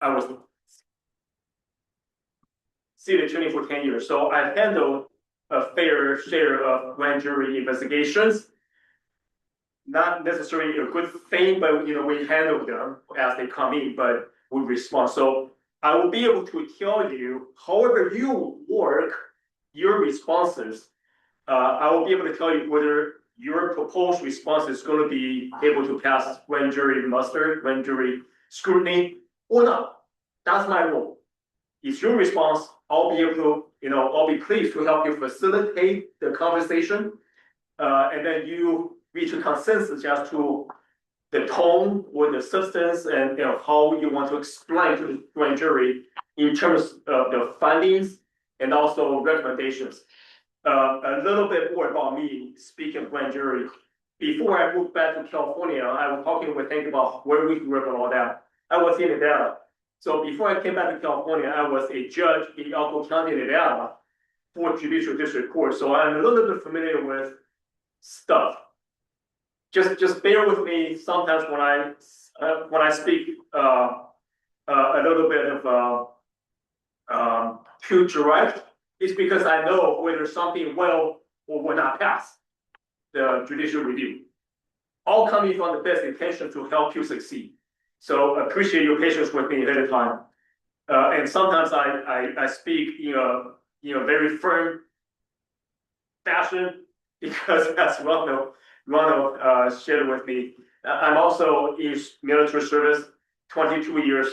I was city attorney for 10 years, so I handled a fair share of grand jury investigations. Not necessarily a good thing, but we handle them as they come in, but we respond. So I will be able to tell you, however you work your responses, I will be able to tell you whether your proposed response is going to be able to pass grand jury muster, grand jury scrutiny, or not. That's my role. It's your response. I'll be able to, I'll be pleased to help you facilitate the conversation, and then you reach a consensus as to the tone or the substance and how you want to explain to the grand jury in terms of the findings and also recommendations. A little bit more about me, speaking of grand jury. Before I moved back to California, I was talking with Hank about where we grew up and all that. I was in Nevada. So before I came back to California, I was a judge in Elko County, Nevada, for Judicial District Court. So I'm a little bit familiar with stuff. Just bear with me. Sometimes when I speak a little bit of too direct, it's because I know whether something will or will not pass the judicial review. All coming from the best intention to help you succeed. So appreciate your patience with me ahead of time. And sometimes I speak in a very firm fashion because as Ronald shared with me, I'm also in military service, 22 years,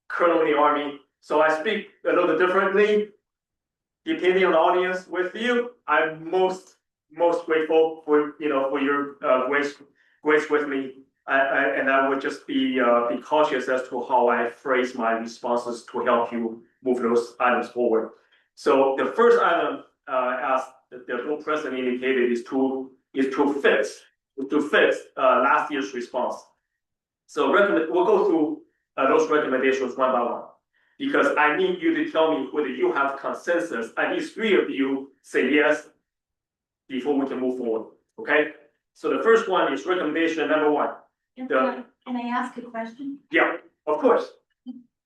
colonel in the Army. So I speak a little differently. Depending on the audience with you, I'm most grateful for your grace with me. And I would just be cautious as to how I phrase my responses to help you move those items forward. So the first item, as the full president indicated, is to fix last year's response. So we'll go through those recommendations one by one, because I need you to tell me whether you have consensus. At least 3 of you say yes before we can move forward. Okay. So the first one is recommendation number 1. Can I ask a question? Yeah, of course.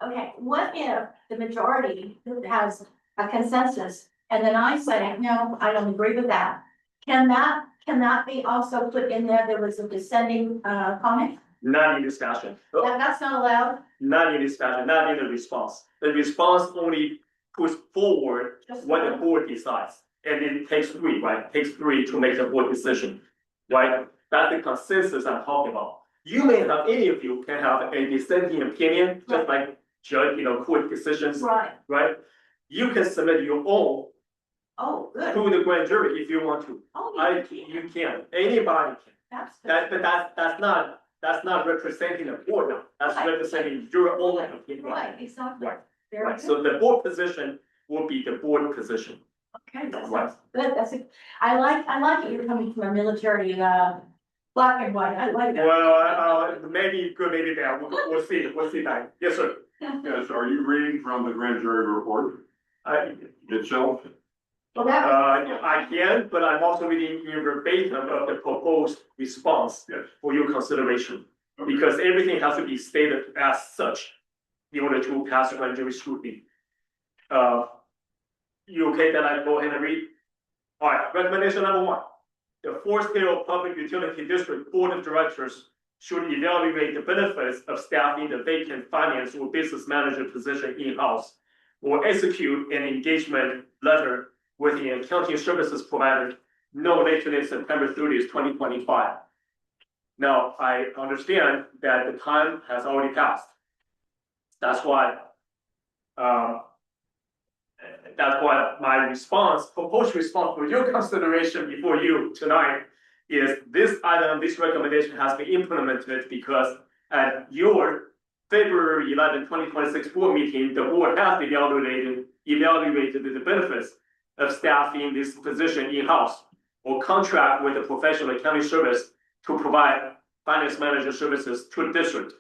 Okay, what if the majority has a consensus and then I say, no, I don't agree with that? Can that be also put in there? There was a dissenting comment? Not in discussion. That's not allowed? Not in discussion, not in the response. The response only puts forward what the board decides. And it takes 3, right? It takes 3 to make a board decision, right? That's the consensus I'm talking about. You may have, any of you can have a dissenting opinion, just like judge, court decisions, right? You can submit your own to the grand jury if you want to. You can. Anybody can. That's not representing the board now. That's representing your own opinion. Right, exactly. Right. So the board position will be the board position. Okay, that's good. That's it. I like it. You're coming from a military black and white. I like that. Well, maybe good, maybe bad. We'll see. We'll see that. Yes, sir. Yes, are you reading from the grand jury report itself? I can, but I'm also reading in verbatim of the proposed response for your consideration, because everything has to be stated as such in order to pass the grand jury scrutiny. You okay that I go ahead and read? All right, recommendation number 1. The Forest Hill Public Utility District Board of Directors should evaluate the benefits of staffing the vacant finance or business manager position in-house, or execute an engagement letter with the accounting services provider no later than September 30th, 2025. Now, I understand that the time has already passed. That's why my proposed response for your consideration before you tonight is this item, this recommendation has been implemented because at your February 11, 2026 board meeting, the board has evaluated the benefits of staffing this position in-house or contract with a professional accounting service to provide finance manager services to the district.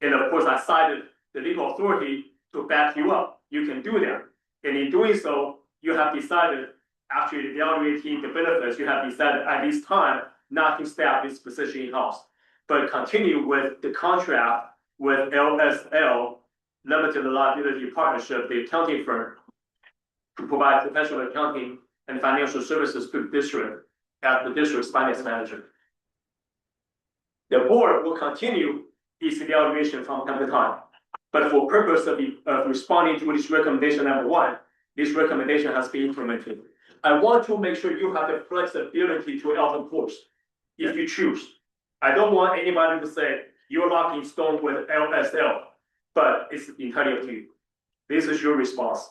And of course, I cited the legal authority to back you up. You can do that. And in doing so, you have decided, after evaluating the benefits, you have decided at this time not to staff this position in-house, but continue with the contract with LSL limited liability partnership, the accounting firm, to provide professional accounting and financial services to the district as the district's finance manager. The board will continue its evaluation from time to time, but for purpose of responding to this recommendation number one, this recommendation has been implemented. I want to make sure you have the flexibility to alter course if you choose. I don't want anybody to say you're locked in stone with LSL, but it's entirely up to you. This is your response.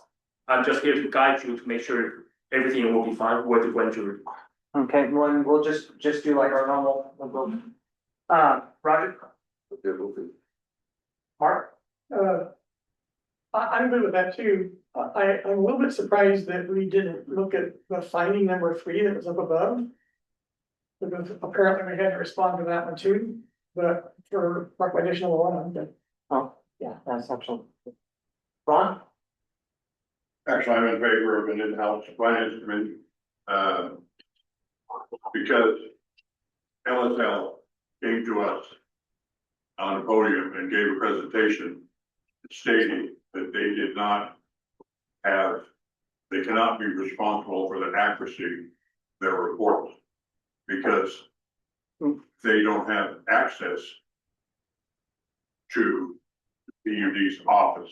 I'm just here to guide you to make sure everything will be fine with the grand jury. Okay, we'll just do like our normal, we'll go. Roger? Mark? I'm good with that too. I'm a little bit surprised that we didn't look at the finding number 3 that was up above. Because apparently we had to respond to that one too, but for recommendation number 1, I'm good. Oh, yeah, that's actually. Ron? Actually, I'm in favor of an in-house finance committee, because LSL came to us on a podium and gave a presentation stating that they did not have, they cannot be responsible for the accuracy of their reports because they don't have access to PUD's office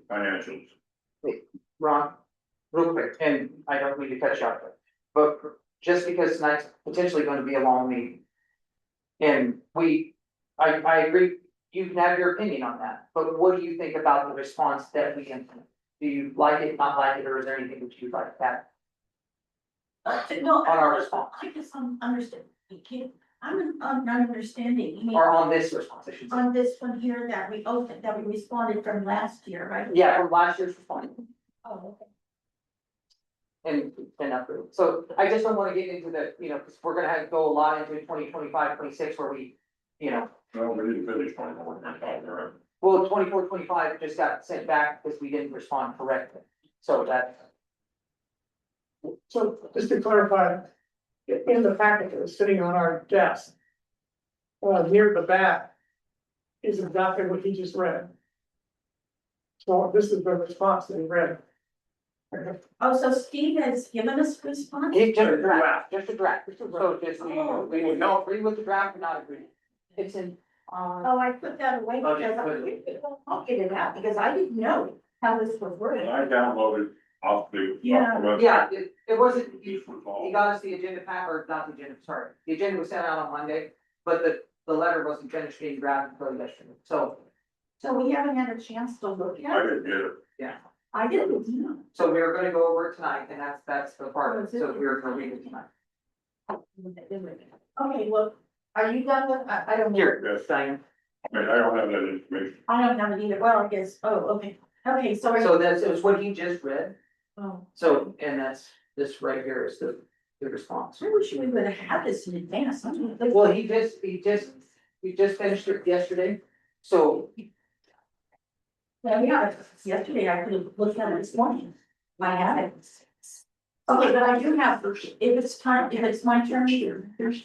financials. Ron, real quick, and I don't mean to cut you off, but just because tonight's potentially gonna be a long meeting. And I agree, you can have your opinion on that, but what do you think about the response that we implement? Do you like it, not like it, or is there anything that you'd like to add No, on our response? I guess I'm understanding, I'm not understanding, you mean, Or on this response, I should say? on this one here that we opened, that we responded from last year, right? Yeah, from last year's response. Oh, okay. And approved. So I just don't wanna get into the, because we're gonna have to go a lot into 2025, 26, where we, No, we didn't finish one. well, 24, 25 just got sent back because we didn't respond correctly. So that, So just to clarify, in the packet that was sitting on our desk, near the back is exactly what he just read. So this is the response that he read. Oh, so Steve has given us response? just a draft, just a draft. So just, Oh. we would not agree with the draft or not agree. It's in, Oh, I put that away Oh, because you put it- I'll get it out, because I didn't know how this was worded. I downloaded off the. Yeah. yeah, it wasn't, he He got us the agenda pack, or not the agenda, sorry. The agenda was sent out on Monday, but the letter wasn't finished being drafted until yesterday. So So we haven't had a chance to look I at it. didn't get it. I didn't, know. So we were gonna go over it tonight, and that's the part of it, so we were gonna read it tonight. Okay, well, are you done with, I don't. Here, Yes. Diane. I mean, I don't have that information. I don't have it either. Well, I guess, okay, so. So it's what he just read, Oh, so, and that's, this right here is the response. I wish we would have had this in advance. Well, he just finished it yesterday, so, Well, yeah, yesterday I could have looked at it this morning. I have it. Okay, but I do have, if it's my turn, there's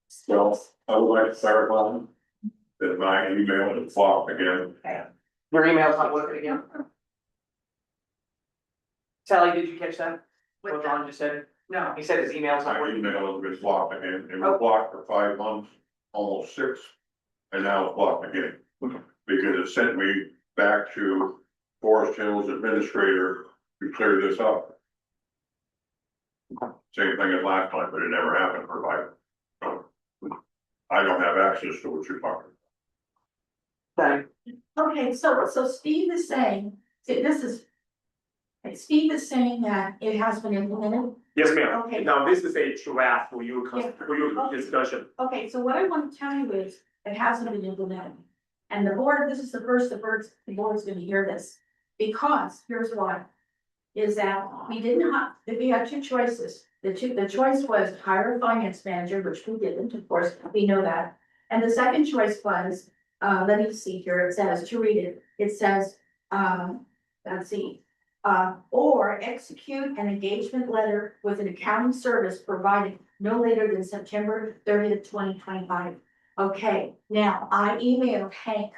still. I would like to clarify that my email is blocked again. your email's not working again. Sally, did you catch that? What Ron just said? No. He said his email's not My working. email has been blocked again. It was blocked for 5 months, almost 6, and now it's blocked again. Because it sent me back to Forest Hills Administrator to clear this up. Same thing as last time, but it never happened for 5. So I don't have access to what you're talking Thank Okay, so Steve is saying, see, this is. Steve is saying that it has been implemented. Yes, ma'am. Okay. Now, this is a draft for your, Yeah. discussion. Okay, so what I want to tell you is, it hasn't been implemented. And the board, this is the board's gonna hear this, because here's why. Is that we had 2 choices. The choice was hire a finance manager, which we didn't, of course, we know that. And the second choice was, let me see here, it says, to read it, it says, let's see. Or execute an engagement letter with an accounting service provided no later than September 30th, 2025. Okay, now I emailed Hank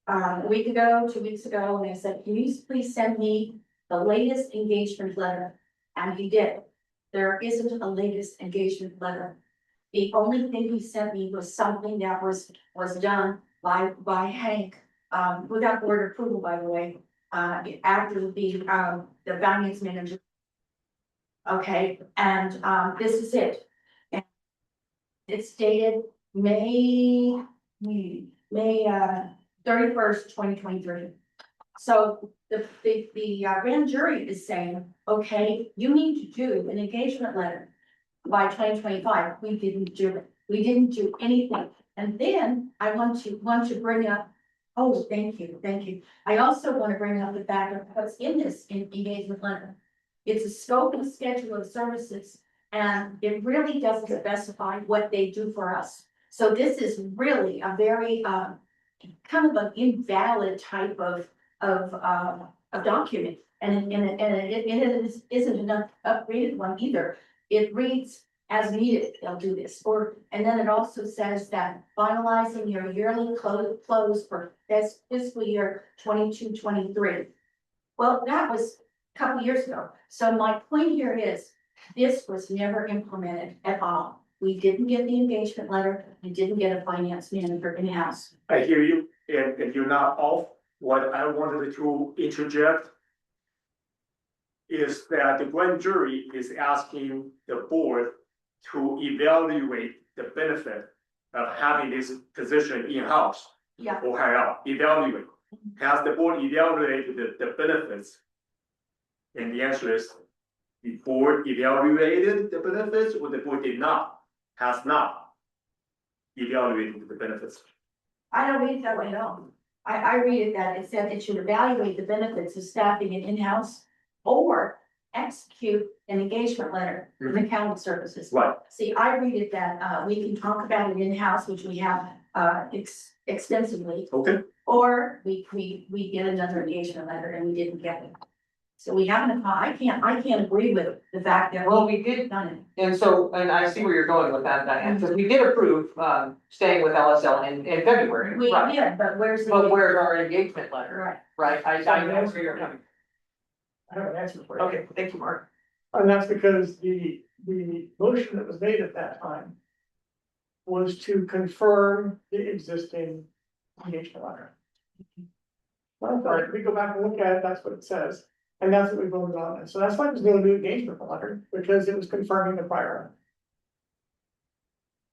a week ago, 2 weeks ago, and I said, can you please send me the latest engagement letter? And he did. There isn't a latest engagement letter. The only thing he sent me was something that was done by Hank, without board approval, by the way, after the finance manager. Okay, and, this is it. And it's dated May 31st, 2023. So the grand jury is saying, okay, you need to do an engagement letter by 2025. We didn't do it. We didn't do anything. And then I want to bring up, oh, thank you. I also want to bring up the fact of what's in this engagement letter. It's a scope and schedule of services, and it really doesn't specify what they do for us. So this is really a very, kind of an invalid type of a document. And it isn't enough upgraded one either. It reads as needed, they'll do this, and then it also says that finalizing your yearly close for fiscal year 22-23. Well, that was a couple years ago. So my point here is, this was never implemented at all. We didn't get the engagement letter, we didn't get a finance manager in-house. I hear you, and you're not off. What I wanted to interject is that the grand jury is asking the board to evaluate the benefit of having this position in-house. Yeah. Or higher up, evaluate. Has the board evaluated the benefits? And the answer is, the board evaluated the benefits, or the board did not, has not evaluated the benefits. I don't read it that way at all. I read it that it said it should evaluate the benefits of staffing it in-house or execute an engagement letter with accounting services. Right. See, I read it that, we can talk about it in-house, which we have, extensively, Okay. or we get another engagement letter and we didn't get it. So we haven't, I can't agree with the fact that. Well, we did, Done it. and so, and I see where you're going with that, Diane, because we did approve, staying with LSL in February, We right? did, but where's the? But where's our engagement letter, Right, right? I know where you're coming. I have an answer for you. Okay, thank you, Mark. And that's because the motion that was made at that time was to confirm the existing engagement letter. Well, if we go back and look at it, that's what it says, and that's what we voted on, and so that's why there's no new engagement letter, because it was confirming the prior.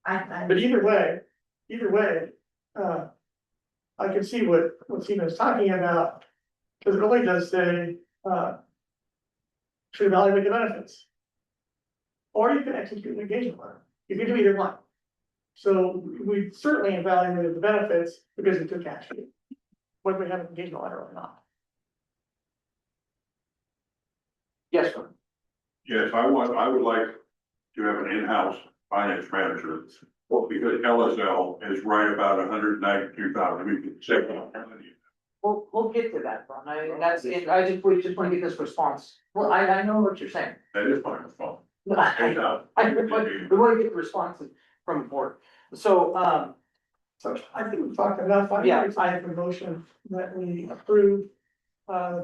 But either way, I can see what Stephen's talking about, because it really does say, should evaluate the benefits. Or you can execute an engagement letter, you can do either one. So we certainly evaluated the benefits because we took action, whether we have an engagement letter or not. Yes, sir. Yes, I would like to have an in-house finance manager. Well, because LSL is right about 192,000, we can save on that. We'll get to that, Ron. We just want to get this response. Well, I know what you're saying. That is my fault. We want to get the responses from the board. So, So I think we've talked enough. I have a motion that we approve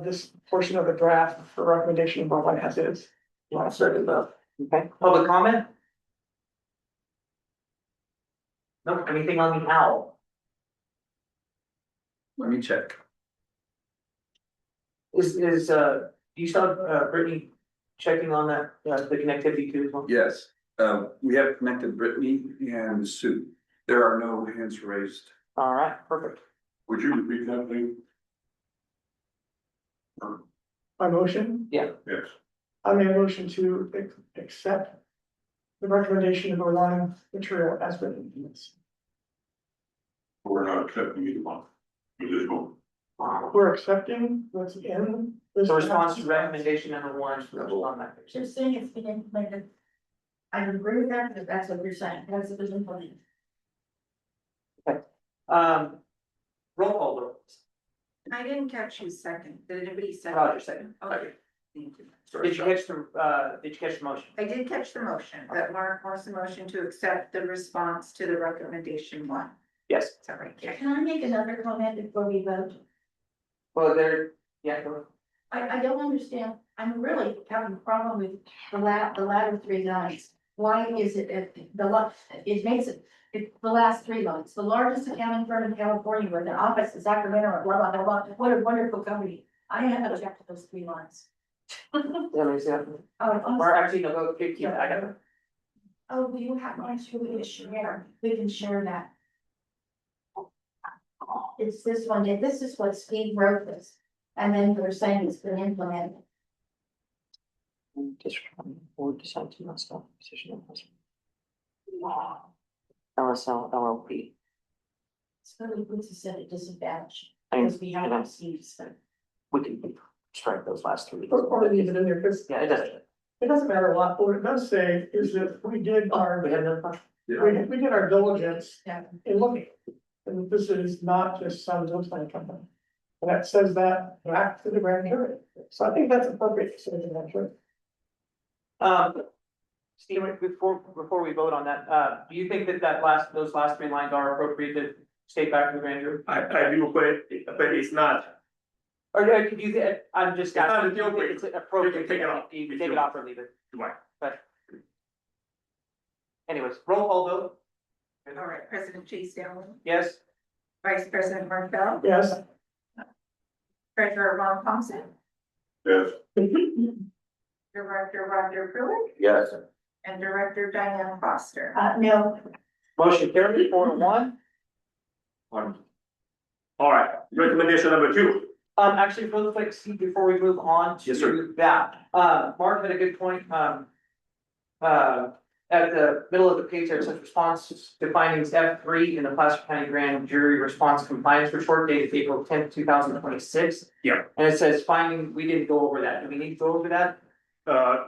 this portion of the draft for recommendation of one as is. okay, public comment? No, anything on the owl? Let me check. Do you still have Brittany checking on that, the connectivity too as well? Yes, we have connected Brittany and Sue. There are no hands raised. All right, perfect. Would you repeat that, please? My motion, Yes, I made a motion to accept the recommendation of the line material as written in this. we're not accepting either one. We just go. We're accepting what's in this. The response to recommendation number one is on that. You're saying it's been implemented. I agree with that, because that's what you're saying, that's what was implemented. Roll call vote. I didn't catch who's second. Did anybody second? Roger second. Okay, thank you. Did you catch the motion? I did catch the motion, that Mark wants the motion to accept the response to the recommendation one. Yes, Sorry, yeah. Can I make another comment before we vote? well, there, yeah, go ahead. I don't understand, I'm really having a problem with the latter three lines. Why is it at it makes it the last three lines, the largest accounting firm in California with an office in Sacramento, blah, blah, blah, blah, what a wonderful company. I have objected to those three lines. Let me see that. Oh, Or actually, no, go, keep, I got it. oh, do you have mine, should we share, we can share that. It's this one, this is what Steve wrote this, and then they're saying it's been implemented. Or decide to not stop position of LSL LLP. So it puts us at a disadvantage, I because we haven't received some. We can strike those last three. Or leave it in there, because Yeah, it doesn't. it doesn't matter a lot, but what it does say is that we did our, We have no question. we did our diligence Yeah. in looking. And this is not just some Hillside company. And that says that back to the grand jury, so I think that's appropriate to say to that jury. Steve, before we vote on that, do you think that those last three lines are appropriate to state back to the grand jury? I do, but it's not. Or yeah, could you, I'm just It's not a asking, deal breaker. it's appropriate. You can take it off. You can take it off or leave it, Right. but. Anyways, roll call vote, All right, President Chase Down, yes? Vice President Mark Bell, Yes, Treasurer Ron Thompson, Yes. Director Roger Pruitt, Yes. and Director Diane Foster. No, Motion carried 4-1. All right, recommendation number 2. Actually, real quick, Steve, before we move on Yes, sir. to that, Mark had a good point, at the middle of the page, there says response to findings F3 in the Placer County Grand Jury Response Compliance Report dated April 10th, 2026. Yeah. And it says finding, we didn't go over that. Do we need to go over that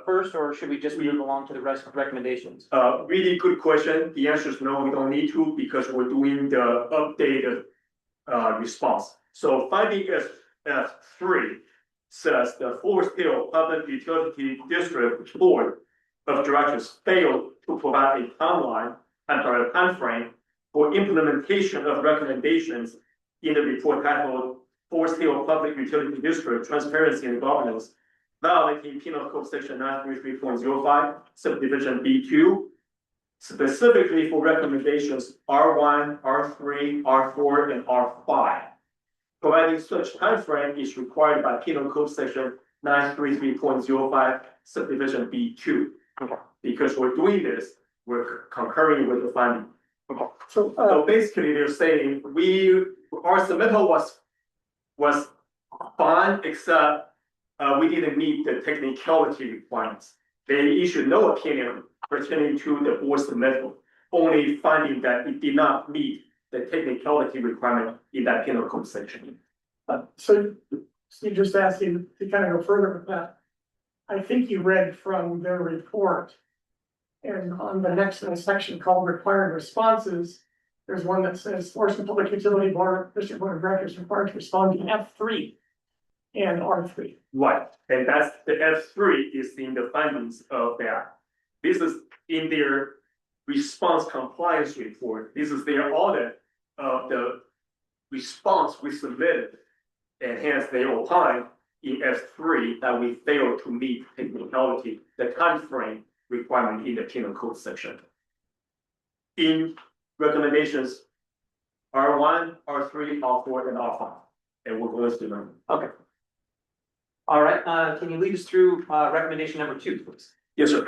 first, or should we just move along to the rest of recommendations? Really good question. The answer is no, we don't need to, because we're doing the updated response. So finding F3 says the Forest Hill Public Utility District Board of Directors failed to provide a timeframe for implementation of recommendations in the report titled Forest Hill Public Utility District Transparency and Governance, violating Penal Code Section 933.05, subdivision B2, specifically for recommendations R1, R3, R4, and R5. Providing such timeframe is required by Penal Code Section 933.05, subdivision B2. Because we're doing this, we're concurring with the finding. So basically, they're saying our submittal was fine, except we didn't meet the technicality requirements. They issued no opinion pertaining to the board submittal, only finding that it did not meet the technicality requirement in that penal code section. so Steve just asked you to kind of go further with that. I think you read from their report. And on the next section called required responses, there's one that says Forest and Public Utility Board, District Board of Directors required to respond to F3 and R3. Right, and that's the F3 is in the findings of that. This is in their response compliance report. This is their audit of the response we submitted. And hence they opine in F3 that we failed to meet technicality, the time frame requirement in the penal code section. In recommendations R1, R3, R4, and R5, and we're going to them. Okay. All right, can you lead us through recommendation number 2, please? Yes, sir.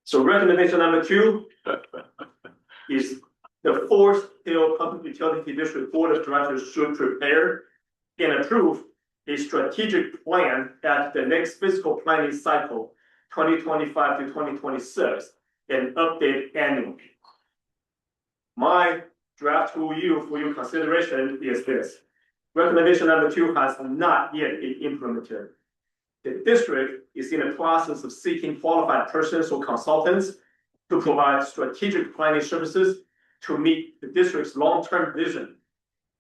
So recommendation number 2 is the Forest Hill Public Utility District Board of Directors should prepare and approve a strategic plan at the next fiscal planning cycle, 2025 to 2026, and update annually. My draft to you for your consideration is this. Recommendation number 2 has not yet been implemented. The district is in the process of seeking qualified persons or consultants to provide strategic planning services to meet the district's long-term vision.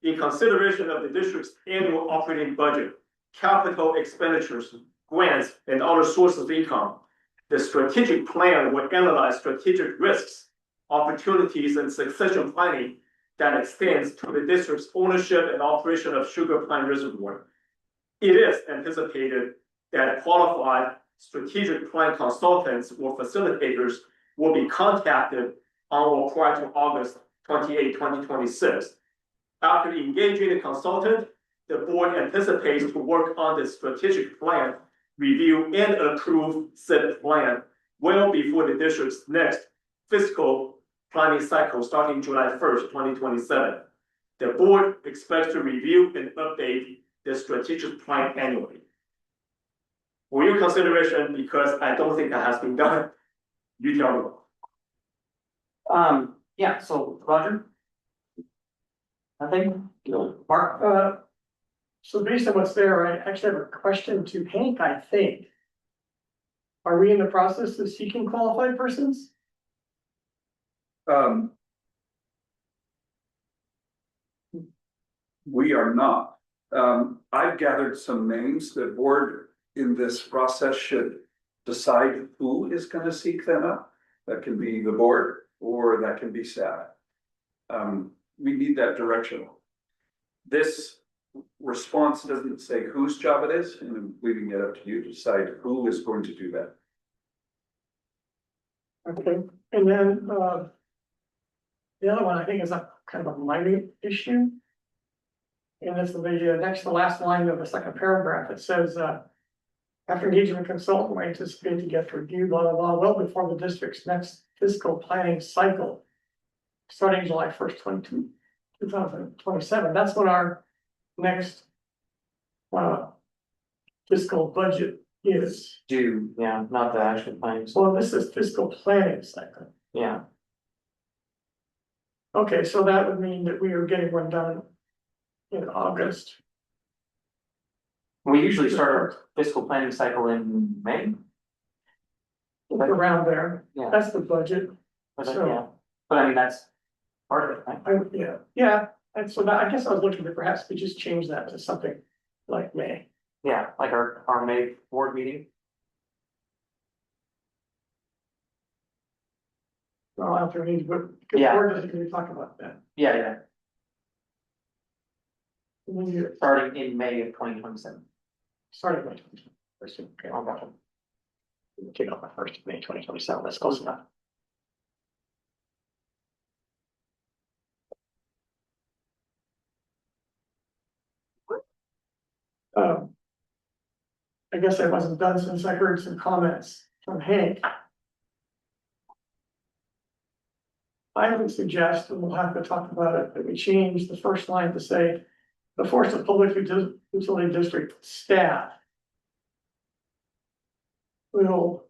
In consideration of the district's annual operating budget, capital expenditures, grants, and other sources of income, the strategic plan will analyze strategic risks, opportunities, and succession planning that extends to the district's ownership and operation of Sugar Pine Reservoir. It is anticipated that qualified strategic plan consultants or facilitators will be contacted on or prior to August 28, 2026. After engaging the consultant, the board anticipates to work on the strategic plan, review and approve said plan well before the district's next fiscal planning cycle starting July 1st, 2027. The board expects to review and update the strategic plan annually. For your consideration, because I don't think that has been done, you tell me. Yeah, so Roger? Nothing? Mark? So based on what's there, I actually have a question to Hank, I think. Are we in the process of seeking qualified persons? We are not. I've gathered some names. The board in this process should decide who is gonna seek them out. That can be the board or that can be staff. We need that direction. This response doesn't say whose job it is, and I'm leaving it up to you to decide who is going to do that. Okay, and then, the other one I think is a kind of a minor issue. And it's the next to the last line of the second paragraph. It says, after engaging a consultant, we anticipate to get reviewed, blah, blah, blah, well before the district's next fiscal planning cycle. Starting July 1st, 2027. That's what our next fiscal budget is. Yeah, not the actual plans. Well, this is fiscal planning cycle. Yeah, Okay, so that would mean that we are getting one done in August. we usually start our fiscal planning cycle in May. Around there, Yeah, that's the budget. but So- yeah, but I mean, that's part of it, right? Yeah, and so that, I guess I was looking to perhaps we just change that to something like May. Yeah, like our May board meeting. Well, after we need, but because Yeah. we're just gonna talk about that. Yeah, When you starting in May of 2027. started May 2027. Okay, I'll back up. Take off my first May 2027, that's close enough. I guess I wasn't done since I heard some comments from Hank. I would suggest, and we'll have to talk about it, that we change the first line to say, the Forest Public Utility District staff will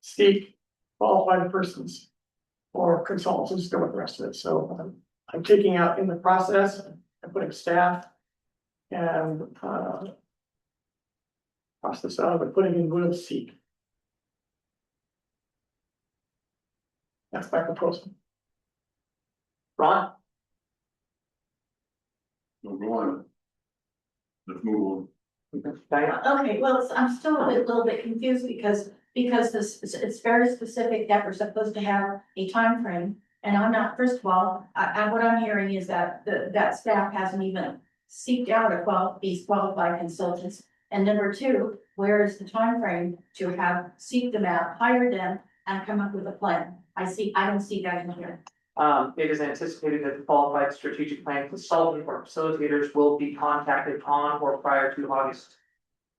seek qualified persons or consultants, go with the rest of it. So I'm taking out in the process and putting staff and process out and putting in will seek. That's my proposal. Ron? So go on. Let's move Diana? Okay, well, I'm still a little bit confused because this, it's very specific that we're supposed to have a time frame. And I'm not, first of all, what I'm hearing is that that staff hasn't even seeked out these qualified consultants. And number two, where is the time frame to have seek them out, hire them, and come up with a plan? I don't see that in here. It is anticipated that the qualified strategic plan consultant or facilitators will be contacted on or prior to August.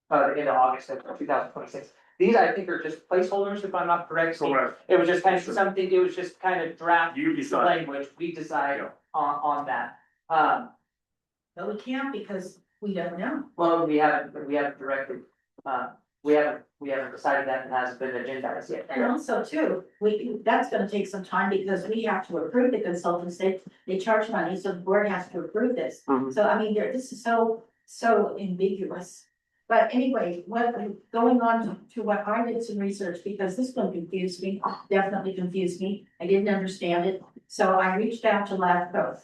The end of August of 2026. These, I think, are just placeholders, if I'm not correct. So Correct. it was just kind of something, it was just kind of draft You decide. language, we decide Yeah. on that. No, we can't because we don't know. Well, we haven't directed, we haven't decided that and hasn't been agendized yet. And also too, that's gonna take some time because we have to approve the consultants, they charge money, so the board has to approve this. Mhm. So I mean, this is so ambiguous. But anyway, going on to what I did some research, because this one confused me, definitely confused me, I didn't understand it. So I reached out to LAFCO.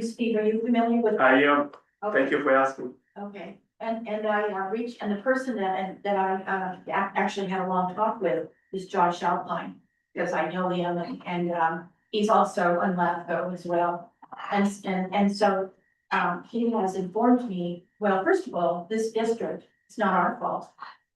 Steve, are you familiar with? I am, Okay. thank you for asking. Okay, and I reached, and the person that I actually had a long talk with is Josh Alpine. Because I know him and he's also on LAFCO as well. And so, he has informed me, well, first of all, this district, it's not our fault.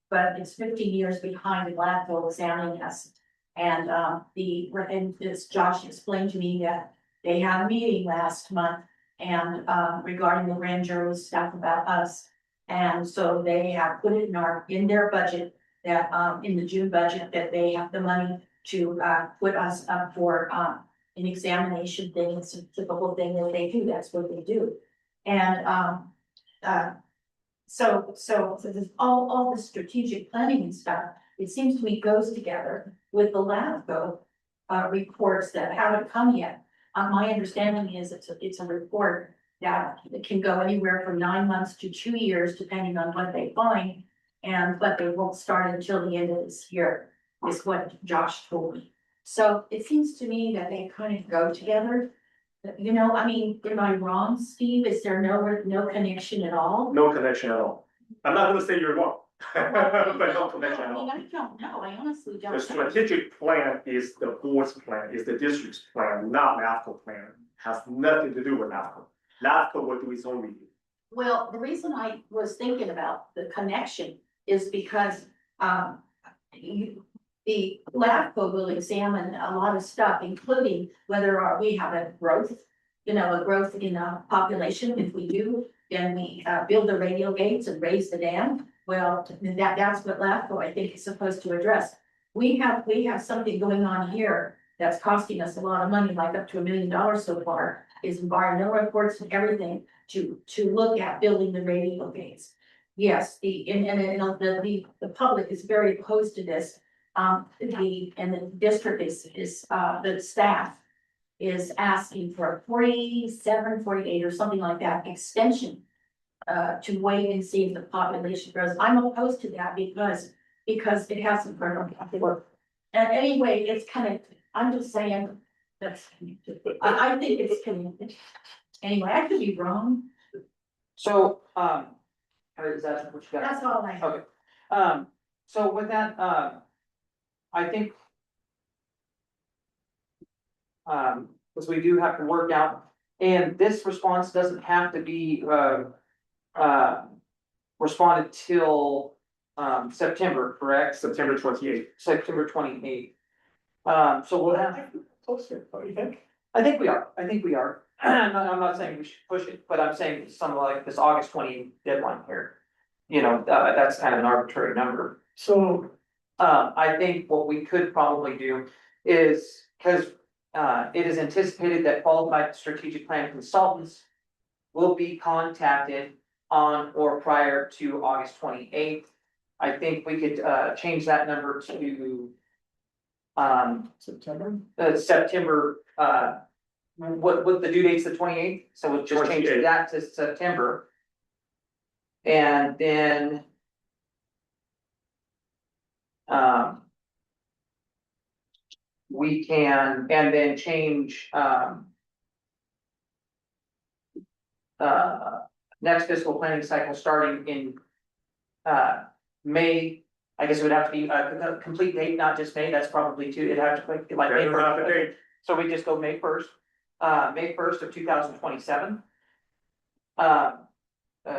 But it's 15 years behind the landfill examining us. And, and this Josh explained to me that they had a meeting last month. And, regarding the grand jury stuff about us. And so they have put it in their budget, that, in the June budget, that they have the money to, put us up for, an examination thing. It's a typical thing that they do, that's what they do. And, so there's all the strategic planning and stuff, it seems to me goes together with the LAFCO reports that haven't come yet. My understanding is it's a report that it can go anywhere from 9 months to 2 years, depending on what they find. But they won't start until the end of this year, is what Josh told me. So it seems to me that they kind of go together. You know, I mean, am I wrong, Steve? Is there no connection at all? No connection at all. I'm not gonna say you're wrong, but no I connection at all. mean, I don't know, I honestly don't. The strategic plan is the board's plan, is the district's plan, not LAFCO plan. Has nothing to do with LAFCO. LAFCO will do its own review. Well, the reason I was thinking about the connection is because, the LAFCO will examine a lot of stuff, including whether we have a growth, a growth in population. If we do, then we build the radial gates and raise the dam. Well, that's what LAFCO, I think, is supposed to address. We have something going on here that's costing us a lot of money, like up to $1 million so far, is environmental reports and everything to look at building the radial gates. Yes, the public is very opposed to this. The district the staff is asking for a 47, 48 or something like that extension. To wait and see if the population grows. I'm opposed to that because it hasn't grown before. And anyway, it's kind of, I'm just saying, that's, I think it's connected. Anyway, I could be wrong. So, is that what you got? That's all I have. Okay, so with that, I think. Because we do have to work out, and this response doesn't have to be, responded till, September, correct? September 28th. September 28th. So we'll have, Closer, what do you think? I think we are. I'm not saying we should push it, but I'm saying something like this August 28th deadline here. That's kind of an arbitrary number. So, I think what we could probably do is, because it is anticipated that qualified strategic plan consultants will be contacted on or prior to August 28th. I think we could change that number to September, September, what the due date's the 28th, so we'll just change 28th. that to September. And then we can, and then change next fiscal planning cycle starting in May. I guess it would have to be a complete date, not just May, that's probably too, it'd have to be like May Better have a 1st. date. So we just go May 1st, May 1st of 2027.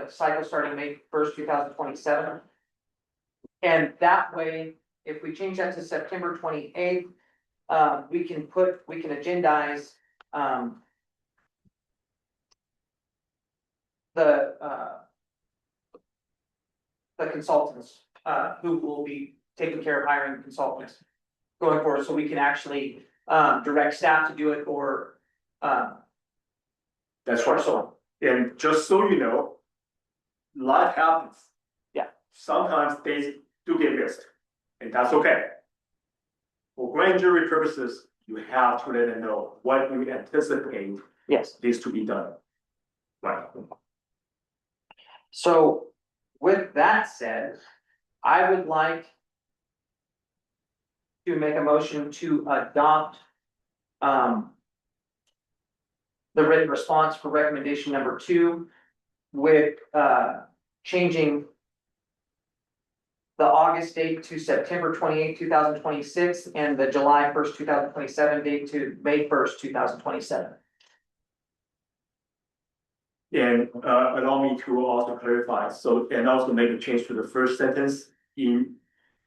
Cycle starting May 1st, 2027. And that way, if we change that to September 28th, we can agendize, the consultants, who will be taking care of hiring consultants going forward, so we can actually, direct staff to do it, or, That's right. so, And just so you know, life happens. Yeah. Sometimes things do get missed, and that's okay. For grand jury purposes, you have to let them know what you anticipate yes. needs to be done. Right. So with that said, I would like to make a motion to adopt the written response for recommendation number 2 with changing the August date to September 28th, 2026, and the July 1st, 2027 date to May 1st, 2027. And allow me to also clarify, so, and also make a change to the first sentence in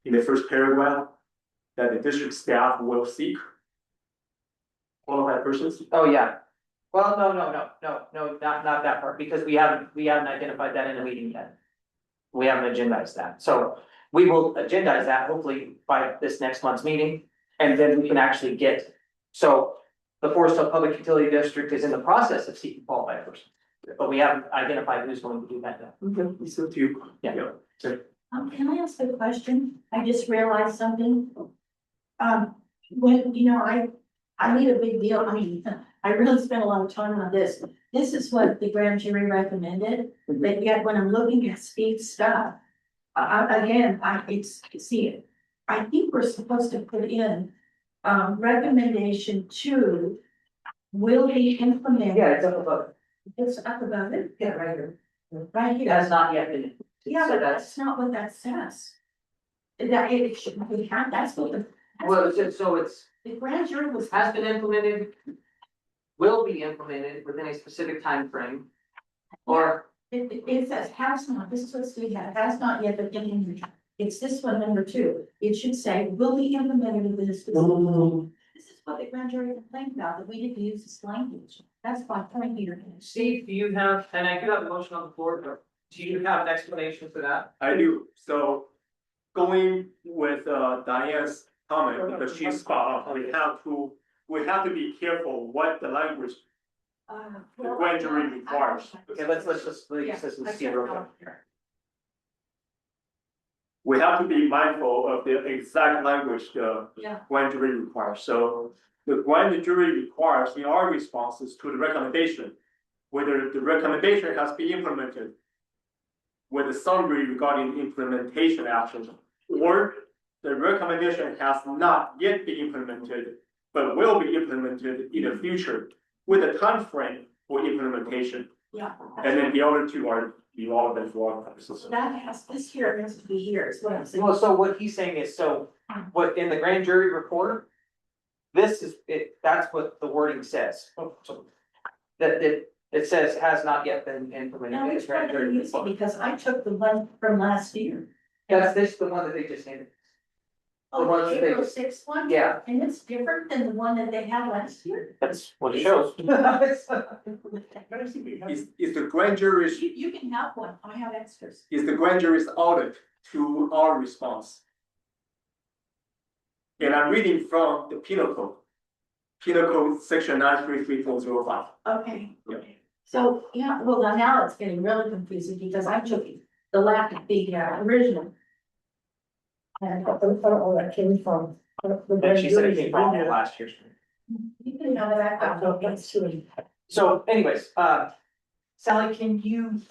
the first paragraph. That the district staff will seek qualified persons. Oh, yeah. Well, no, not that part, because we haven't identified that in the meeting yet. We haven't agendized that, so we will agendize that hopefully by this next month's meeting, and then we can actually get. So the Forest Hill Public Utility District is in the process of seeking qualified persons, but we haven't identified who's going to do that yet. Okay, it's up to you. Yeah. Can I ask a question? I just realized something. When, you know, I made a big deal, I mean, I really spent a lot of time on this. This is what the grand jury recommended, but yet when I'm looking at Steve's stuff. See it. I think we're supposed to put in, recommendation 2 will be implemented. Yeah, it's up above. It's up above it. Yeah, right here. Right It has here. not yet been. Yeah, so but that's not what that says. That it should be, that's what the. Well, it's The grand jury was. has been implemented. Will be implemented within a specific time frame. Or, It says has not, this is what Steve had, has not yet been implemented. It's this one, number 2. It should say will be implemented within a specific. This is what the grand jury complained about, that we didn't use this language. That's my point here. Steve, do you have, and I do have a motion on the floor, but do you have an explanation for that? I do, so going with Diane's comment, because she's spot on, we have to be careful what the language the grand jury requires. Okay, let's just see real quick. We have to be mindful of the exact language the Yeah. grand jury requires, so the grand jury requires in our responses to the recommendation, whether the recommendation has been implemented with a summary regarding implementation actions, or the recommendation has not yet been implemented, but will be implemented in the future with a time frame for implementation. Yeah. And then the other two are irrelevant for our purposes. That has, this here has to be here, is what I'm saying. Well, so what he's saying is, so what in the grand jury report. This is it, that's what the wording says. So that it says has not yet been implemented. Now, in the which one grand are jury you using? report. Because I took the one from last year. That's this, the one that they just handed. Oh, one the that they- April 6th one? Yeah, And it's different than the one that they had last year? that's what it shows. Is the grand jury's, You can have one, I have extras. is the grand jury's audit to our response? And I'm reading from the penal code. Penal code section 933.05. Okay. Yeah. So, yeah, well, now it's getting really confusing because I took the original. And I don't know where that came from. And she said it came from last year's. you can have that. That's silly. So anyways, Sally, can you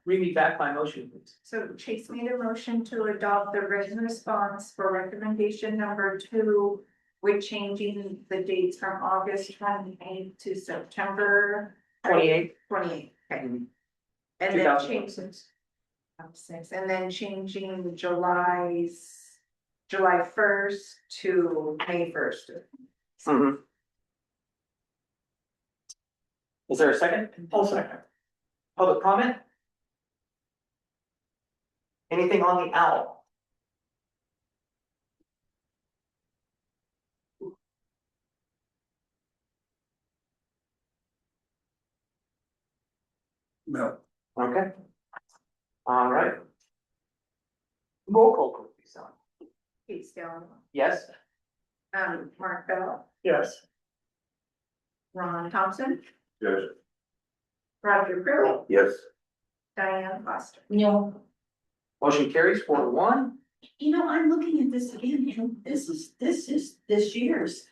read me back my motion, please? So Chase made a motion to adopt the written response for recommendation number 2. With changing the dates from August 28th to September 28. 28th. Okay. Mhm. And then 2026. and then changing July 1st to May 1st. Mhm. Is there a second? I'll second. Public comment? Anything on the owl? No, Okay. All right. Roll call, please, Sally. Kate Stone, Yes? Mark Bell, Yes. Ron Thompson, Yes. Roger Crew, Yes. Diane Foster. No, Motion carries 4-1. you know, I'm looking at this again, and this is this year's.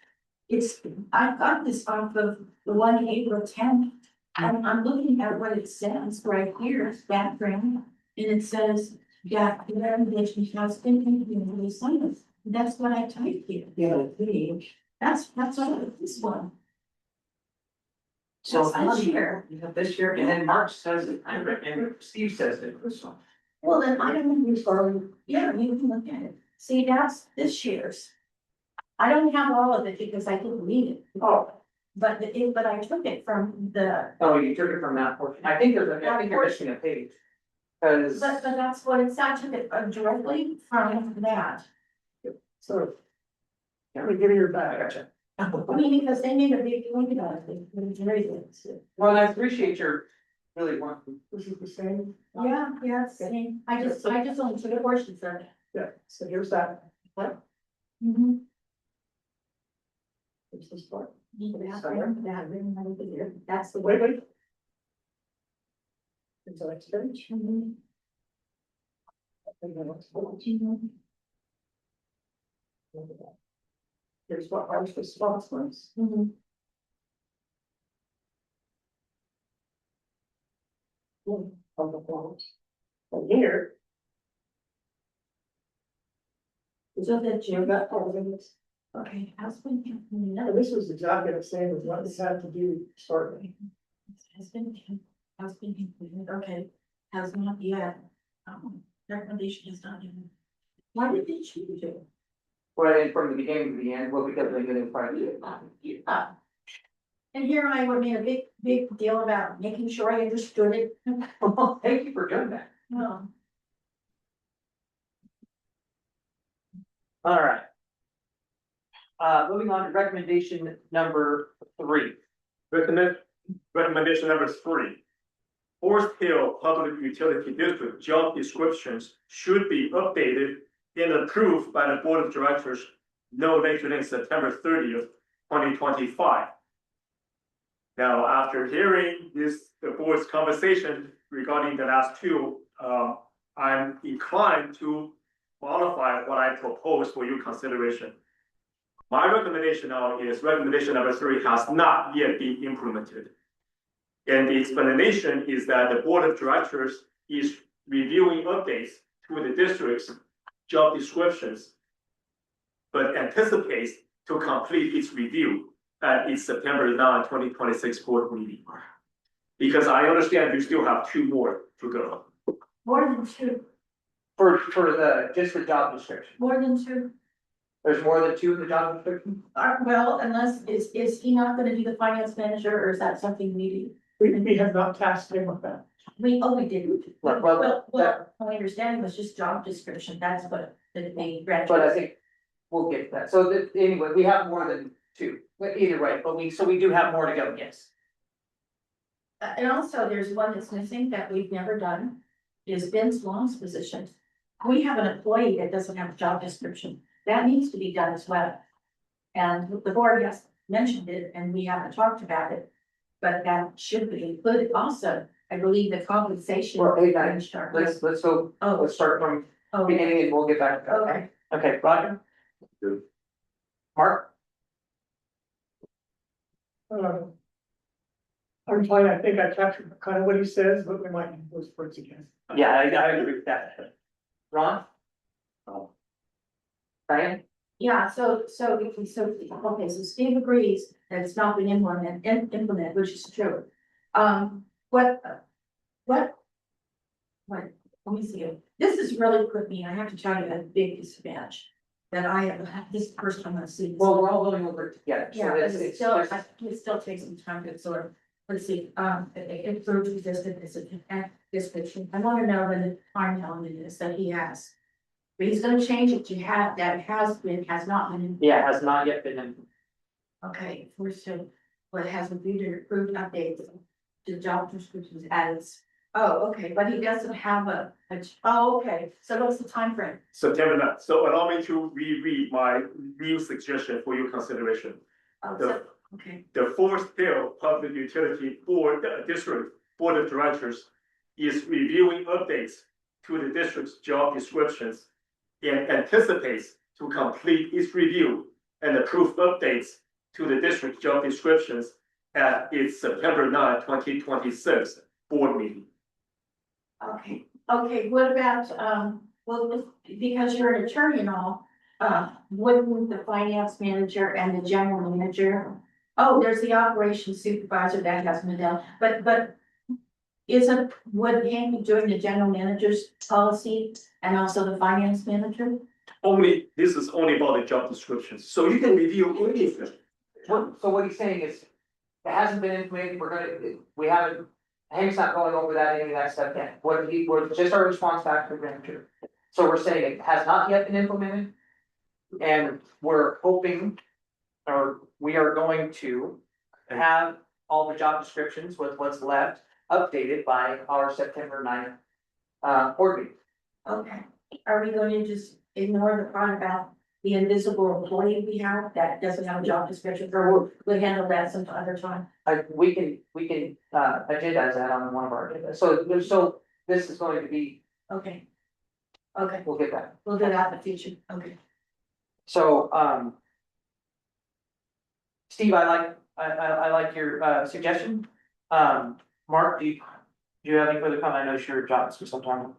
I got this off of the one April 10th. I'm looking at what it says right here, background, and it says, yeah, the recommendation has been implemented, signed. That's what I typed here. Yeah. That's all, this one. So That's this year. You have this year, and then March says it, and Steve says it. Well, then I don't know, yeah, you can look at it. See, that's this year's. I don't have all of it because I didn't read it. Oh. but but I took it from the, Oh, you took it from that portion. I think there's a, I think you're missing a page. Cause, but that's what it's, I took it directly from that. So. Can we give you your I back? gotcha. I mean, because they made a big point about it, it's very good. Well, and I appreciate your really wanting. This is the same. Yeah, yes, I just only took a portion of it. Yeah, so here's that. What? Mhm. Here's this part. That's the Wait, way. wait. Here's the next page. Mhm. And the next page. Mhm. Here's what our response was. Mhm. Of the forms. And here. So that You you, got all of this. okay, husband, And this was exactly the same as what this had to do starting. husband, completed, okay, has not yet, recommendation is not in. Why did they choose it? Well, and from the beginning to the end, well, because they didn't find it. Yeah. And here I would made a big deal about making sure I understood it. Well, thank you for doing that. No. All right. Moving on to recommendation number 3. Recommendation number 3. Forest Hill Public Utility District job descriptions should be updated and approved by the Board of Directors no later than September 30th, 2025. Now, after hearing the board's conversation regarding the last two, I'm inclined to modify what I propose for your consideration. My recommendation now is recommendation number 3 has not yet been implemented. And the explanation is that the Board of Directors is reviewing updates to the district's job descriptions, but anticipates to complete its review at its September 9, 2026 board meeting. Because I understand you still have 2 more to go. More than two, For just the job description. more than two. There's more than 2 in the job description? Well, unless, is he not gonna do the finance manager, or is that something we do? We have not tasked him with that. We didn't. Well, My understanding was just job description, that's what the But I graduate. think we'll get to that. So anyway, we have more than 2, but either way, but we do have more to go, yes. And also, there's one that's missing that we've never done, is Vince Long's position. We have an employee that doesn't have a job description, that needs to be done as well. And the board has mentioned it, and we haven't talked about it, but that should be included also. I believe the compensation. Well, hey, range are- Let's go, Oh, let's start from oh, beginning and we'll get back to that. okay. Okay, Roger? Good. Mark? I'm fine, I think I captured kind of what he says, but we might use those words again. Yeah, I agree with that. Ron? No. Diane? Yeah, so, okay, so Steve agrees that it's not been implemented, which is true. What, let me see, this has really put me, I have to tell you, at a big disadvantage. That I have, this is the first time I've seen. this. Well, we're all going over it together, so Yeah, but it's, it still takes some time to absorb. Let's see, it proves this description. I want to know when the time element is that he has. But he's gonna change it to have, that has not been. yeah, has not yet been in. Okay, first, so, what has reviewed and approved updates to the job descriptions as, oh, okay, but he doesn't have oh, okay, so what's the time frame? September 9th. So allow me to reread my new suggestion for your consideration. Oh, so, okay, The Forest Hill Public Utility Board, District Board of Directors is reviewing updates to the district's job descriptions and anticipates to complete its review and approve updates to the district job descriptions at its September 9, 2026 board meeting. okay, what about, well, because you're an attorney and all, wouldn't the finance manager and the general manager? Oh, there's the operations supervisor that hasn't been done, but would Hank be doing the general manager's policy and also the finance manager? This is only about the job descriptions, so you can review anything. So what he's saying is, it hasn't been implemented, we haven't, Hank's not going over that, any of that stuff yet. We're just our response back to the manager. So we're saying it has not yet been implemented. And we're hoping, or we are going to have all the job descriptions with what's left updated by our September 9th board meeting. Okay, are we going to just ignore the part about the invisible employee we have that doesn't have a job description, or we'll handle that some other time? We can agendize that on one of our agendas. So this is going to be, Okay. Okay, we'll get that. we'll do that in the future, okay. So, Steve, I like your suggestion. Mark, do you have any further comment? I know your job's for some time.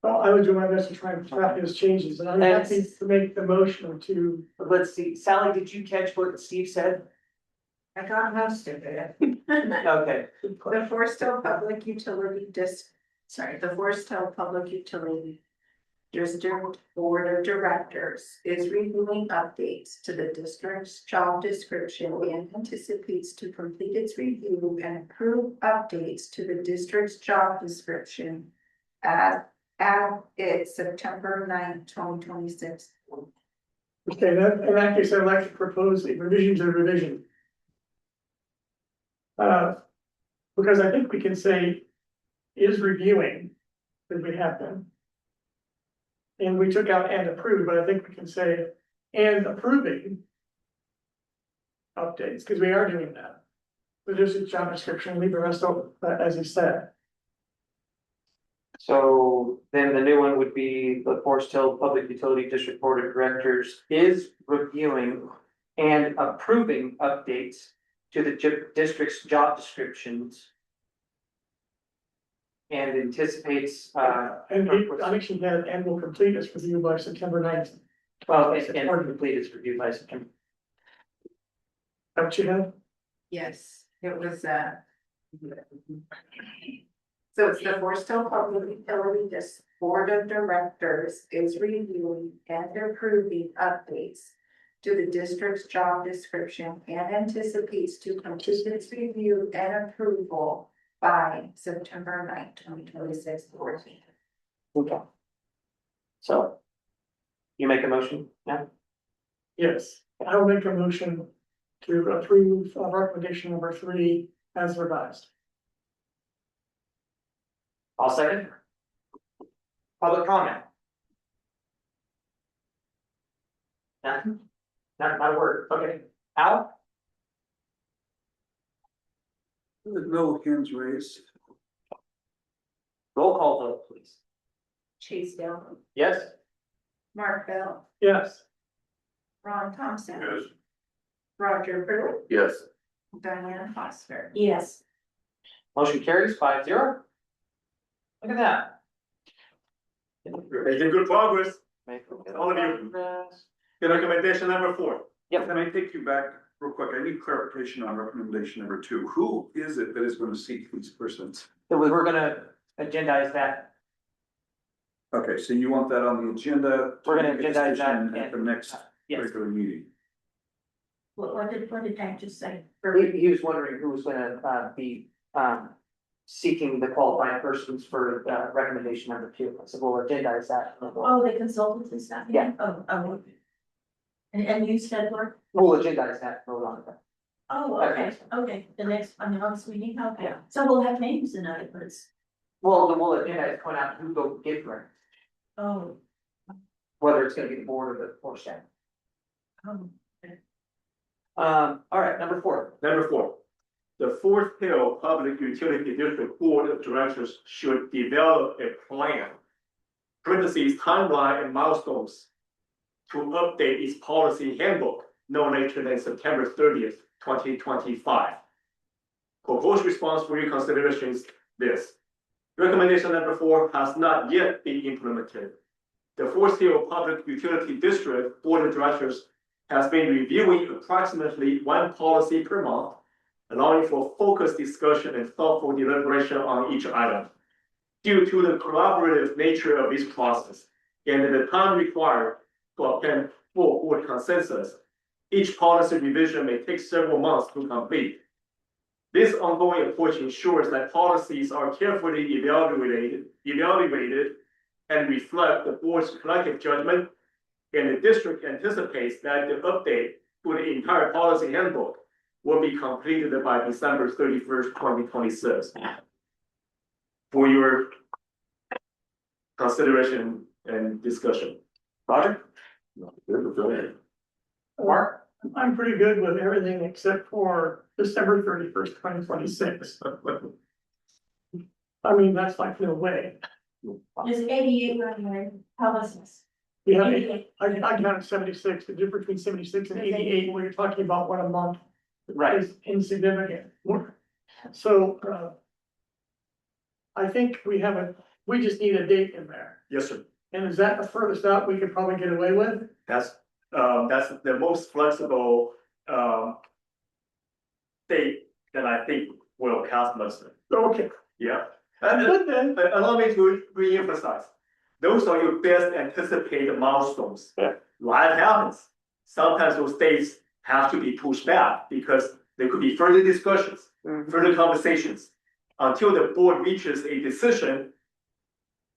Well, I would do my best to try and track those changes, and I'm happy to make the motion to, Let's see, Sally, did you catch what Steve said? I got most of it. Okay, The Forest Hill Public Utility the Forest Hill Public Utility District Board of Directors is reviewing updates to the district's job description and anticipates to complete its review and approve updates to the district's job description at its September 9th, 2026. okay, that, in that case, I'd like to propose a revision to the revision. Because I think we can say is reviewing, that we have them. And we took out and approved, but I think we can say and approving updates, because we are doing that. But there's a job description, leave the rest of, as you said. so then the new one would be the Forest Hill Public Utility District Board of Directors is reviewing and approving updates to the district's job descriptions. And anticipates, And I think she had, and will complete its review by September 9th. and complete its review by September. Don't you have? Yes, it was, so it's the Forest Hill Public Utility Board of Directors is reviewing and approving updates to the district's job description and anticipates to complete its review and approval by September 9th, 2026. Okay. So. You make a motion now? Yes, I will make a motion to approve recommendation number 3 as revised. I'll second. Public comment. Nothing? Not a word, okay. Al? No hands raised. Roll call vote, please. Chase Down, Yes? Mark Bell, Yes, Ron Thompson, Yes. Roger Brewer, Yes. Diane Foster. Yes, Motion carries 5-0. Look at that. Making good progress. All of you. Progress. The recommendation number 4. Can I take you back real quick? I need clarification on recommendation number 2. Who is it that is going to seek these persons? So we're gonna agendize that. Okay, so you want that on the agenda? We're gonna to make a agendize that decision at the next Yes, regular meeting. what did Hank just say? he was wondering who was gonna be seeking the qualified persons for recommendation number 2. I said, we'll agendize that. Oh, the consultants and stuff? Yeah. Oh. And you said what? We'll agendize that, vote on it. Oh, okay, the next, on the next meeting, okay, Yeah. so we'll have names in it, but it's, Well, then we'll agendize, point out who go get the recommendation, oh, whether it's gonna be the board or staff. oh. All right, number 4. Number 4, the Forest Hill Public Utility District Board of Directors should develop a plan, parentheses, timeline and milestones, to update its policy handbook no later than September 30th, 2025. Proposed response for your consideration is this. Recommendation number 4 has not yet been implemented. The Forest Hill Public Utility District Board of Directors has been reviewing approximately 1 policy per month, allowing for focused discussion and thoughtful deliberation on each item. Due to the collaborative nature of this process and the time required to obtain full board consensus, each policy revision may take several months to complete. This ongoing approach ensures that policies are carefully evaluated and reflect the board's collective judgment, and the district anticipates that the update to the entire policy handbook will be completed by December 31st, 2026. For your consideration and discussion. Roger? Mark? I'm pretty good with everything except for December 31st, 2026. I mean, that's like no way. There's 88 running policies. Yeah, I counted 76, the difference between 76 and 88, when you're talking about what a month Right. is insignificant. So, I think we just need a date in there. Yes, sir. And is that the furthest out we could probably get away with? That's the most flexible, date that I think will pass muster. Okay, Yeah. And good then. allow me to reemphasize, those are your best anticipated milestones. Yeah. Life happens. Sometimes those dates have to be pushed back because there could be further discussions, further conversations. Until the board reaches a decision,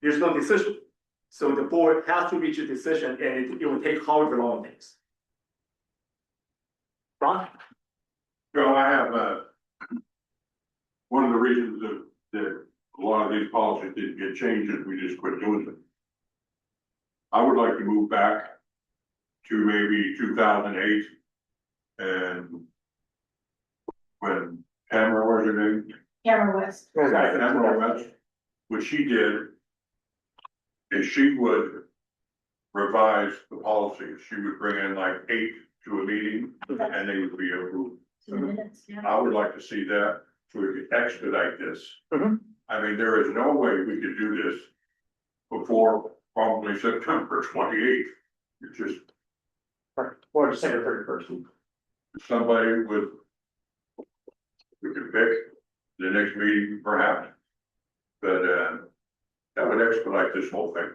there's no decision. So the board has to reach a decision and it will take however long it takes. Ron? So I have, one of the reasons that a lot of these policies didn't get changed is we just quit doing them. I would like to move back to maybe 2008 and when Tamara, what's her name? Camera West. Tamara West, what she did is she would revise the policies. She would bring in like 8 to a meeting and they would be approved. To the minutes, yeah. I would like to see that so we could expedite this. Mhm. I mean, there is no way we could do this before probably September 28th. It's just Or December 31st. somebody with, we could pick the next meeting perhaps. But, that would expedite this whole thing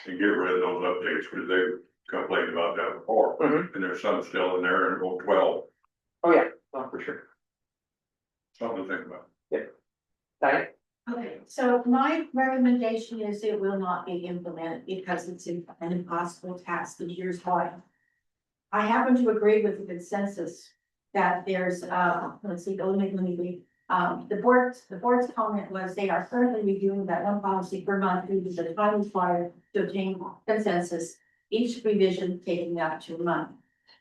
and get rid of those updates because they complained about that before. Mhm. And there's some still in there and about 12, Oh, yeah, oh, for sure. something to think about. Diane? Okay, so my recommendation is it will not be implemented because it's an impossible task, and here's why. I happen to agree with the consensus that there's, let's see, let me read. The board's comment was they are currently reviewing that one policy per month due to the time required to obtain consensus, each revision taking up to a month.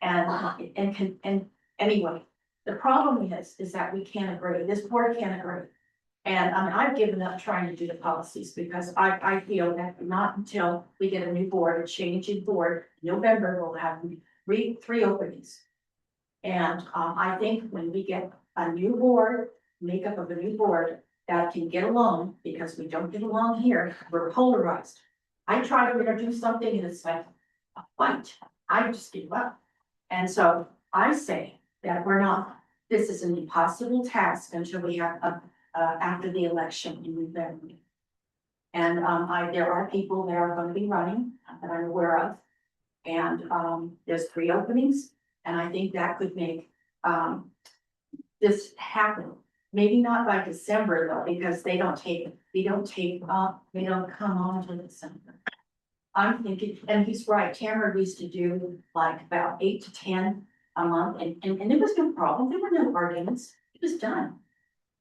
And anyway, the problem is that we can't agree, this board can't agree. And I've given up trying to do the policies because I feel that not until we get a new board, a change in board, November, we'll have three openings. And I think when we get a new board, makeup of a new board that can get along, because we don't get along here, we're polarized. I try to introduce something and it's like a fight. I just give up. And so I say that this is an impossible task until we have after the election in November. And there are people that are gonna be running that I'm aware of. And there's 3 openings, and I think that could make this happen. Maybe not by December though, because they don't come on until December. I'm thinking, and he's right, Tamara used to do like about 8 to 10 a month, and it was no problem, there were no arguments, it was done.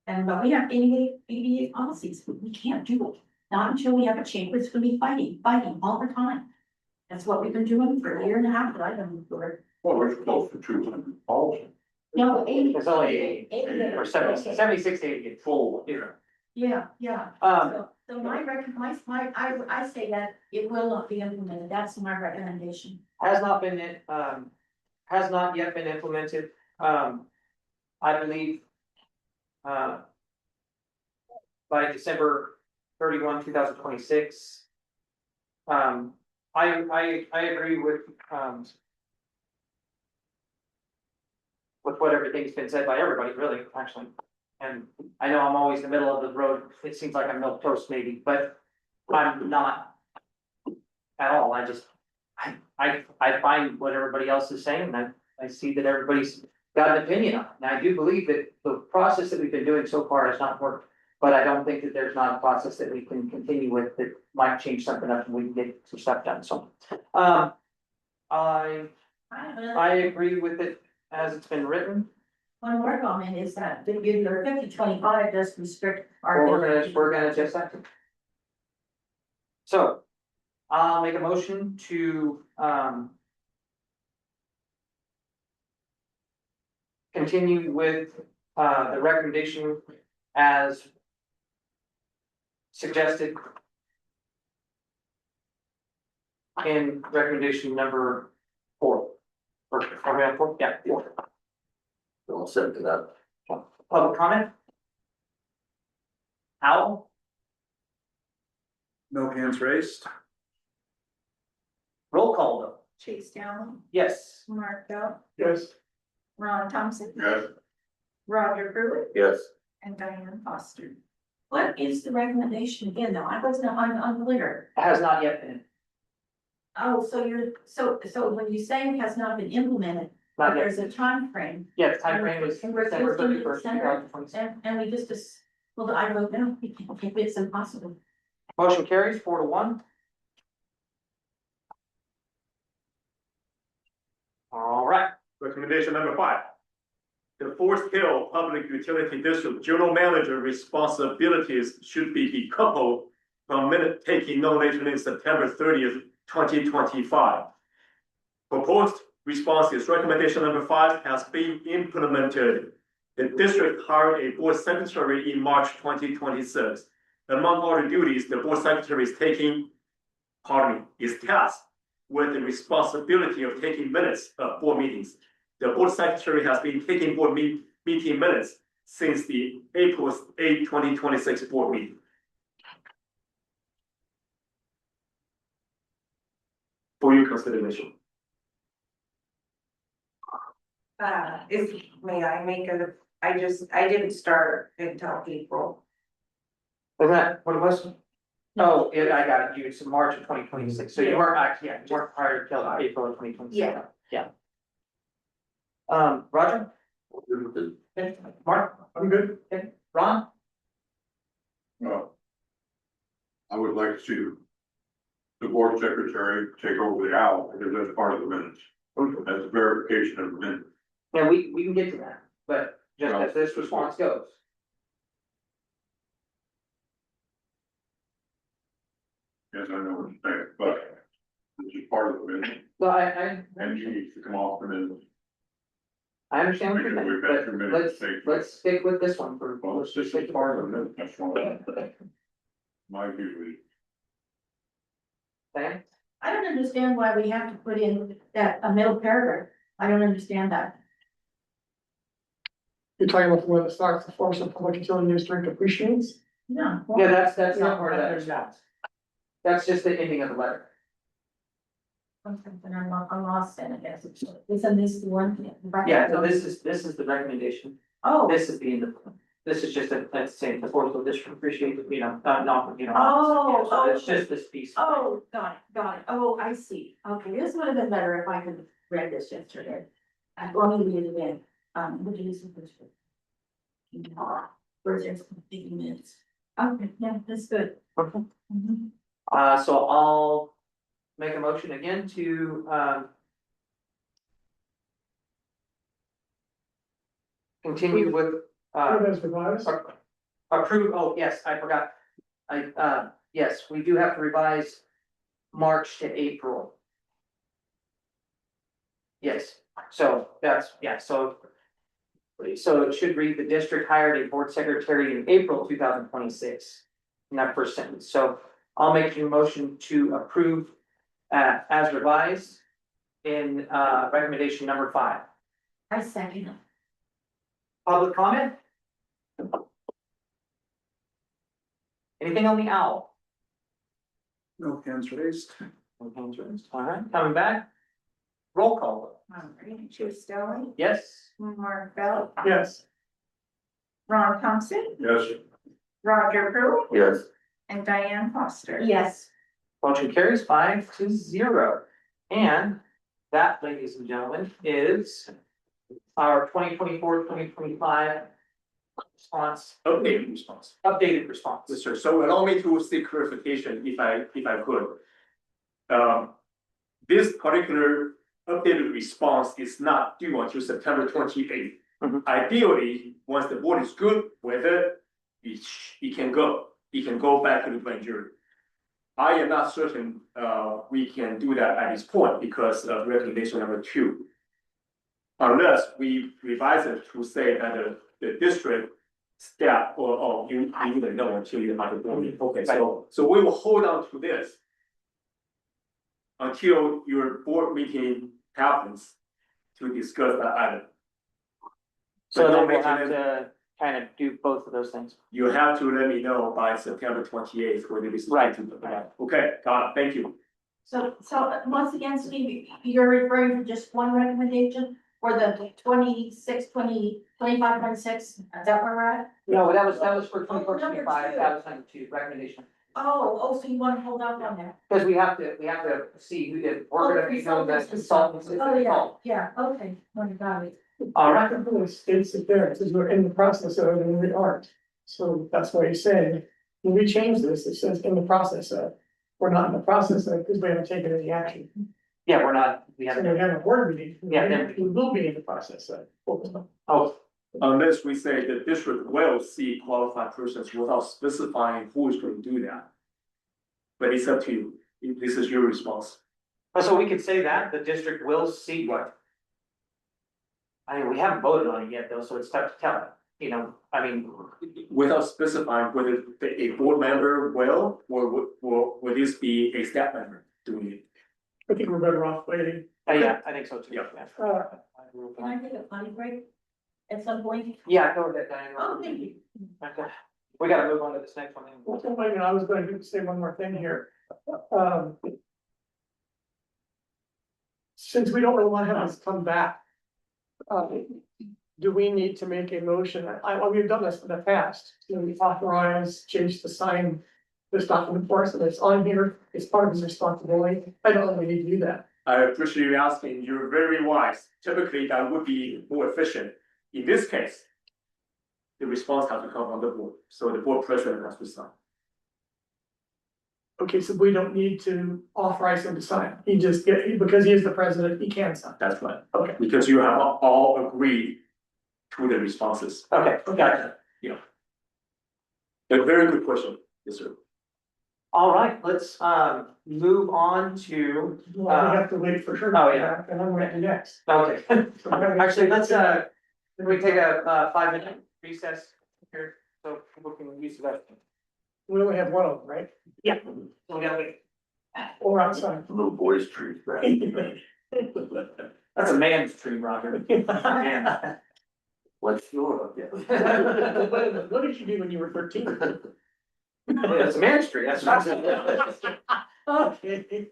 And but we have 88 policies, we can't do it, not until we have a chamber, it's gonna be fighting all the time. That's what we've been doing for a year and a half, right, Well, it's close to 200 policies. No, 80. It's only 80, or 76 to 80. Full. Yeah. So I say that it will not be implemented, that's my recommendation. Has not yet been implemented, I believe. By December 31, 2026. I agree with what everything's been said by everybody, really, actually. And I know I'm always in the middle of the road, it seems like I'm milquetoast maybe, but I'm not at all, I find what everybody else is saying, and I see that everybody's got an opinion on it. And I do believe that the process that we've been doing so far has not worked. But I don't think that there's not a process that we can continue with that might change something up and we can get some stuff done, so. I agree with it as it's been written, One more comment is that the year 50-25 does restrict our. or we're gonna adjust that. So, I'll make a motion to, continue with, the recommendation as suggested in recommendation number 4. Or, are we on 4? Yeah, 4. I'll send it up. Public comment? Al, No hands raised? roll call though. Chase Down, Yes. Mark Bell, Yes, Ron Thompson, Yes, Roger Pruitt, Yes, and Diane Foster. What is the recommendation again, though? I'm unclear. It has not yet been, Oh, so so when you say it has not been implemented, but not yet. there's a time frame, Yeah, the time frame is And we're December supposed to 31st, December? 2026. and we just, well, I vote no, it's impossible. Motion carries 4-1. All right, Recommendation number 5. The Forest Hill Public Utility District General Manager responsibilities should be decoupled from minute taking no later than September 30th, 2025. Proposed response is recommendation number 5 has been implemented. The district hired a board secretary in March 2026. Among other duties, the board secretary is tasked with the responsibility of taking minutes of board meetings. The board secretary has been taking board meeting minutes since the April 8, 2026 board meeting. For your consideration. May I make I didn't start until April. isn't that what it was? Oh, yeah, I got it, it's March of 2026, so you weren't actually, yeah, you weren't prior till April of 2026. Yeah. Yeah. Roger? Okay, Mark? I'm good. Okay, Ron? well. I would like to see the board secretary take over the owl, because that's part of the minutes. That's a verification of the minutes. Yeah, we can get to that, but just as this response goes. Yes, I know what you're saying, but this is part of the minutes, Well, and you need to come off the minutes. I understand what you're Because saying, we've had 2 but minutes let's, to take. let's stick with this one for, Well, let's this just stick is to part of part the of it. minutes, that's why. My view is. Okay? I don't understand why we have to put in that, a middle paragraph. I don't understand that. You're talking about the one that starts the Forest Hill Public Utility District appreciates. No. Yeah, that's not part of that response. That's just the ending of the letter. I'm lost in it, I guess. Isn't this the one? Yeah, so this is the recommendation. Oh, This is the end of, this is just let's say the Forest Hill District appreciate, not, Oh, so it's oh. just this piece. oh, got it. Oh, I see. Okay, this would have been better if I could have read this yesterday. Let me read it again. Would you listen first? Where's there's 50 minutes? Okay, yeah, that's good. Okay. Mhm. So I'll make a motion again to, continue with, As revised. approve, oh, yes, I forgot. Yes, we do have to revise March to April. Yes, so that's, yeah, so it should read, the district hired a board secretary in April 2026. In that first sentence, so I'll make a motion to approve as revised in recommendation number 5. I second. Public comment? Anything on the owl? No hands raised? No hands raised. All right, coming back. Roll call. Alright, Chase Down, Yes. Mark Bell, Yes, Ron Thompson, Yes, Roger Pruitt, yes, and Diane Foster. Yes. Motion carries 5-0. And that, ladies and gentlemen, is our 2024-2025 response, Updated response. updated response. Yes, sir. So allow me to seek clarification if I could. This particular updated response is not due until September 28th. Mhm. Ideally, once the board is good with it, it can go back to the grand jury. I am not certain, we can do that at this point because of recommendation number 2. Unless we revise it to say that the district staff, you wouldn't know until you have the board meeting. Okay, so we will hold on to this until your board meeting happens to discuss that item. So But then don't we'll mention have it. to kind of do both of those things. You have to let me know by September 28th whether this is. Right. Okay, got it, thank you. So once again, Steve, you're referring to just one recommendation for the 26, 20, 25, 26, is that where we're at? No, that was for Oh, number 2025, two. that was number 2, recommendation. Oh, so you want to hold up on that? Because we have to see who did, we're gonna be doing the consultants. Oh, yeah, okay, got it. All I right, can really states it there, it says we're in the process of, and we aren't. So that's why he's saying, when we change this, it says in the process of, we're not in the process of, because we haven't taken any action. yeah, we're not, we So haven't, we have a board meeting. Yeah. We will be in the process of. oh, Unless we say the district will see qualified persons without specifying who is going to do that. But it's up to you, this is your response. so we could say that, the district will see what. I mean, we haven't voted on it yet though, so it's tough to tell, you know, I mean, Without specifying whether a board member will, or will this be a staff member doing it? I think we're better off waiting. yeah, I think so too. Yeah. Can I take a potty break at some point? Yeah, go ahead, Diane. Oh, thank you. Okay, we gotta move on to this next one. Well, I was going to say one more thing here. Since we don't really want to have this come back. Do we need to make a motion? We've done this in the past, we authorize Chase to sign this document for us, and it's on here, it's part of his responsibility. I don't think we need to do that. I appreciate you asking, you're very wise, typically that would be more efficient. In this case, the response has to come from the board, so the board president has to sign. Okay, so we don't need to authorize him to sign, because he is the president, he can sign. That's right, Okay, because you have all agreed to the responses. Okay, gotcha. A very good question, yes, sir. All right, let's move on to, well, we have to wait for sure. Oh, yeah. And then we're to next. okay. So we gotta- Actually, let's can we take a 5-minute recess here, so people can use the restroom? We only have one of them, right? Yeah. So we gotta wait. Or outside. Little boy's tree, right? That's a man's tree, Roger. Man. What's your? What did you do when you were 13? It's a man's tree, that's not. Okay.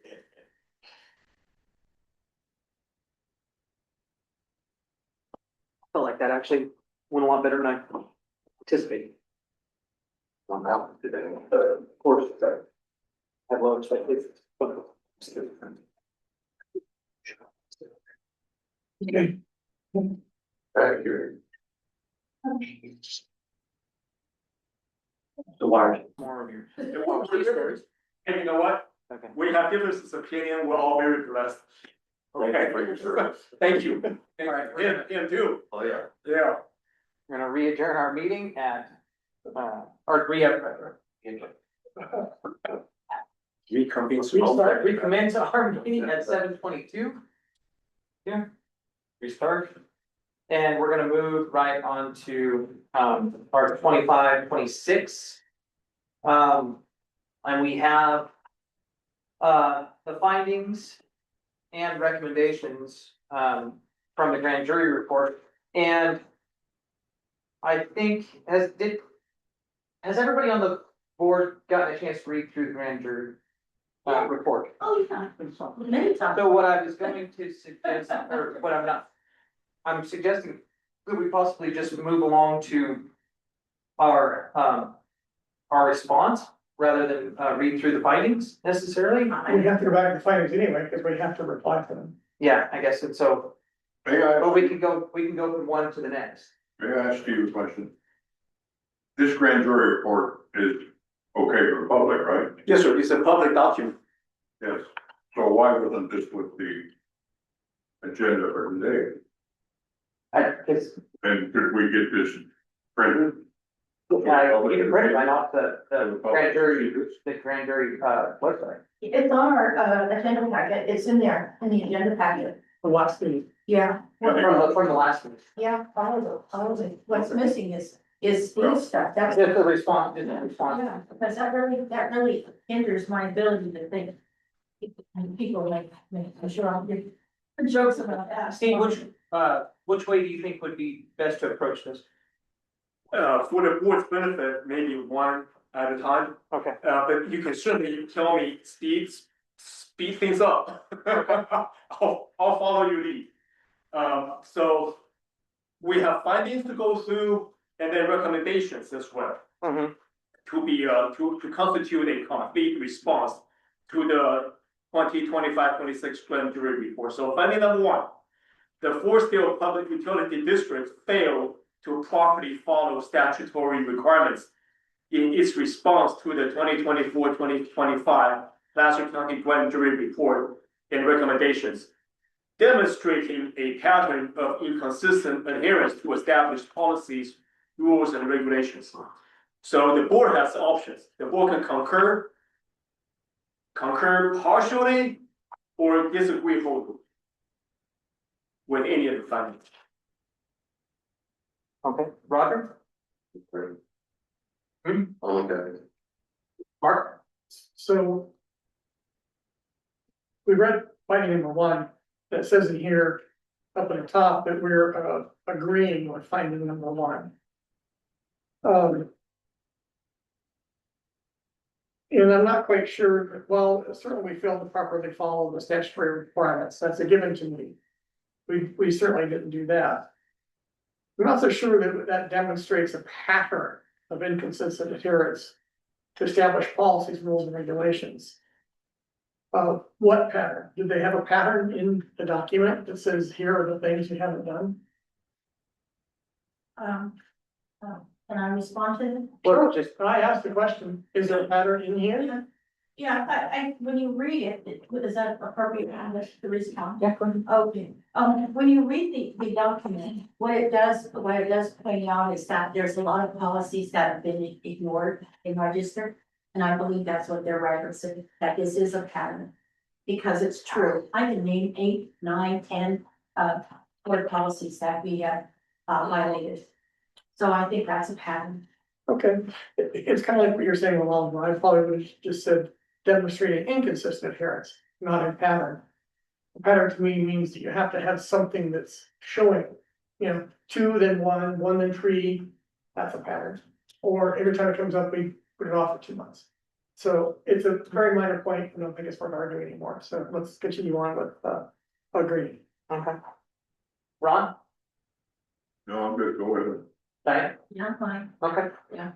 Felt like that actually went a lot better than I anticipated. On that one today. Of course, I had low expectations. Okay. Accurate. The wire. More of your. And you know what? Okay. We have differences of opinion, we're all very blessed. Okay, thank you. All right, Him too, Oh, yeah. yeah. We're gonna re-adjourn our meeting at, Reconvene. recommence our meeting at 7:22. Yeah. Restart. And we're gonna move right on to, our 25, 26. And we have, the findings and recommendations, from the grand jury report. And I think, has everybody on the board gotten a chance to read through the grand jury report? Oh, yeah, many times. So what I was going to suggest, or what I'm suggesting that we possibly just move along to our response rather than read through the findings necessarily. We have to go back to the findings anyway, because we have to reply to them. Yeah, I guess, and so But we can go from one to the next. may I ask Steve a question? This grand jury report is okay for the public, right? Yes, sir, it's a public document. Yes. So why wasn't this with the agenda for today? It's, And could we get this printed? you can print it right off the grand jury, website. It's on our, agenda packet, it's in there, in the agenda packet, The last meeting. yeah, From the last one. yeah, all of it, what's missing is Steve's stuff, that's. Just the response, just the response. Yeah, because that really hinders my ability to think. And people like, I'm sure I'll get jokes about that. Steve, which way do you think would be best to approach this? For the board's benefit, maybe one at a time, Okay. but you can certainly tell me, Steve, speed things up. I'll follow your lead. So we have findings to go through and then recommendations as well. Mm-hmm. To be, to constitute a complete response to the 2025-26 grand jury report. So finding number one, the Forestdale Public Utility District failed to properly follow statutory requirements in its response to the 2024-2025 Placer County grand jury report and recommendations, demonstrating a pattern of inconsistent adherence to established policies, rules, and regulations. So the board has options. The board can concur partially, or disagree wholly with any of the findings. Okay, Roger? I'll look at it. Mark? So. We read finding number one, that says in here, up at the top, that we're agreeing with finding number one. And I'm not quite sure, well, certainly we failed to properly follow the statutory requirements, that's a given to me. We certainly didn't do that. I'm not so sure that that demonstrates a pattern of inconsistent adherence to establish policies, rules, and regulations. What pattern? Did they have a pattern in the document that says, here are the things we haven't done? Can I respond to it? Well, just, I asked the question, is there a pattern in here? Yeah, when you read it, is that appropriate to respond? yeah, go ahead. Okay, when you read the document, what it does point out is that there's a lot of policies that have been ignored in our district. And I believe that's what they're referencing, that this is a pattern, because it's true. I can name 8, 9, 10, board policies that we have violated. So I think that's a pattern. Okay, it's kind of like what you're saying along, but I probably would have just said demonstrating inconsistent adherence, not a pattern. A pattern to me means that you have to have something that's showing, 2, then 1, 1, then 3, that's a pattern. Or every time it comes up, we put it off for 2 months. So it's a very minor point, I don't think it's worth arguing anymore, so let's continue on with, agree. Okay. Ron? No, I'm good, go ahead. Diane? Yeah, I'm fine. Okay. Yeah.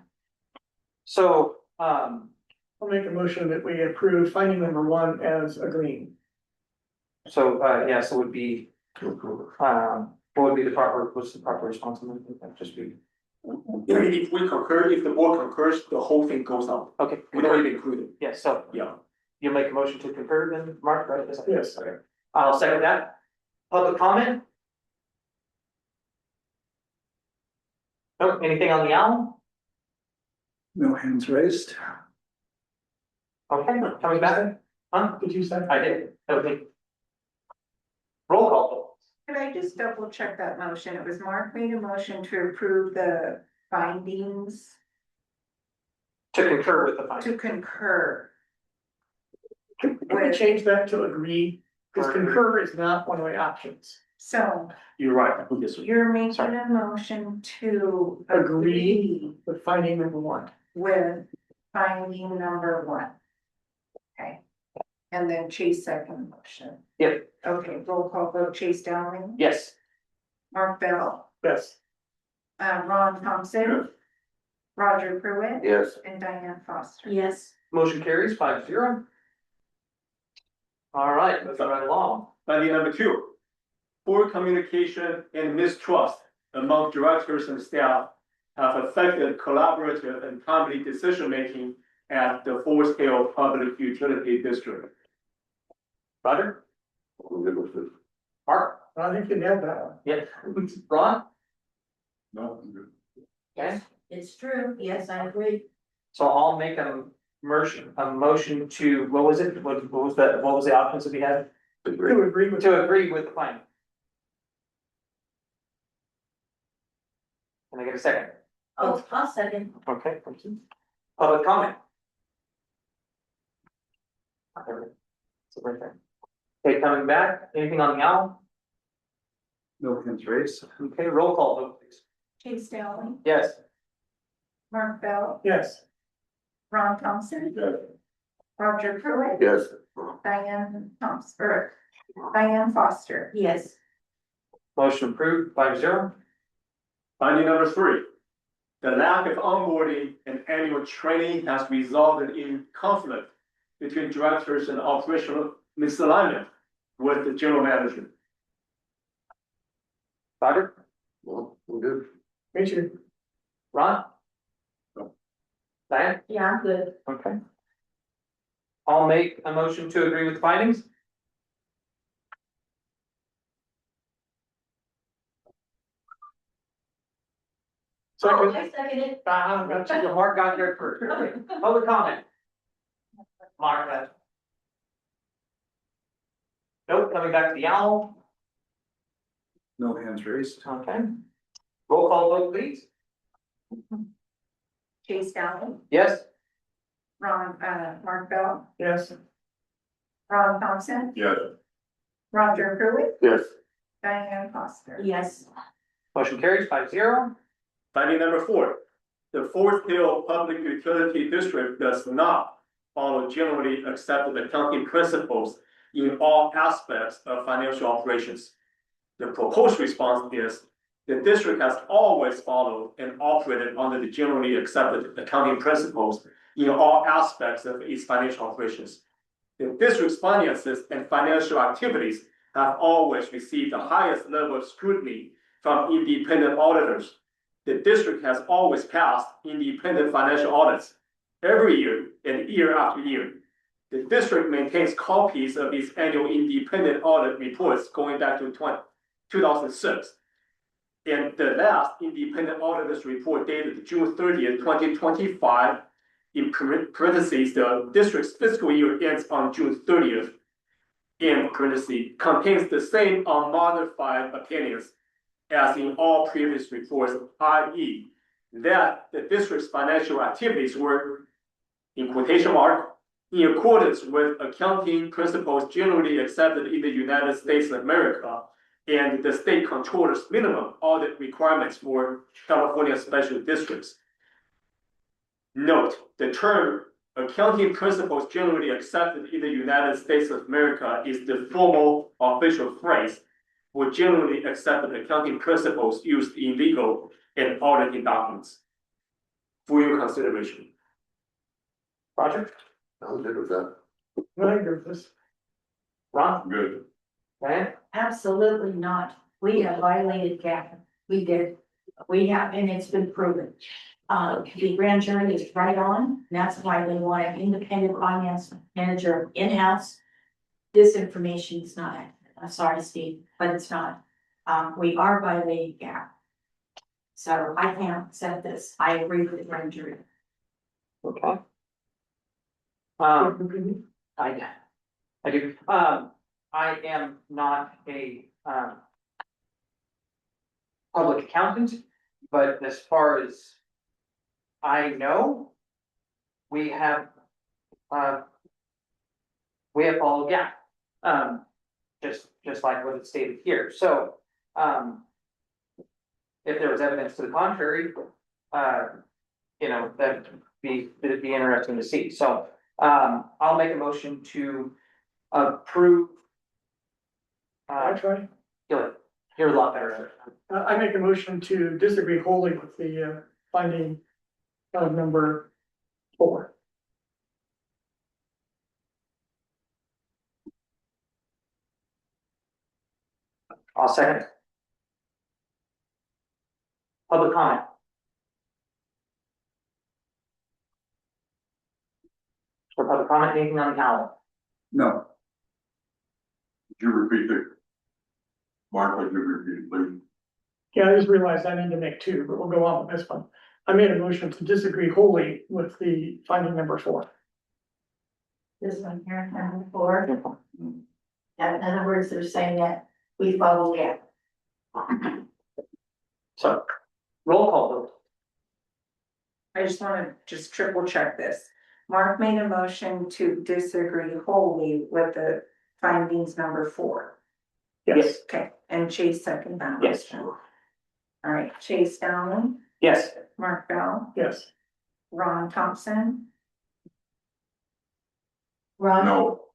So, I'll make a motion that we approve finding number 1 as agreeing. so it would be, what would be what's the proper responsibility? That'd just be, If we concur, if the board concurs, the whole thing goes out. okay. We don't even include it. Yeah, so Yeah. you'll make a motion to concur then, Mark, right? Is that- Yes. Okay. I'll second that. Public comment? No, anything on the owl? No hands raised. Okay, coming back, huh? Did you say? I did, okay. Roll call. Could I just double check that motion? It was Mark made a motion to approve the findings, To concur with the findings. to concur. Can we change that to agree? Because concur is not one of the options. So You're right. Yes, sir. you're making a motion to Agree. agree With finding number 1. with finding number 1. Okay, and then Chase second motion. Yep. Okay, roll call vote, Chase Dowling, Yes, Mark Bell, Yes. Ron Thompson, Roger Pruitt, Yes, and Diane Foster. Yes. motion carries 5-0. All right, moving right along. Finding number 2, poor communication and mistrust among directors and staff have affected collaborative and timely decision-making at the Forest Hill Public Utility District. Roger, I'm good with it. Mark, I think you nailed that one. yeah, Ron, No, I'm good. okay, It's true, yes, I agree. so I'll make a motion to, what was it, what was the options that we had? Agree. To agree with. To agree with the plan. Can I get a second? Oh, I'll second. Okay, thank you. Public comment? Okay, coming back, anything on the owl? No hands raised. Okay, roll call vote, please. Chase Dowling, Yes. Mark Bell, Yes, Ron Thompson, Yes. Roger Pruitt, Yes. Diane Thompson, or Diane Foster. Yes, Motion approved, 5-0. Finding number 3, the lack of onboarding and annual training has resulted in conflict between directors and operational misalignment with the general manager. Roger, Well, I'm good. me too. Ron? Diane? yeah, I'm good. Okay. I'll make a motion to agree with the findings. Oh, Second, I second it. got you. Mark got there first. Okay, public comment. Mark, nope, coming back to the owl. No hands raised. Okay. Roll call vote, please. Chase Dowling, Yes. Mark Bell, Yes, Ron Thompson, Yes. Roger Pruitt, Yes. Diane Foster. Yes, Motion carries 5-0. Finding number 4, the Forest Hill Public Utility District does not follow generally accepted accounting principles in all aspects of financial operations. The proposed response is, the district has always followed and operated under the generally accepted accounting principles in all aspects of its financial operations. The district's finances and financial activities have always received the highest level of scrutiny from independent auditors. The district has always passed independent financial audits every year and year after year. The district maintains copies of its annual independent audit reports going back to 2006. And the last independent auditor's report dated June 30th, 2025, in parentheses, the district's fiscal year ends on June 30th, in parentheses, contains the same unmodified opinions as in all previous reports, i.e., that the district's financial activities were, in quotation mark, in accordance with accounting principles generally accepted in the United States of America and the state controller's minimum audit requirements for California special districts. Note, the term accounting principles generally accepted in the United States of America is the formal official phrase for generally accepted accounting principles used in legal and auditing documents. For your consideration. Roger, I'm good with that. I agree with this. Ron, Good. Diane? absolutely not. We have violated GAAP. We did. We have, and it's been proven. The grand jury is right on, and that's why they want an independent finance manager in-house. This information is not accurate. I'm sorry, Steve, but it's not. We are violating GAAP. So I can't accept this. I agree with the grand jury. Okay. I do, I am not a, public accountant, but as far as I know, we have followed GAAP, just like what it's stated here, so, if there was evidence to the contrary, that'd be interesting to see, so, I'll make a motion to approve. I try. You're a lot better. I make a motion to disagree wholly with the finding of number 4. I'll second. Public comment. For public comment, anything on the owl? No, Did you repeat it? Mark, would you repeat it, please? Yeah, I just realized I need to make two, but we'll go on with this one. I made a motion to disagree wholly with the finding number 4. This one here, number 4. In other words, they're saying that we follow it. So, roll call vote. I just wanna just triple check this. Mark made a motion to disagree wholly with the findings number 4. Yes, Okay, and Chase seconded that Yes. motion. All right, Chase Dowling, Yes. Mark Bell, yes. Ron Thompson, Ron? No.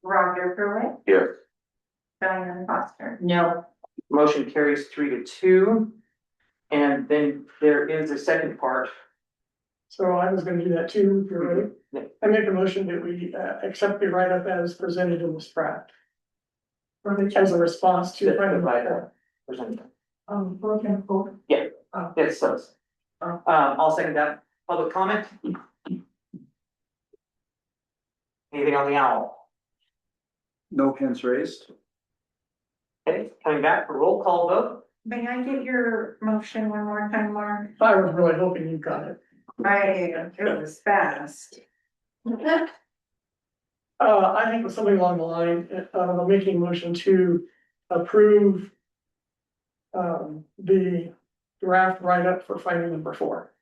Roger Pruitt, Yes. Diane Foster. No. Motion carries 3-2. And then there is a second part. So I was gonna do that too, if you're ready. Yeah. I make a motion that we accept the write-up as presented in this draft. As a response to finding number 4. Broken book. Yes, so. I'll second that. Public comment? Anything on the owl? no hands raised. Okay, coming back for roll call vote. May I get your motion one more time, Mark? I was really hoping you got it. It was fast. I think it was something along the line, of making a motion to approve. The draft write-up for finding number 4.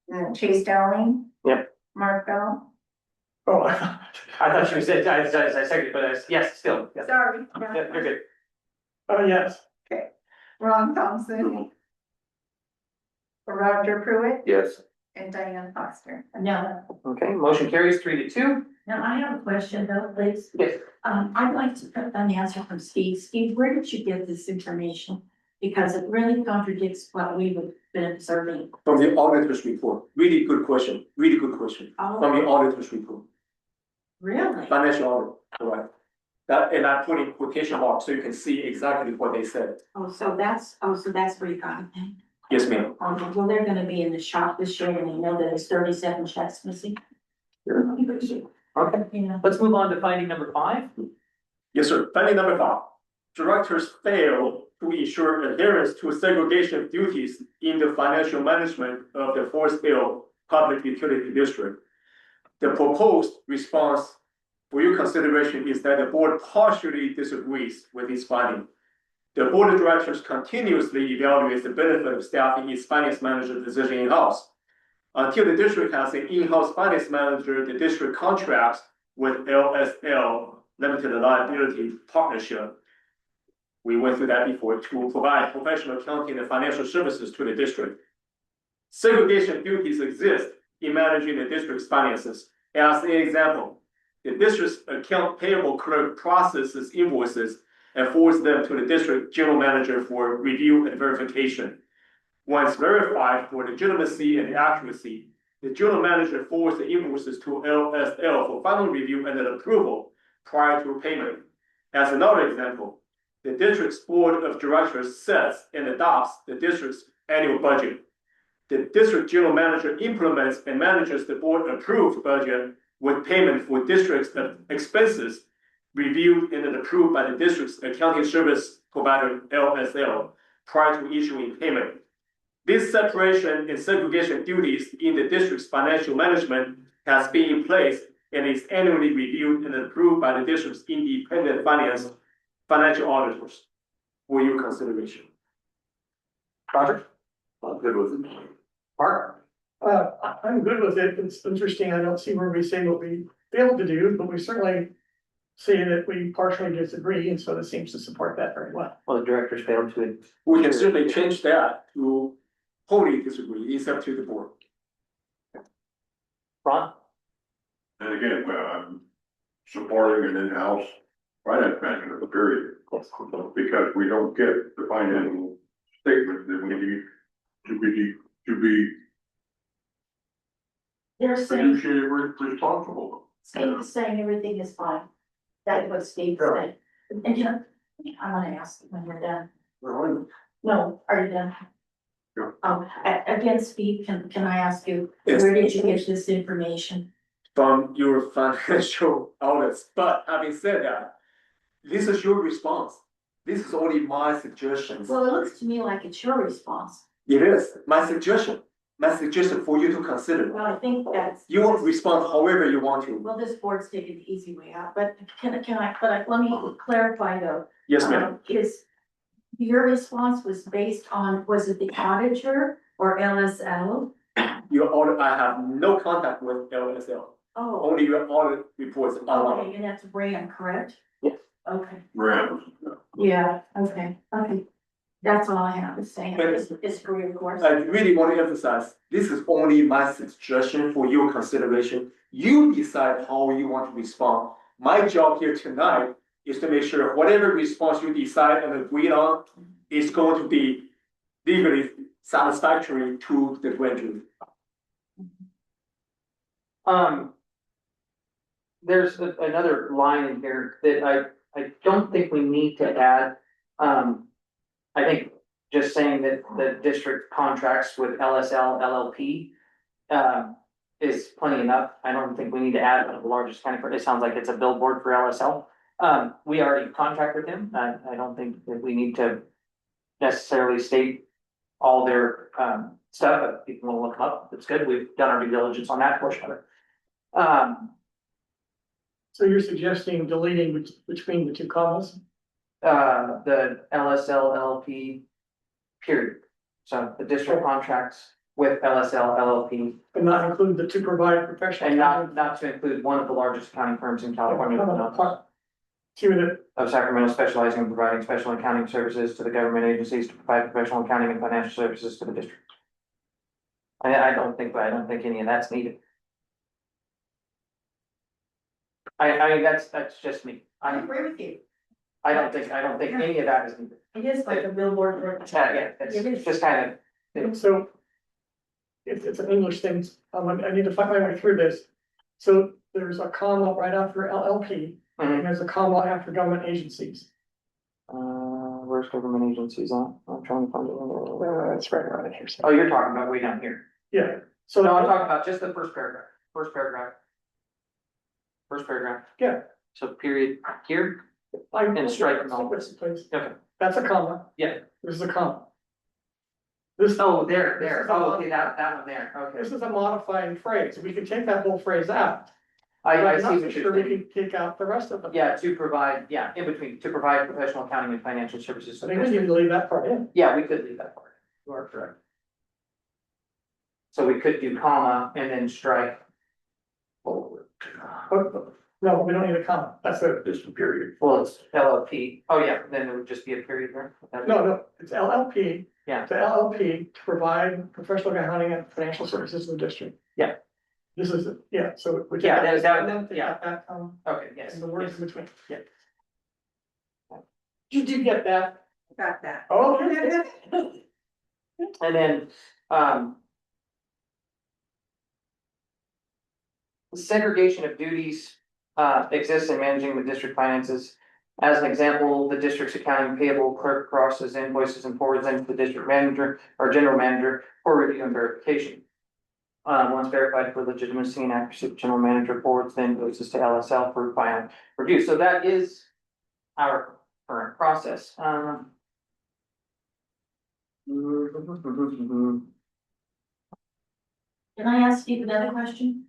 And Chase Dowling. Yep. Mark Bell, Oh, I thought you said, I seconded, but yes, still, yes. sorry. Yeah, you're good. yes, Ron Thompson. Roger Pruitt Yes. and Diane Foster. No. Okay, motion carries 3-2. Now, I have a question though, please. Yes. I'd like to put an answer from Steve. Steve, where did you get this information? Because it really contradicts what we've been observing. From the auditor's report, really good question, from Oh, the auditor's report, really? financial audit, correct? That, and I put in quotation marks so you can see exactly what they said. So that's where you got it then? Yes, ma'am. Well, they're gonna be in the shop this year and they know that it's 37 checks missing. Okay, You know. let's move on to finding number 5. Yes, sir. Finding number 5. Directors fail to ensure adherence to segregation duties in the financial management of the Forest Hill Public Utility District. The proposed response for your consideration is that the board partially disagrees with this finding. The board of directors continuously evaluates the benefit of staffing its finance manager position in-house. Until the district has an in-house finance manager, the district contracts with LSL Limited Liability Partnership. We went through that before, to provide professional accounting and financial services to the district. Segregation duties exist in managing the district's finances. As an example, the district's account payable clerk processes invoices and forwards them to the district general manager for review and verification. Once verified for legitimacy and accuracy, the general manager forwards the invoices to LSL for final review and approval prior to payment. As another example, the district's board of directors sets and adopts the district's annual budget. The district general manager implements and manages the board approved budget with payment for district's expenses reviewed and approved by the district's accounting service provider, LSL, prior to issuing payment. This separation and segregation duties in the district's financial management has been in place and is annually reviewed and approved by the district's independent financial auditors for your consideration. Roger? I'm good with it. Mark? I'm good with it. It's interesting. I don't see where we say what we failed to do, but we certainly say that we partially disagree, and so this seems to support that very well. Well, the directors failed to. We can certainly change that to wholly disagree. It's up to the board. Ron? And again, I'm supporting an in-house finance manager, period. Because we don't get the financial statement that we need to be They're saying, fiduciary responsible. Steve is saying everything is fine. That's what Steve said. And you know, I wanna ask when you're done. No, are you done? Sure. Again, Steve, can I ask you, Yes. where did you get this information? From your financial outlets, but having said that, this is your response. This is only my suggestions. Well, it looks to me like it's your response. It is my suggestion for you to consider. Well, I think that's. You will respond however you want to. Well, this board's taking the easy way out, but let me clarify though. Yes, ma'am. Is your response was based on, was it the auditor or LSL? Your audit, I have no contact with LSL, Oh, only your audit reports online. okay, and that's Rand, correct? Yes. Okay, Rams. yeah, okay. That's all I have to say. But- It's free, of course. I really want to emphasize, this is only my suggestion for your consideration. You decide how you want to respond. My job here tonight is to make sure whatever response you decide and agree on is going to be legally satisfactory to the grand jury. There's another line in here that I don't think we need to add. I think just saying that the district contracts with LSL LLP is plenty enough. I don't think we need to add the largest county, it sounds like it's a billboard for LSL. We already contract with them. I don't think that we need to necessarily state all their stuff, but people will look them up. It's good. We've done our due diligence on that portion of it. So you're suggesting deleting between the two commas? The LSL LLP period. So the district contracts with LSL LLP And not include the to provide professional. and not to include one of the largest accounting firms in California. See what it, Of Sacramento, specializing in providing special accounting services to the government agencies to provide professional accounting and financial services to the district. I don't think any of that's needed. I mean, that's just me. I agree with you. I don't think any of that is needed. It is like a billboard for. Yeah, it's just kind of, so. It's an English thing, I need to find my way through this. So there's a comma right after LLP, and there's a comma after government agencies. where's government agencies on? I'm trying to find it. It's right around here. Oh, you're talking about way down here. Yeah, so. No, I'm talking about just the first paragraph, first paragraph. First paragraph. Yeah. So period here, I'm- And strike them all. Please. okay, That's a comma. Yeah. This is a comma. This, oh, This there, is a oh, mod- okay, that one there, okay. this is a modifying phrase, we can take that whole phrase out. I But I'm see not what sure you're we saying. can take out the rest of it. Yeah, to provide, yeah, in between, to provide professional accounting and financial services. I think we need to leave that part in. Yeah, we could leave that part. You are correct. So we could do comma and then strike. But, no, we don't need a comma, that's a, Just a period. Well, it's LLP. Oh, yeah, then there would just be a period there. no, it's LLP. Yeah. The LLP to provide professional accounting and financial services to the district. Yeah. This is, yeah, so. we take Yeah, out- that- take out that, Okay, yes. and the words yes. in between. Yeah. Did you get that? Got that. Oh, okay. And then, segregation of duties, exists in managing the district finances. As an example, the district's accounting payable clerk crosses invoices and forwards them to the district manager or general manager for review and verification. Once verified for legitimacy and accuracy, the general manager forwards the invoices to LSL for final review. So that is our current process. Can I ask Steve another question?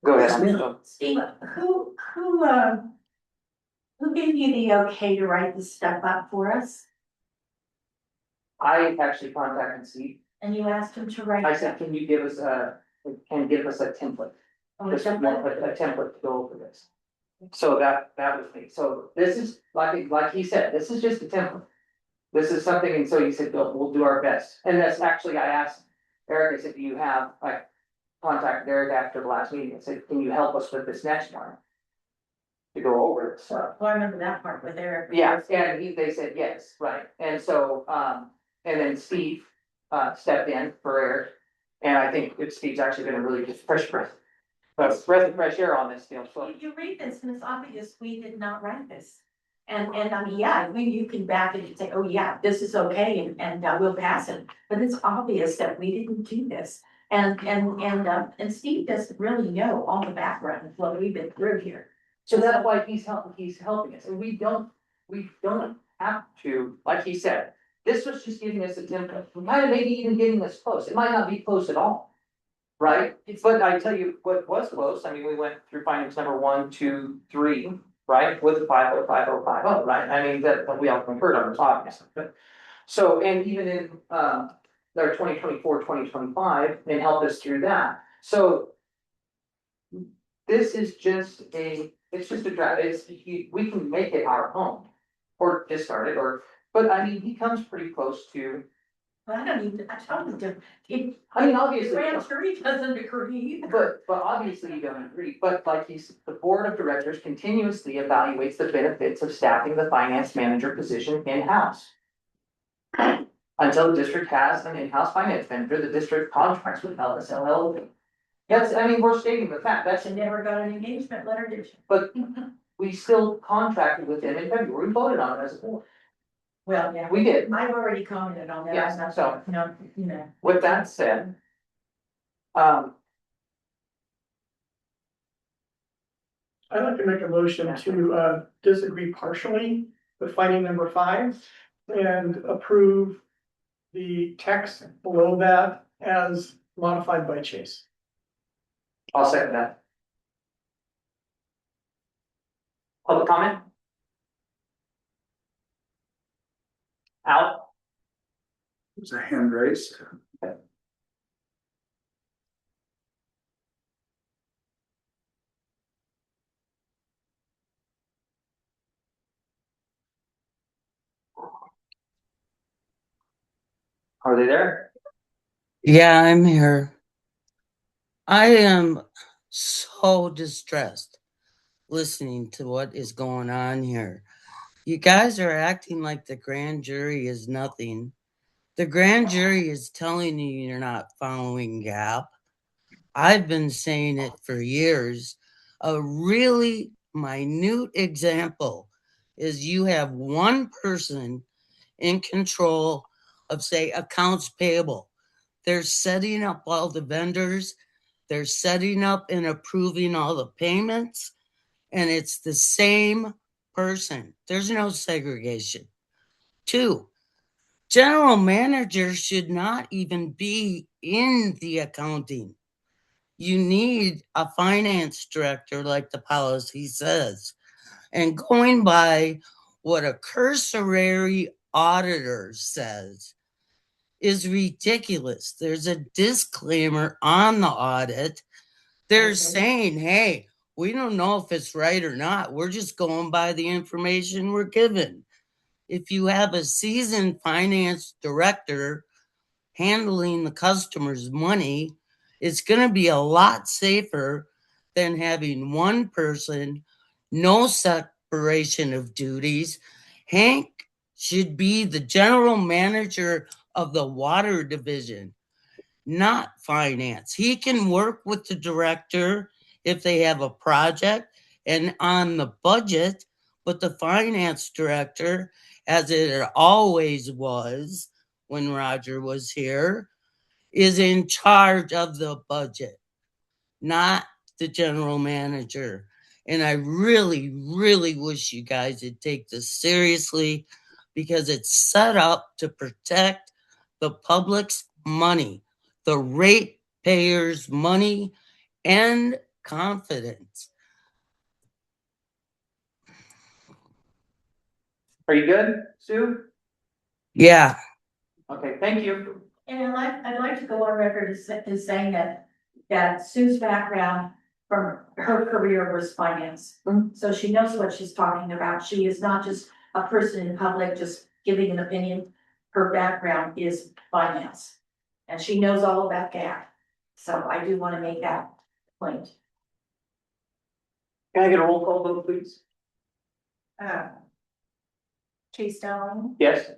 Go ahead. Steve, who gave you the okay to write this stuff up for us? I actually contacted Steve. And you asked him to write? I said, can you give us a template? Oh, Just template? a template to go over this. So that was me. So this is, like he said, this is just a template. This is something, and so he said, we'll do our best. And that's actually, I asked Eric, I said, do you have, I contacted Eric after the last meeting. I said, can you help us with this next one? To go over this stuff. Well, I remember that part with Eric. Yeah, and they said yes, right, and so, and then Steve, stepped in for Eric. And I think Steve's actually been a really good fresh breath But breath of fresh air on this deal, so. You read this and it's obvious we did not write this. And I mean, yeah, you can back it and say, oh yeah, this is okay and we'll pass it, but it's obvious that we didn't do this. And Steve doesn't really know all the background of what we've been through here. So that's why he's helping us, and we don't have to, like he said, this was just giving us a template, kind of maybe even getting us close, it might not be close at all. Right, but I tell you what was close, I mean, we went through findings number 1, 2, 3, right, with the 505050, right, I mean, that we all concurred on this, obviously, but. So, and even in, their 2024-2025, and helped us through that, so. This is just it's just a draft, we can make it our own. Or discard it, but I mean, he comes pretty close to, But I don't even, I totally don't, it, I mean, the obviously. grand jury doesn't agree. But obviously you don't agree, but like the board of directors continuously evaluates the benefits of staffing the finance manager position in-house. Until the district has an in-house finance manager, the district contracts with LSLL. Yes, I mean, we're stating the fact, that's, She never got an engagement letter, did she? but we still contracted with them in February, we voted on it as a board, Well, yeah, we did. I've already commented on that. Yes, I'm not- so- No, no. With that said. I'd like to make a motion to disagree partially with finding number 5 and approve the text below that as modified by Chase. I'll second that. Public comment? Al? There's a hand raised. Are they there? Yeah, I'm here. I am so distressed listening to what is going on here. You guys are acting like the grand jury is nothing. The grand jury is telling you you're not following GAAP. I've been saying it for years. A really minute example is you have one person in control of, say, accounts payable. They're setting up all the vendors. They're setting up and approving all the payments. And it's the same person. There's no segregation. 2, general manager should not even be in the accounting. You need a finance director, like the policy says. And going by what a cursory auditor says is ridiculous. There's a disclaimer on the audit. They're saying, hey, we don't know if it's right or not. We're just going by the information we're given. If you have a seasoned finance director handling the customer's money, it's going to be a lot safer than having one person, no separation of duties. Hank should be the general manager of the water division, not finance. He can work with the director if they have a project and on the budget, but the finance director, as it always was when Roger was here, is in charge of the budget, not the general manager. And I really, really wish you guys would take this seriously because it's set up to protect the public's money, the ratepayers' money, and confidence. Are you good, Sue? Yeah. Okay, thank you. And I'd like to go on record as saying that Sue's background from her career was finance. Mhm. So she knows what she's talking about. She is not just a person in public just giving an opinion. Her background is finance. And she knows all about GAAP. So I do want to make that point. Can I get a roll call vote, please? Chase Down, Yes.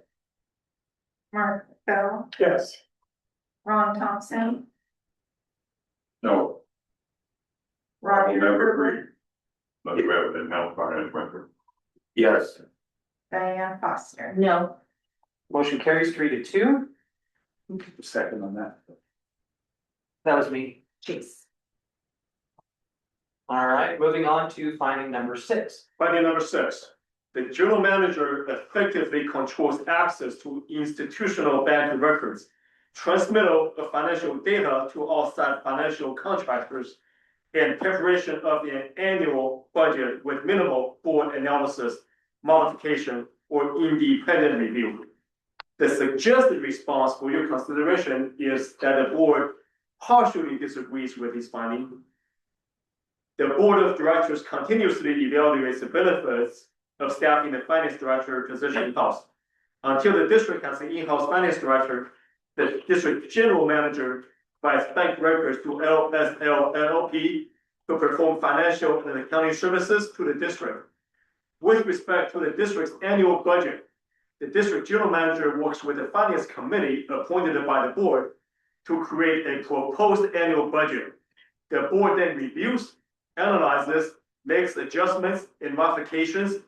Mark Bell, Yes. Ron Thompson, No, I will never agree. But we have an in-house finance director. Yes. Diane Foster. No, Motion carries 3-2. Second on that. That was me. Chase. All right, moving on to finding number 6. Finding number 6, the general manager effectively controls access to institutional bank records, transmittal of financial data to outside financial contractors, and preparation of an annual budget with minimal board analysis, modification, or independent review. The suggested response for your consideration is that the board partially disagrees with this finding. The board of directors continuously evaluates the benefits of staffing the finance director position in-house. Until the district has an in-house finance director, the district general manager provides bank records to LSL LLP to perform financial and accounting services to the district. With respect to the district's annual budget, the district general manager works with the finance committee appointed by the board to create a proposed annual budget. The board then reviews, analyzes, makes adjustments and modifications,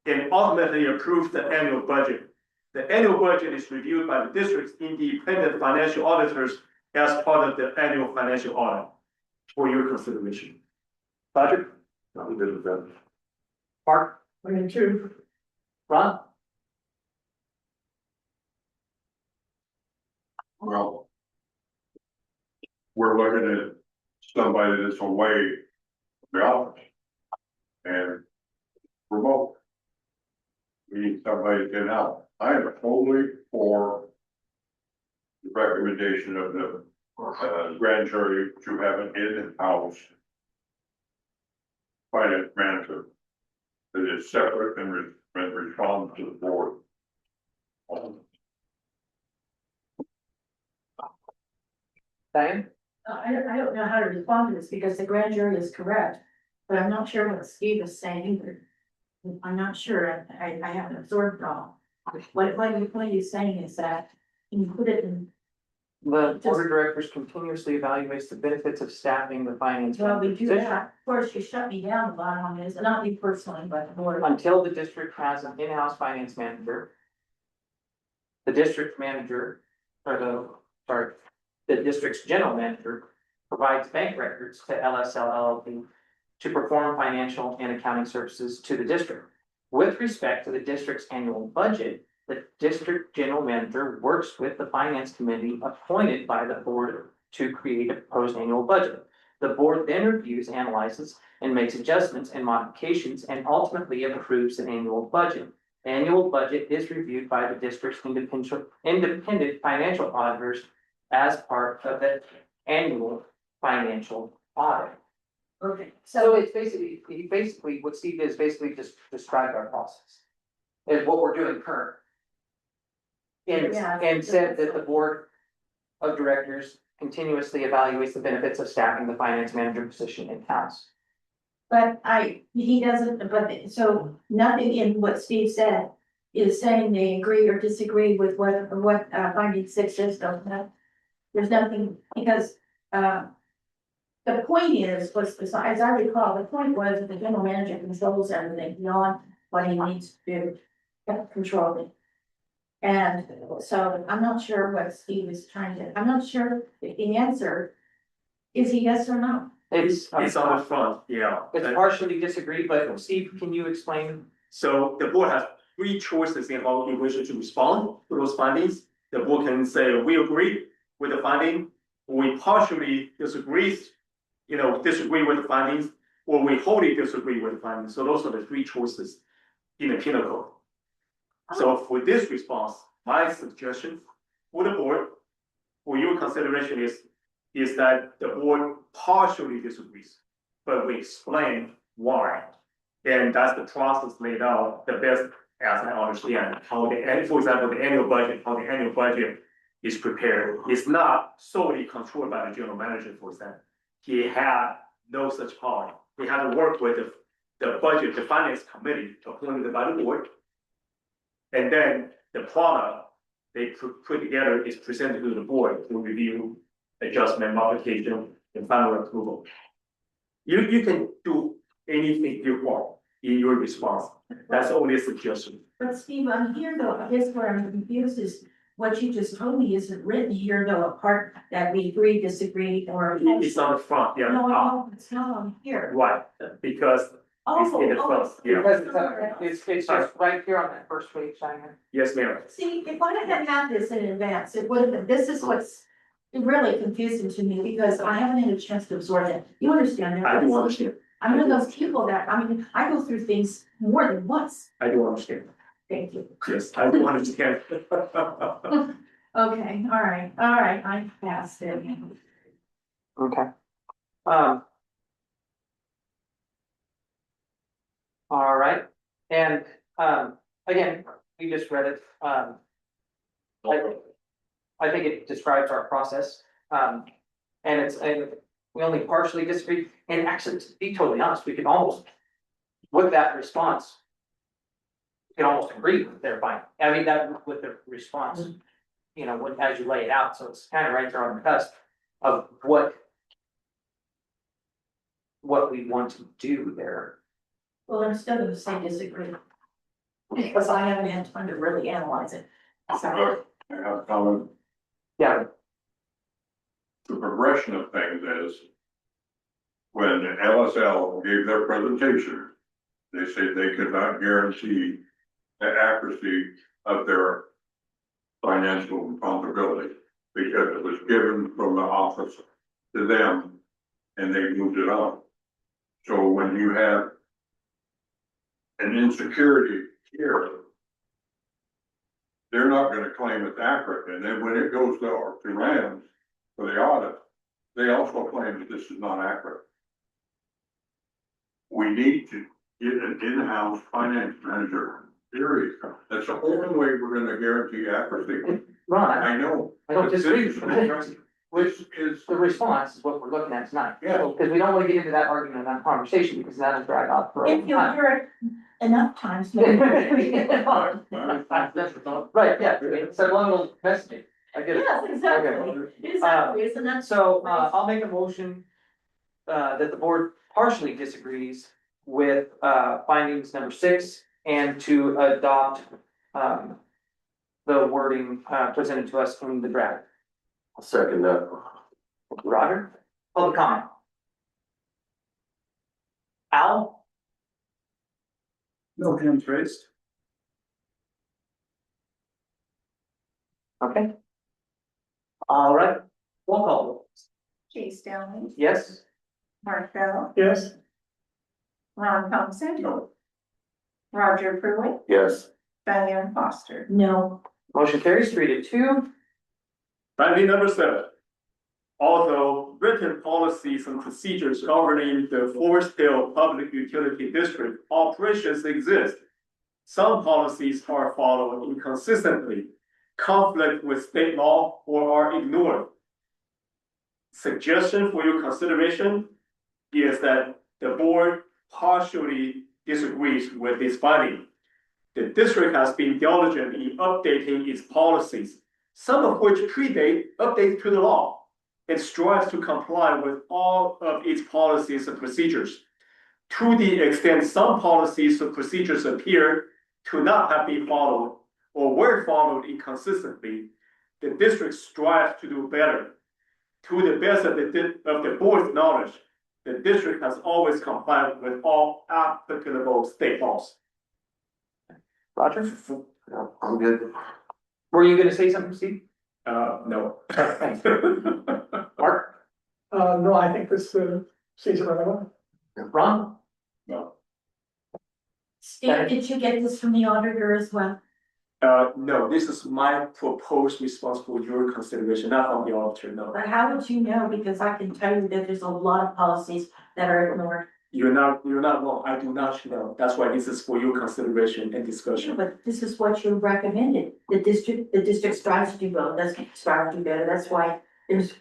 and ultimately approves the annual budget. The annual budget is reviewed by the district's independent financial auditors as part of the annual financial audit for your consideration. Patrick? I'm good with that. Mark? 22. Ron? Well. We're looking at somebody that's away from the office. And remote. We need somebody to get out. I am totally for the recommendation of the grand jury to have an in-house finance manager that is separate and responds to the board. Diane? I don't know how to respond to this because the grand jury is correct, but I'm not sure what Steve is saying either. I'm not sure, I haven't absorbed it all. What are you saying is that you put it in, The board of directors continuously evaluates the benefits of staffing the finance. well, we do position that, of course, you shut me down a lot on this, and not me personally, but the board. Until the district has an in-house finance manager. The district manager, the district's general manager provides bank records to LSL LLP to perform financial and accounting services to the district. With respect to the district's annual budget, the district general manager works with the finance committee appointed by the board to create a proposed annual budget. The board then reviews, analyzes, and makes adjustments and modifications and ultimately approves the annual budget. The annual budget is reviewed by the district's independent financial auditors as part of the annual financial audit. Okay, So so, it's basically, what Steve did is basically just described our process. And what we're doing current. Yeah. And said that the board of directors continuously evaluates the benefits of staffing the finance manager position in-house. but he doesn't, but, so nothing in what Steve said is saying they agree or disagree with what finding 6 is, don't know. There's nothing, because, the point was, as I recall, the point was that the general manager controls everything beyond what he needs to do, control it. And so I'm not sure what Steve is trying to, I'm not sure if the answer is he yes or no. It's on the front, yeah. It's partially disagreed, but Steve, can you explain? So the board has 3 choices in how you wish to respond to those findings. The board can say, we agree with the finding, or we partially disagree, disagree with the findings, or we wholly disagree with the findings. So those are the 3 choices in the penal code. So for this response, my suggestion for the board, for your consideration is that the board partially disagrees, but we explain why. And that's the process laid out the best as I understand how for example, the annual budget, how the annual budget is prepared. It's not solely controlled by the general manager, for example. He had no such power. He had to work with the budget, the finance committee appointed by the board. And then the product they put together is presented to the board to review, adjustment, modification, and final approval. You can do anything you want in your response. That's only a suggestion. But Steve, I'm here though, I guess where I'm confused is what you just told me isn't written here though, a part that we agree, disagree, or. It's on the front, yeah. No, it's not on here. Right, because it's in the front, yeah. Because it's just right here on that first page, Simon. Yes, ma'am. See, if I had had this in advance, it would have been, this is what's really confusing to me because I haven't had a chance to absorb it. You understand that? I do understand. I'm one of those people that, I mean, I go through things more than once. I do understand. Thank you. Yes, I do understand. Okay, all right, I passed it. Okay. All right, and, again, we just read it, I think it describes our process, and we only partially disagree, and actually, to be totally honest, we can almost, with that response, we can almost agree with their finding, I mean, that, with the response, you know, when, as you lay it out, so it's kind of right there on the cusp of what we want to do there. Well, instead of say disagree. Because I haven't had time to really analyze it. So, I have a comment. Yeah, The progression of things is when LSL gave their presentation, they said they could not guarantee the accuracy of their financial responsibility because it was given from the office to them and they moved it on. So when you have an insecurity here, they're not gonna claim it's accurate, and then when it goes to Rams for the audit, they also claim that this is not accurate. We need to get an in-house finance manager, period. That's the only way we're gonna guarantee accuracy. Ron, I know. I don't disagree with you. Which is, The response is what we're looking at tonight. Yeah. Because we don't want to get into that argument and that conversation because that'll drag out for a if long you time. hear it enough times, maybe. Right, yeah, it's a little messaging, I get it. Yes, exactly, exactly, isn't that? So, I'll make a motion, that the board partially disagrees with, findings number 6 and to adopt, the wording, presented to us from the draft. I'll second that. Roger, public comment. Al? No hands raised. Okay. All right, roll call. Chase Dowling, Yes? Mark Bell, Yes, Ron Thompson. no, Roger Pruitt, Yes, Diane Foster. No, Motion carries 3-2. Finding number 7. Although written policies and procedures governing the Forest Hill Public Utility District operations exist, some policies are followed inconsistently, conflict with state law, or are ignored. Suggestion for your consideration is that the board partially disagrees with this finding. The district has been diligent in updating its policies, some of which predate updates to the law. It strives to comply with all of its policies and procedures. To the extent some policies or procedures appear to not have been followed or were followed inconsistently, the district strives to do better. To the best of the board's knowledge, the district has always complied with all applicable state laws. Roger, yeah, I'm good. were you gonna say something, Steve? No. Mark? no, I think this, seems relevant. Ron? No. Steve, did you get this from the auditor as well? No, this is my proposed response for your consideration, not from the auditor, no. But how would you know? Because I can tell you that there's a lot of policies that are ignored. You're not wrong, I do not know, that's why this is for your consideration and discussion. But this is what you recommended. The district strives to do well, doesn't strive to do better. That's why there's,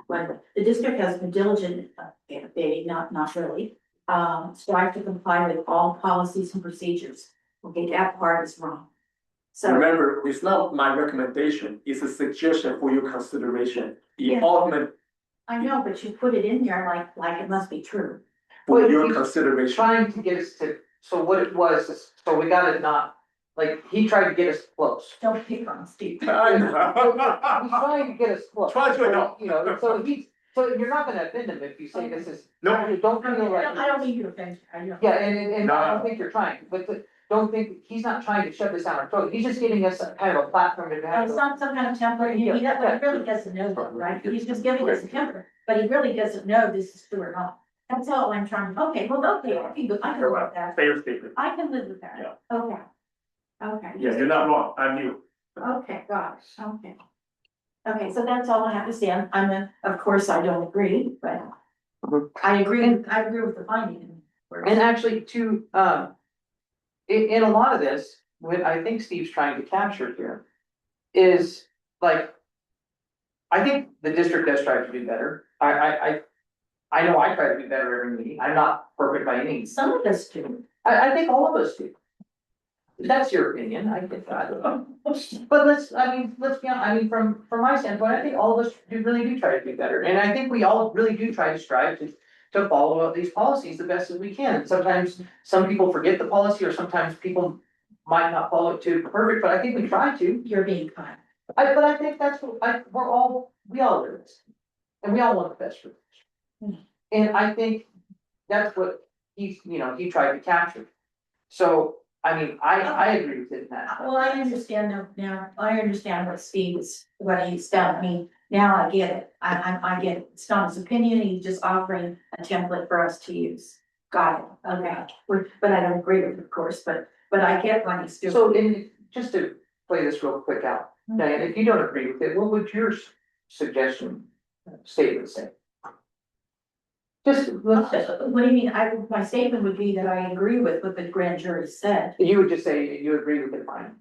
when the district has been diligent, they, not really, strive to comply with all policies and procedures. Okay, that part is wrong. So, Remember, it's not my recommendation, it's a suggestion for your consideration. The Yeah. ultimate, I know, but you put it in there like it must be true. for Well, your he's consideration. trying to get us to, so what it was, is- so we gotta not, like, he tried to get us close. Don't pick on Steve. I He's know. trying to get us close. Try to, no. You know, so you're not gonna offend him if you say this is. No. Don't feel like. I don't need you to offend you, I know. Yeah, and No. I don't think you're trying, but don't think, he's not trying to shove this down our throat, he's just giving us a kind of a platform to It's have. not some kind of template, he really doesn't know that, right? He's just giving us a template, but he really doesn't know this is true or not. That's all I'm trying, okay, well, okay, I can live with that. Fair statement. I can live with that. Yeah. Okay. Okay. Yes, you're not wrong. I'm you. Okay, gosh, okay. Okay, so that's all I have to say. Of course, I don't agree, but I agree with the finding. And actually to, in a lot of this, what I think Steve's trying to capture here is like, I think the district does try to do better. I know I try to do better every meeting. I'm not perfect by any means. Some of us do. I think all of us do. That's your opinion, I get that. But let's be honest, from my standpoint, I think all of us really do try to do better. And I think we all really do try to strive to follow up these policies the best as we can. And sometimes some people forget the policy, or sometimes people might not follow it to perfect, but I think we try to. You're being kind. But I think that's what, we all do this. And we all want the best for this. And I think that's what he tried to capture. So, I mean, I agree with it in that. Well, I understand now. I understand what he's telling me. Now I get it. I get it. It's not his opinion. He's just offering a template for us to use. Got it. Okay. But I don't agree with it, of course, but I get what he's doing. So, just to play this real quick out, Diane, if you don't agree with it, what would your suggestion statement say? Just, What do you mean? My statement would be that I agree with what the grand jury said. you would just say you agree with it, fine.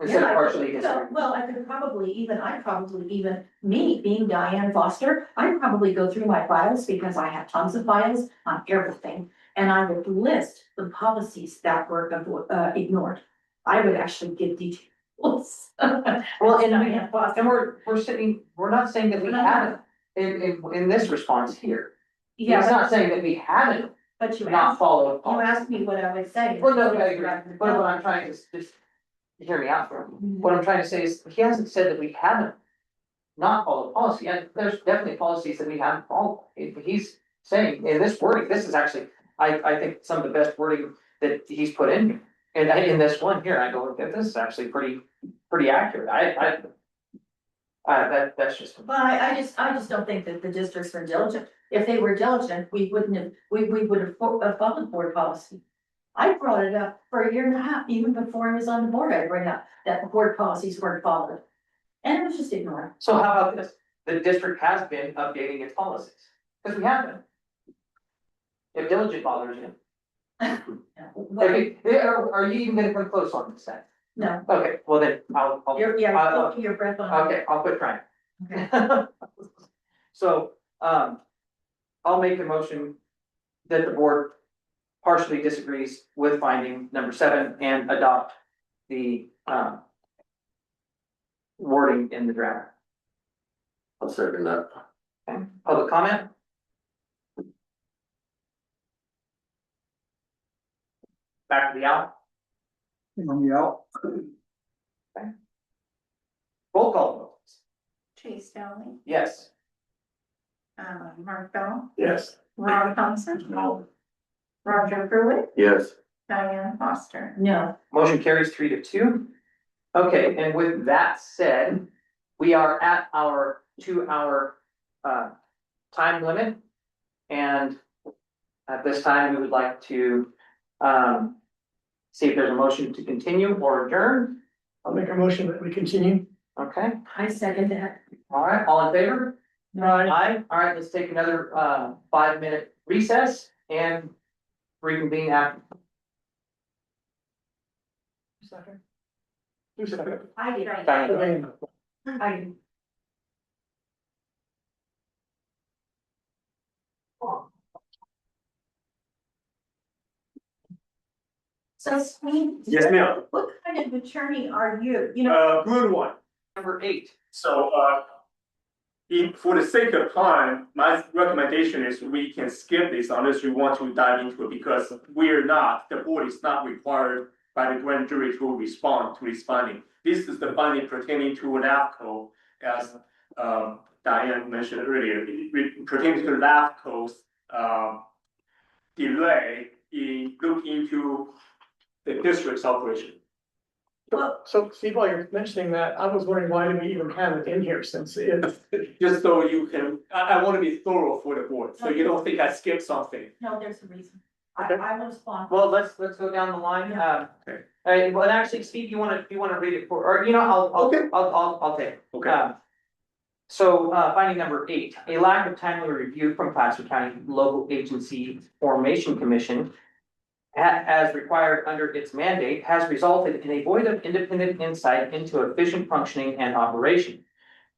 Instead of Yeah, partially disagree. Well, I could probably even, me being Diane Foster, I'd probably go through my files because I have tons of files on everything. And I would list the policies that were ignored. I would actually give details. Well, and Diane Foster. we're not saying that we haven't, in this response here. It's Yeah, not saying that we haven't but you not asked, followed. you asked me what I would say. Well, no, I agree, but what I'm trying to just hear me out for, what I'm trying to say is, he hasn't said that we haven't not followed policy, and there's definitely policies that we haven't followed. He's saying in this wording, this is actually, I think some of the best wording that he's put in here. And in this one here, I go, this is actually pretty accurate, that's just. Well, I just don't think that the districts were diligent. If they were diligent, we would have followed board policy. I brought it up for a year and a half, even before I was on the board, I bring up that the board policies weren't followed. And it was just ignored. So how about this? The district has been updating its policies, because we have been. If diligent bothers you. Well, Are you even gonna come close on this then? no, Okay, well then, I'll. you're holding your breath on. Okay, I'll quit trying. Okay. So, I'll make a motion that the board partially disagrees with finding number 7 and adopt the, wording in the draft. I'll second that. Okay, public comment? Back to the out, roll call vote. Chase Dowling, Yes. Mark Bell, Yes. Ron Thompson. Roger Pruitt, Yes. Diane Foster. No, Motion carries 3-2. Okay, and with that said, we are at our 2-hour time limit. And at this time, we would like to see if there's a motion to continue or adjourn. I'll make a motion that we continue. Okay, I second that. all right, all in favor? Aye. Aye, all right, let's take another 5-minute recess and reconvene after. Second. Who seconded? I did. Diane. I did. So Steve. Yes, ma'am. What kind of attorney are you? You know, Good one. Number 8. So, for the sake of time, my recommendation is we can skip this unless you want to dive into it, because the board is not required by the grand jury to respond to this finding. This is the finding pertaining to LAFCO, as Diane mentioned earlier, pertaining to LAFCO's delay in looking into the district's operation. So Steve, while you're mentioning that, I was wondering why do we even have it in here since it's, Just so you can, I want to be thorough for the board, so you don't think I skipped something. No, there's a reason. Okay. I will respond. Well, let's go down the line, Okay. well, and actually, Steve, you wanna read it for, or, Okay. I'll take it. Okay. So, finding number 8, a lack of timely review from Placer County Local Agency Formation Commission. As required under its mandate, has resulted in a void of independent insight into efficient functioning and operation.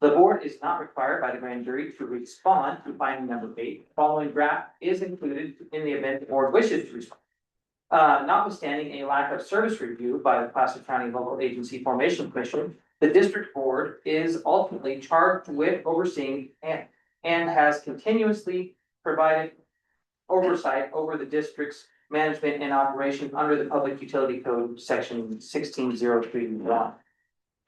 The board is not required by the grand jury to respond to finding number 8. Following draft is included in the event the board wishes to respond. Notwithstanding a lack of service review by the Placer County Local Agency Formation Commission, the district board is ultimately charged with overseeing and has continuously provided oversight over the district's management and operation under the Public Utility Code, section 16031.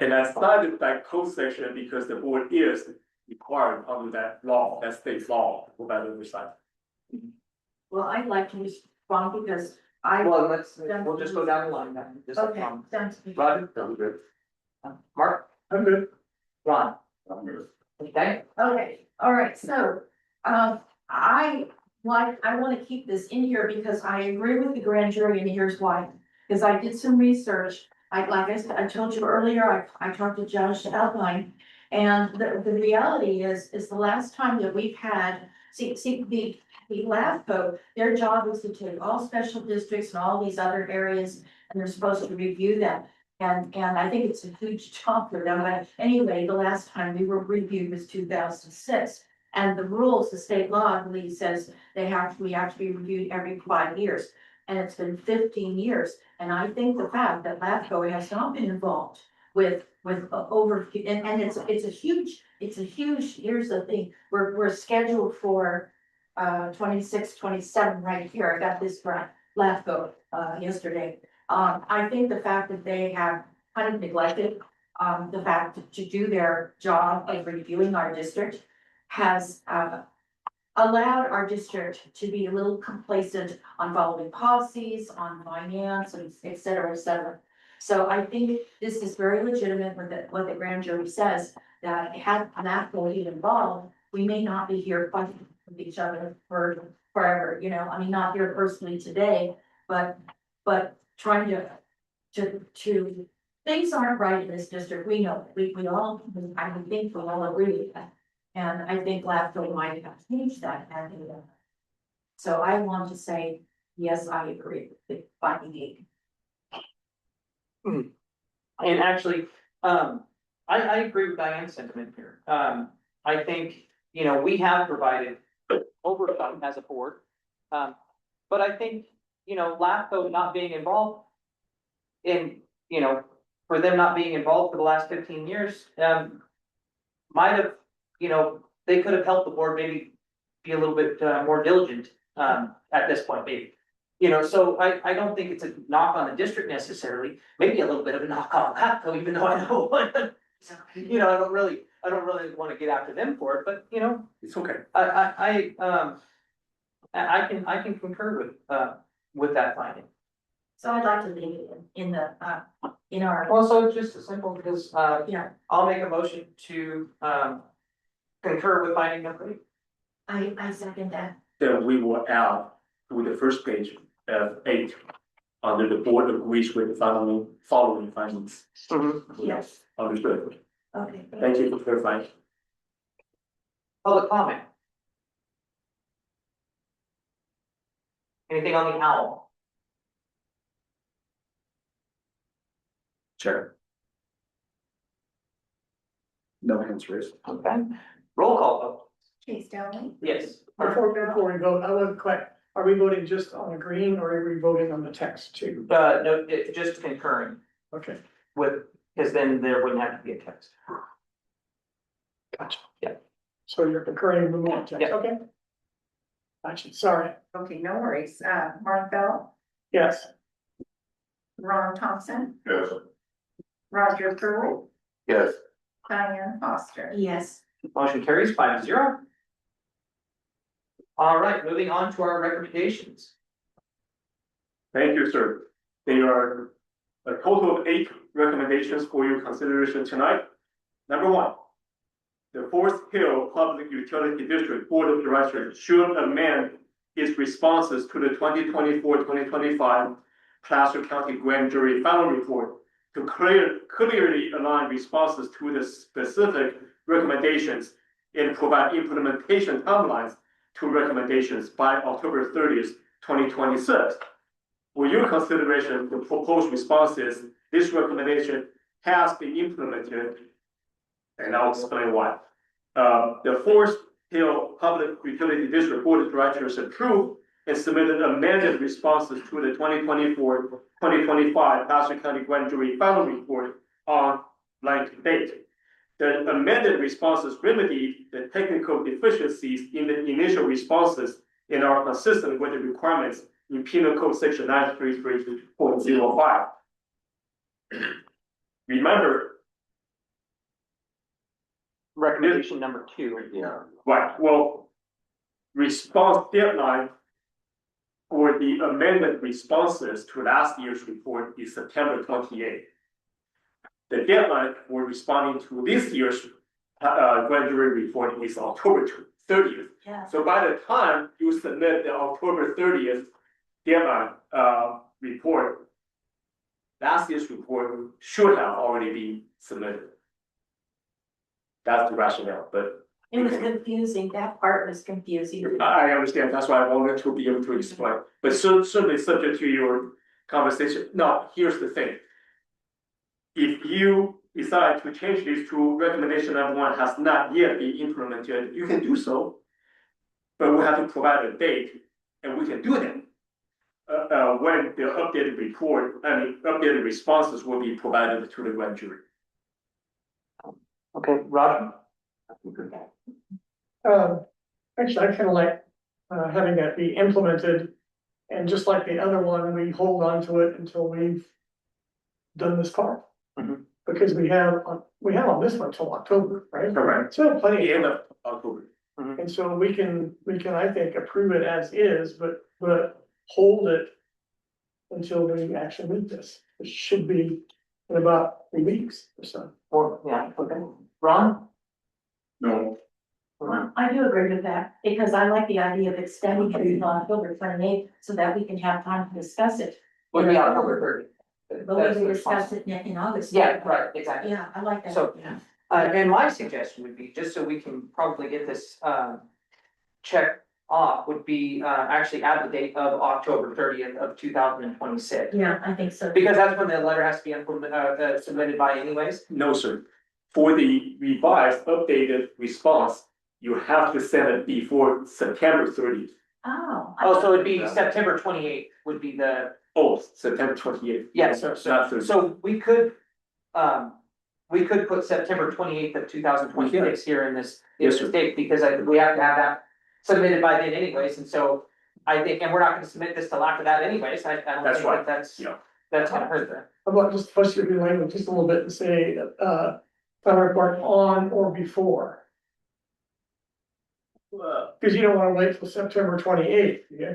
And I cited that code section because the board is required under that law, that state's law, to provide oversight. Well, I'd like to respond because I. Well, we'll just go down the line then. Just, Okay, sounds good. Roger, Sounds good. Mark, I'm good. Ron, I'm good. okay? Okay, all right, so, I wanna keep this in here because I agree with the grand jury and here's why. Because I did some research, like I said, I told you earlier, I talked to Judge Alpine. And the reality is the last time that we've had, the LAFCO, their job was to take all special districts and all these other areas, and they're supposed to review them. And I think it's a huge job for them, but anyway, the last time we were reviewed was 2006. And the rules, the state law, I believe, says we have to be reviewed every 5 years. And it's been 15 years, and I think the fact that LAFCO has not been involved with over, and it's a huge, here's the thing, we're scheduled for 26, 27 right here, I got this from LAFCO yesterday. I think the fact that they have kind of neglected the fact to do their job of reviewing our district has allowed our district to be a little complacent on following policies, on finance, and et cetera, et cetera. So I think this is very legitimate what the grand jury says, that had LAFCO been involved, we may not be here fighting with each other for forever, I mean, not here personally today, but trying to things aren't right in this district, we know, we all, I think we all agree with that. And I think LAFCO might have changed that, so I want to say, yes, I agree with finding 8. And actually, I agree with Diane's sentiment here. I think, we have provided oversight as a board. But I think, LAFCO not being involved in, for them not being involved for the last 15 years, might have, they could have helped the board maybe be a little bit more diligent at this point, maybe. So I don't think it's a knock on the district necessarily, maybe a little bit of a knock on LAFCO, even though I know I don't really want to get after them for it, but It's okay. I can concur with that finding. So I'd like to leave it in our, Also, just as simple because yeah, I'll make a motion to concur with finding number 8. I second that. Then we will add to the first page of 8, under the board agrees with the following findings. Yes, Understood. okay. Thank you for clarifying. Public comment. Anything on the owl? Chair. No hands raised. Okay. Roll call vote. Chase Dowling, Yes. Before we vote, I wasn't quite, are we voting just on the green or are we voting on the text too? No, just concurring Okay, with, because then there wouldn't have to be a text. gotcha. Yeah. So you're concurring with more text, Yeah. okay? Actually, sorry, Okay, no worries. Mark Bell, yes, Ron Thompson, Yes. Roger Pruitt, Yes. Diane Foster. Yes. Motion carries 5-0. All right, moving on to our recommendations. Thank you, sir. There are a total of 8 recommendations for your consideration tonight. Number 1, the Forest Hill Public Utility District Board of Directors should amend its responses to the 2024-2025 Placer County Grand Jury Final Report to clearly align responses to the specific recommendations and provide implementation timelines to recommendations by October 30th, 2026. For your consideration, the proposed responses, this recommendation has been implemented, and I'll explain why. The Forest Hill Public Utility District Board of Directors approved and submitted amended responses to the 2024-2025 Placer County Grand Jury Final Report on blank date. The amended responses remedied the technical deficiencies in the initial responses and are consistent with the requirements in Penal Code Section 933.05. Remember, Recommendation number 2. Yeah. right, well, response deadline for the amendment responses to last year's report is September 28th. The deadline for responding to this year's grand jury report is October 30th. Yeah. So by the time you submit the October 30th deadline report, last year's report should have already been submitted. That's the rationale, but It was confusing, that part was confusing. I understand, that's why I wanted to be able to explain, but certainly subject to your conversation. Now, here's the thing. If you decide to change these to recommendation number 1 has not yet been implemented, you can do so. But we have to provide a date, and we can do that. When the updated responses will be provided to the grand jury. Okay, Roger? actually, I kind of like, having that be implemented. And just like the other one, we hold on to it until we've done this part. Mhm. Because we have on this one till October, right? Correct. So plenty The of end time. of October. And so we can, I think, approve it as is, but hold it until we actually meet this. It should be in about 3 weeks or so. Or, yeah, okay. Ron? No. Well, I do agree with that, because I like the idea of extending it until October 28th, so that we can have time to discuss it. Would be October 30th. But we can discuss it in August. Yeah, right, exactly. Yeah, I like that. So, and my suggestion would be, just so we can probably get this, check off, would be, actually add the date of October 30th of 2026. Yeah, I think so. Because that's when the letter has to be submitted by anyways. No, sir. For the revised, updated response, you have to send it before September 30th. Oh. Oh, so it'd be September 28th would be the, Oh, September 28th. yeah, Not 30th. so we could put September 28th of 2026 here in this Yes, sir. date, because we have to have that submitted by then anyways, and so I think, and we're not gonna submit this till after that anyways, I don't That's think right. that that's, Yeah. that's gonna hurt there. How about just push your language just a little bit and say, final report on or before? Cause you don't wanna wait till September 28th, yeah?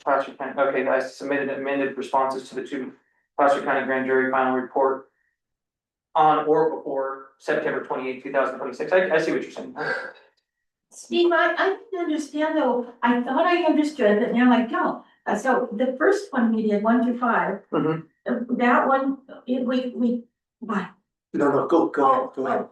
Placer County, okay, I submitted amended responses to the 2 Placer County Grand Jury final report on or before September 28th, 2026. I see what you're saying. Steve, I didn't understand though, I thought I understood, but now I don't. So the first one we did, 1 to 5. Mhm. That one, we, what? No, go ahead.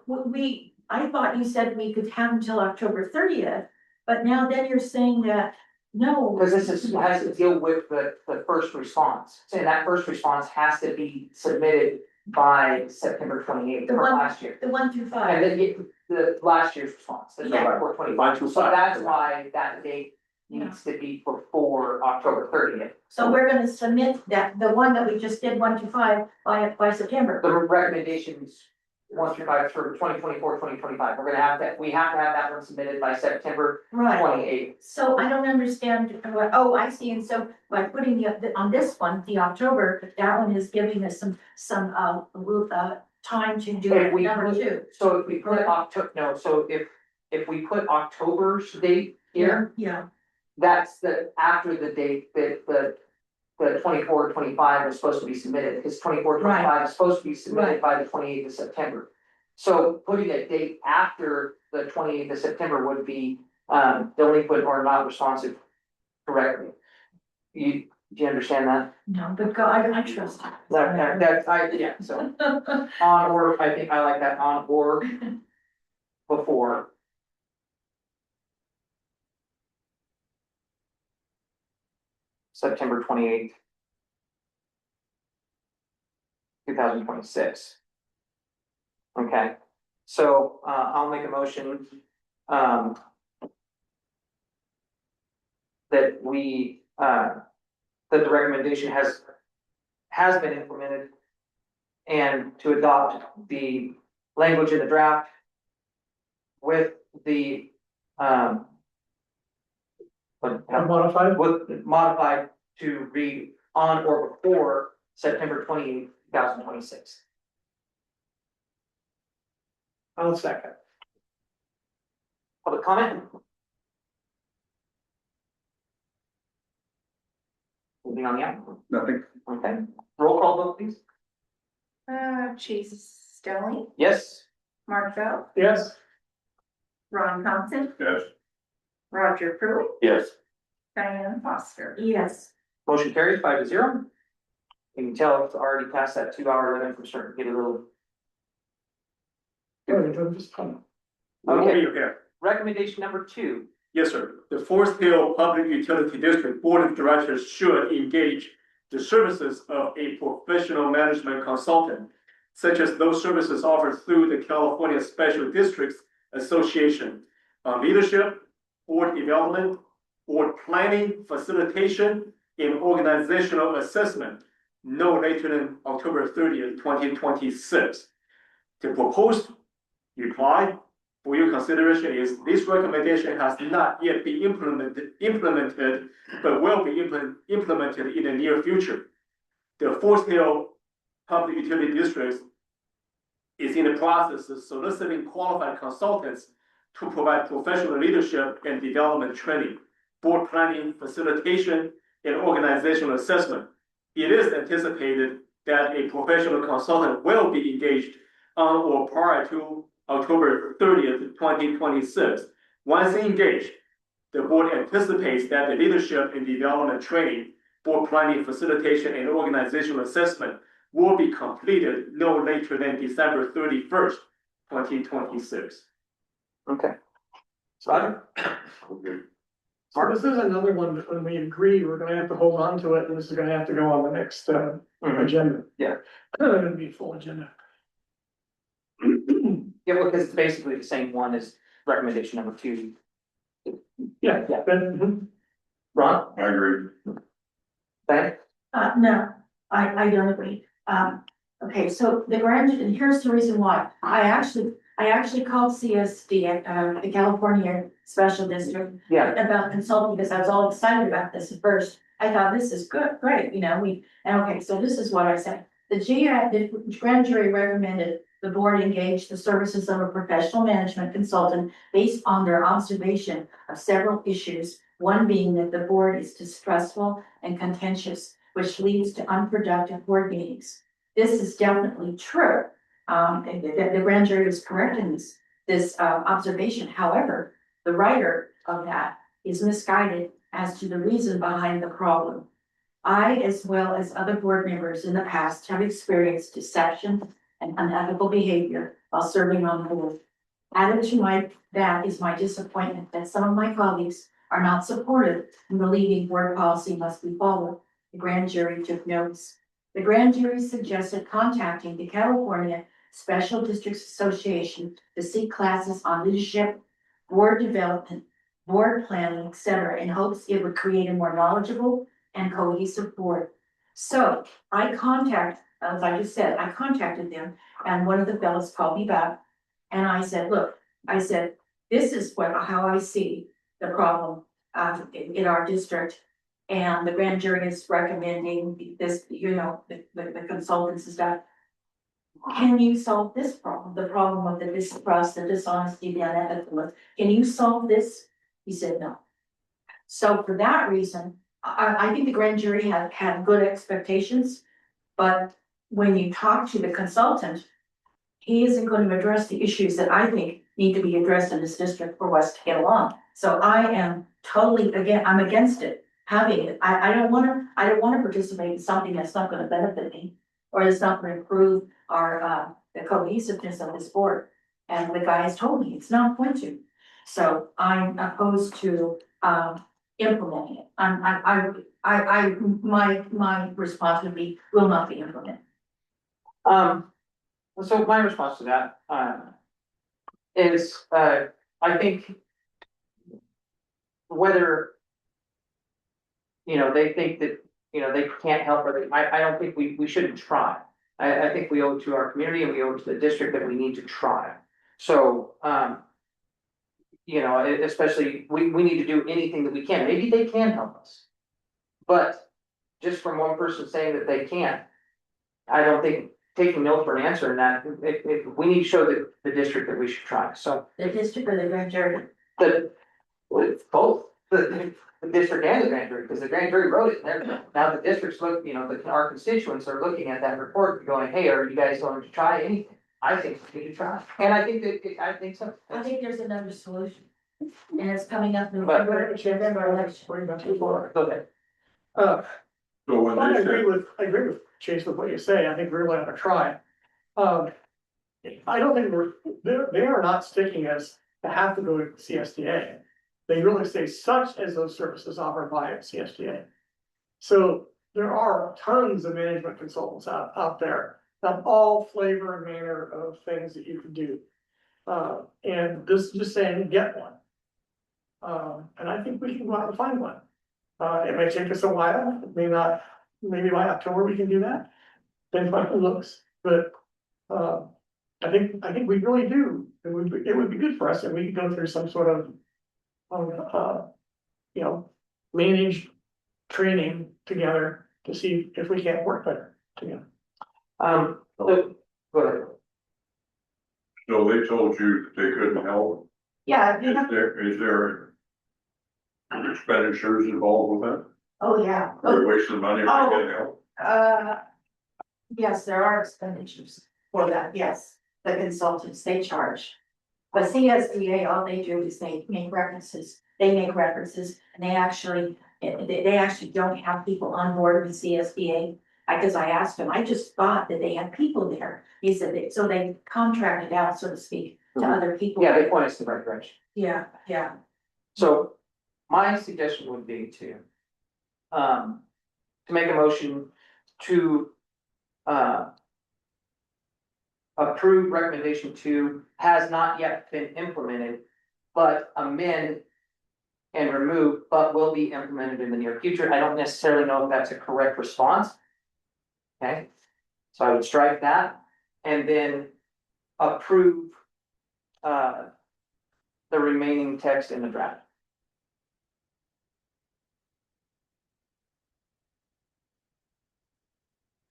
I thought you said we could have until October 30th, but now then you're saying that, no. Because has to deal with the first response, saying that first response has to be submitted by September 28th The for one- last year. The 1 through And 5. then get the last year's response, the Yeah. report 25. 1 through So 5. that's why that date needs to be before October 30th. So we're gonna submit that, the one that we just did, 1 to 5, by September. The recommendations 1 through 5 for 2024, 2025. We're gonna have that, we have to have that one submitted by September Right. 28th. So I don't understand, oh, I see, and so by putting on this one, the October, that one is giving us some, time to do If we number put- two. So if we put October, no, so if we put October's date here, Yeah, that's after the date that the 24, 25 is supposed to be submitted, because 24, 25 is supposed to be submitted by the 28th of September. So putting a date after the 28th of September would be delinquent or not responsive correctly. Do you understand that? no, but God, I trust. Yeah, so on or, I think I like that, on or before. September 28th. 2026. Okay, so I'll make a motion. That we, that the recommendation has been implemented. And to adopt the language in the draft. With the, Modified. modified to read on or before September 28th, 2026. I'll second. Public comment? Moving on, yeah, Nothing. okay, roll call vote please. Chase Stelling, Yes, Mark Bell, Yes, Ron Thompson, Yes. Roger Pruitt, Yes. Diane Foster. Yes, motion carries 5-0. You can tell it's already past that 2-hour limit, we're starting to get a little. good, I'm just fun. Okay, Yeah. recommendation number 2, Yes, sir. The Forest Hill Public Utility District Board of Directors should engage the services of a professional management consultant, such as those services offered through the California Special Districts Association on leadership, board development, board planning, facilitation, and organizational assessment, no later than October 30th, 2026. The proposed reply for your consideration is this recommendation has not yet been implemented, but will be implemented in the near future. The Forest Hill Public Utility District is in the process of soliciting qualified consultants to provide professional leadership and development training, board planning, facilitation, and organizational assessment. It is anticipated that a professional consultant will be engaged on or prior to October 30th, 2026. Once engaged, the board anticipates that the leadership and development training, board planning, facilitation, and organizational assessment will be completed no later than December 31st, 2026. okay. Roger? So this is another one that when we agree, we're gonna have to hold on to it, and this is gonna have to go on the next agenda. Yeah. It'll be a full agenda. Yeah, because it's basically the same one as recommendation number 2. Yeah, Yeah. then, Ron, I agree. Ben? no, I don't agree. Okay, so the grand, and here's the reason why. I actually called CSD, the California Special District, Yeah, about consulting because I was all excited about this at first. I thought this is good, great, and okay, so this is what I said. The grand jury recommended the board engage the services of a professional management consultant based on their observation of several issues. One being that the board is distressful and contentious, which leads to unproductive board meetings. This is definitely true. And the grand jury is correct in this observation. However, the writer of that is misguided as to the reason behind the problem. I, as well as other board members in the past, have experienced deception and unethical behavior while serving on the board. Added to that is my disappointment that some of my colleagues are not supportive in believing board policy must be followed. The grand jury took notice. The grand jury suggested contacting the California Special Districts Association to seek classes on leadership, board development, board planning, etc., in hopes it would create a more knowledgeable and cohesive board. So I contact as I just said, I contacted them, and one of the fellows called me back. And I said, look, I said, this is how I see the problem, in our district. And the grand jury is recommending this, the consultants and stuff. Can you solve this problem, the problem of the distrust, the dishonesty, the unethicalness? Can you solve this? He said, no. So for that reason, I think the grand jury had good expectations, but when you talk to the consultant, he isn't going to address the issues that I think need to be addressed in this district for us to get along. So I am totally, I'm against it, having it. I don't wanna participate in something that's not gonna benefit me, or that's not gonna improve our, the cohesiveness of this board. And the guy has told me it's not going to. So I'm opposed to, implementing it. My response would be, will not be implemented. So my response to that, is, I think whether, they think that, they can't help, or I don't think we shouldn't try. I think we owe it to our community and we owe it to the district that we need to try. So, especially, we need to do anything that we can. Maybe they can help us. But just from one person saying that they can't, I don't think taking no for an answer in that, we need to show the district that we should try, so. The district or the grand jury? Both, the district and the grand jury, because the grand jury wrote it there. Now the districts look, our constituents are looking at that report and going, hey, are you guys going to try anything? I think we need to try, and I think so. I think there's another solution. And it's coming up in But- November election. Bring that to the board. Go ahead. So when I they agree said, with Chase with what you say, I think we really ought to try. I don't think they are not sticking as to have to go to CSDA. They really say such as those services offered by CSDA. So there are tons of management consultants out there of all flavor and manner of things that you can do. And this is just saying, get one. And I think we can go out and find one. It may take us a while, it may not, maybe by October we can do that. Depends on how it looks, but, I think we really do. It would be good for us, and we could go through some sort of, managed training together to see if we can't work better together. Go ahead. so they told you that they couldn't help, Yeah, is there expenditures involved with that? oh, yeah. Are we wasting money if they can't help? Yes, there are expenditures for that, yes, the consultants, they charge. But CSDA, all they do is they make references, and they actually don't have people on board with CSDA. Because I asked him, I just thought that they had people there, he said, so they contracted out, so to speak, to other people. Yeah, they point us in the right direction. Yeah. So my suggestion would be to make a motion to approve recommendation 2 has not yet been implemented, but amend and remove, but will be implemented in the near future. I don't necessarily know if that's a correct response. Okay, so I would strike that and then approve the remaining text in the draft.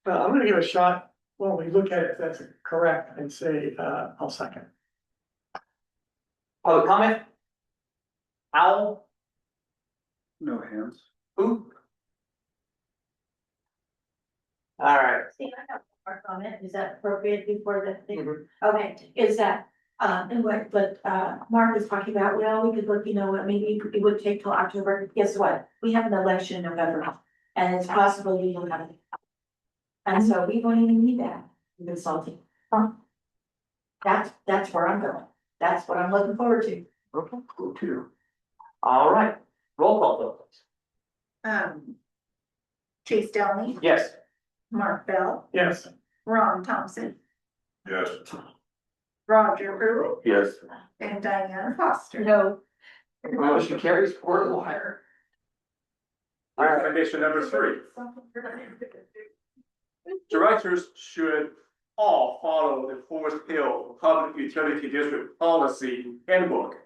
I'm gonna give a shot while we look at it, if that's correct, and say, I'll second. Public comment? Owl? No hands. Who? All right. See, I have one more comment, is that appropriate before the thing? Mhm. Okay, is that, and what, Mark was talking about, well, we could look, maybe it would take till October, guess what? We have an election in November, and it's possible we will have it. And so we won't even need that consulting. That's where I'm going, that's what I'm looking forward to. Okay, cool too. All right, roll call vote, please. Chase Delney, Yes. Mark Bell, Yes, Ron Thompson, Yes, Roger Brewer, Yes. and Diane Foster. No, Motion carries 4-1. Recommendation number 3. Directors should all follow the Forest Hill Public Utility District Policy Handbook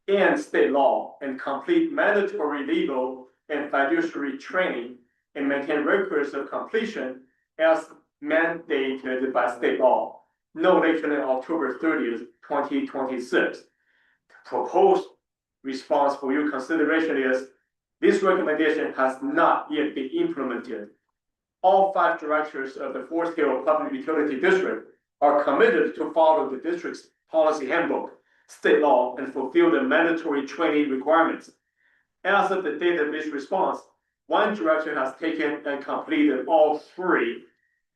and state law and complete mandatory legal and fiduciary training and maintain records of completion as mandated by state law, no later than October 30th, 2026. Proposed response for your consideration is this recommendation has not yet been implemented. All 5 directors of the Forest Hill Public Utility District are committed to follow the district's policy handbook, state law, and fulfill the mandatory training requirements. As of the date of this response, 1 director has taken and completed all 3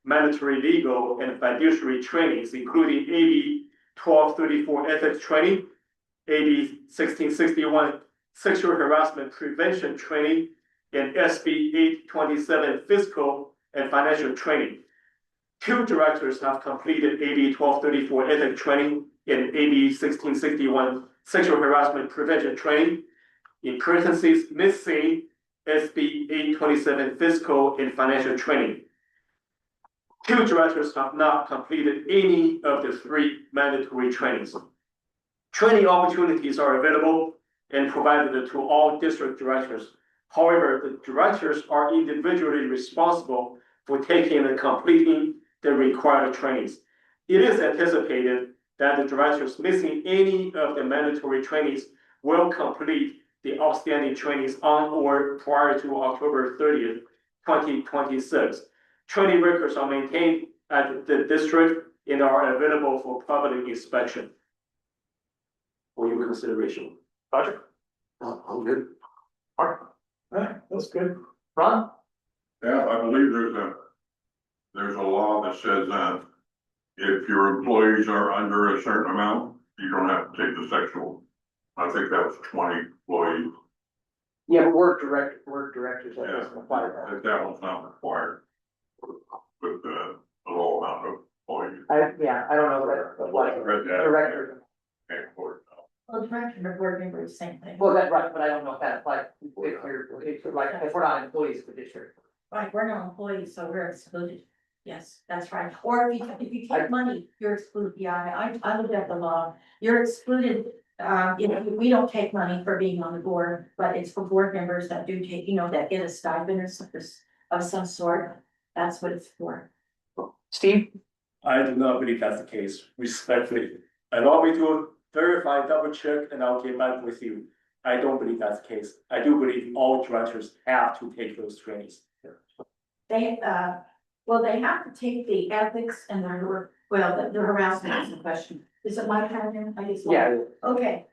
mandatory legal and fiduciary trainings, including AB 1234 ethics training, AB 1661 sexual harassment prevention training, and SB 827 fiscal and financial training. 2 directors have completed AB 1234 ethics training and AB 1661 sexual harassment prevention training. In parentheses, missing SB 827 fiscal and financial training. 2 directors have not completed any of the 3 mandatory trainings. Training opportunities are available and provided to all district directors. However, the directors are individually responsible for taking and completing the required trainings. It is anticipated that the directors missing any of the mandatory trainings will complete the outstanding trainings on or prior to October 30th, 2026. Training records are maintained at the district and are available for public inspection. For your consideration. Roger? I'm good. Mark? Alright, that's good. Ron? Yeah, I believe there's a law that says that if your employees are under a certain amount, you don't have to take the sexual. I think that was 20 employees, Yeah, but we're directors, that yeah, doesn't apply to that. that one's not required. With the low amount of employees. I don't know that applies to Read that. director. Okay, for it. Well, director and board member is the same thing. Well, that's right, but I don't know if that applies, if we're not employees of the district. Right, we're not employees, so we're excluded. Yes, that's right. Or if you take money, you're excluded. Yeah, I looked at the law. You're excluded. We don't take money for being on the board, but it's for board members that do take, that get a stipend or something of some sort. That's what it's for. Steve? I do not believe that's the case, respectfully. Allow me to verify, double check, and I'll get back with you. I don't believe that's the case. I do believe all directors have to take those trainings. They have to take the ethics and the harassment is the question. Is it my turn? I guess. Yeah. Okay,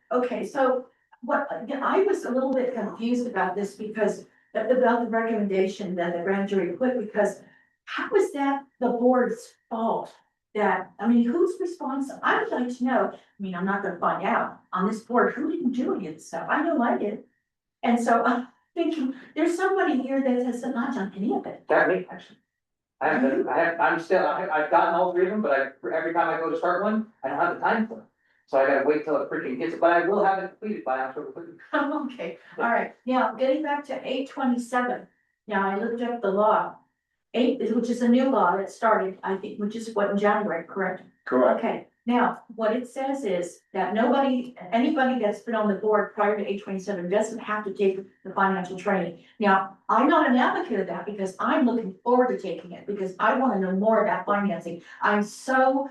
so I was a little bit confused about this because about the recommendation that the grand jury put, because how is that the board's fault? Who's responsible? I would like to know, I'm not gonna find out on this board who didn't do any of this stuff. I know I did. And so I'm thinking, there's somebody here that has not done any of it. That me, actually. I've gotten all 3 of them, but every time I go to start one, I don't have the time for it. So I gotta wait till it freaking gets, but I will have it completed by October 30th. Okay, all right, now getting back to 827. Now I looked up the law. Which is a new law that started, I think, which is what, in January, correct? Correct. Okay, now, what it says is that anybody that's been on the board prior to 827 doesn't have to take the financial training. Now, I'm not an advocate of that because I'm looking forward to taking it because I want to know more about financing. I'm so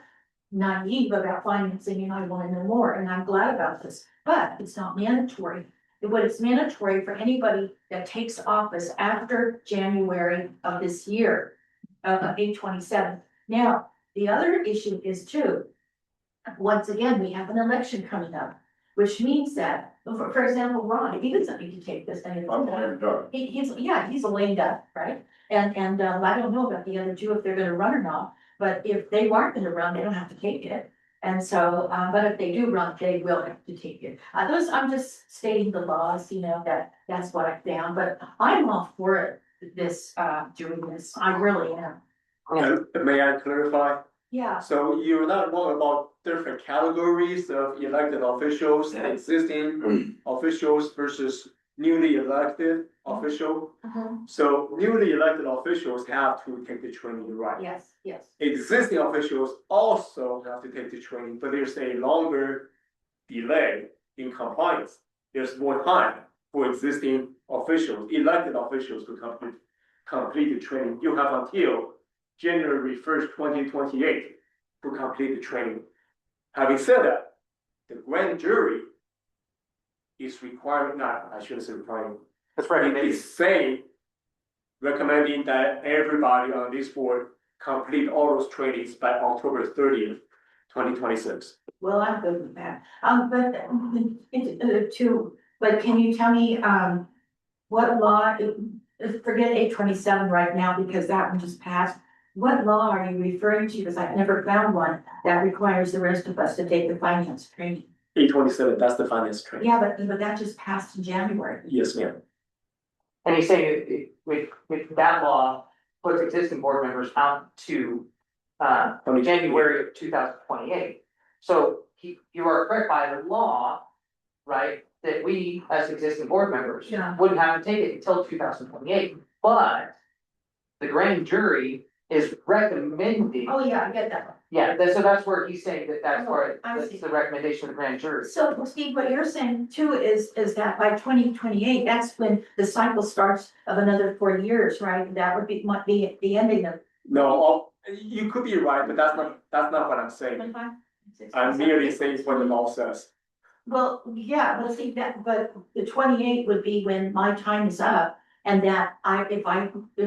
naive about financing and I want to know more, and I'm glad about this, but it's not mandatory. What it's mandatory for anybody that takes office after January of this year, of 827. Now, the other issue is too, once again, we have an election coming up, which means that, for example, Ron, he doesn't need to take this thing. I'm lame duck. He's a lame duck, right? And I don't know about the other 2, if they're gonna run or not, but if they weren't gonna run, they don't have to take it. And so, but if they do run, they will have to take it. I'm just stating the laws, that's what I found, but I'm all for it, doing this, I really am. And may I clarify? Yeah, So you're not wrong about different categories of elected officials, existing officials versus newly elected official. Mhm. So newly elected officials have to take the training, you're right? Yes, yes. Existing officials also have to take the training, but there's a longer delay in compliance. There's more time for existing officials, elected officials to complete the training. You have until January 1st, 2028 to complete the training. Having said that, the grand jury is requiring, not, I shouldn't say requiring, That's it recommended. is saying, recommending that everybody on this board complete all those trainings by October 30th, 2026. Well, I'm good with that. But can you tell me, what law, forget 827 right now because that one just passed. What law are you referring to? Because I've never found one that requires the rest of us to take the finance training. 827, that's the finance training. Yeah, but that just passed in January. Yes, ma'am. And he's saying with that law puts existing board members out to January of 2028. So you are correct by the law, right, that we as existing board members Yeah. wouldn't have to take it until 2028, but the grand jury is recommending, Oh, yeah, I get that. yeah, so that's where he's saying that's where, I see. that's the recommendation of the grand jury. So Steve, what you're saying too is that by 2028, that's when the cycle starts of another 4 years, right? That would be, might be the ending of. No, you could be right, but that's not what I'm saying. 25, 26, I'm merely saying what the law says. Well, yeah, but see that, but the 28 would be when my time is up. And that if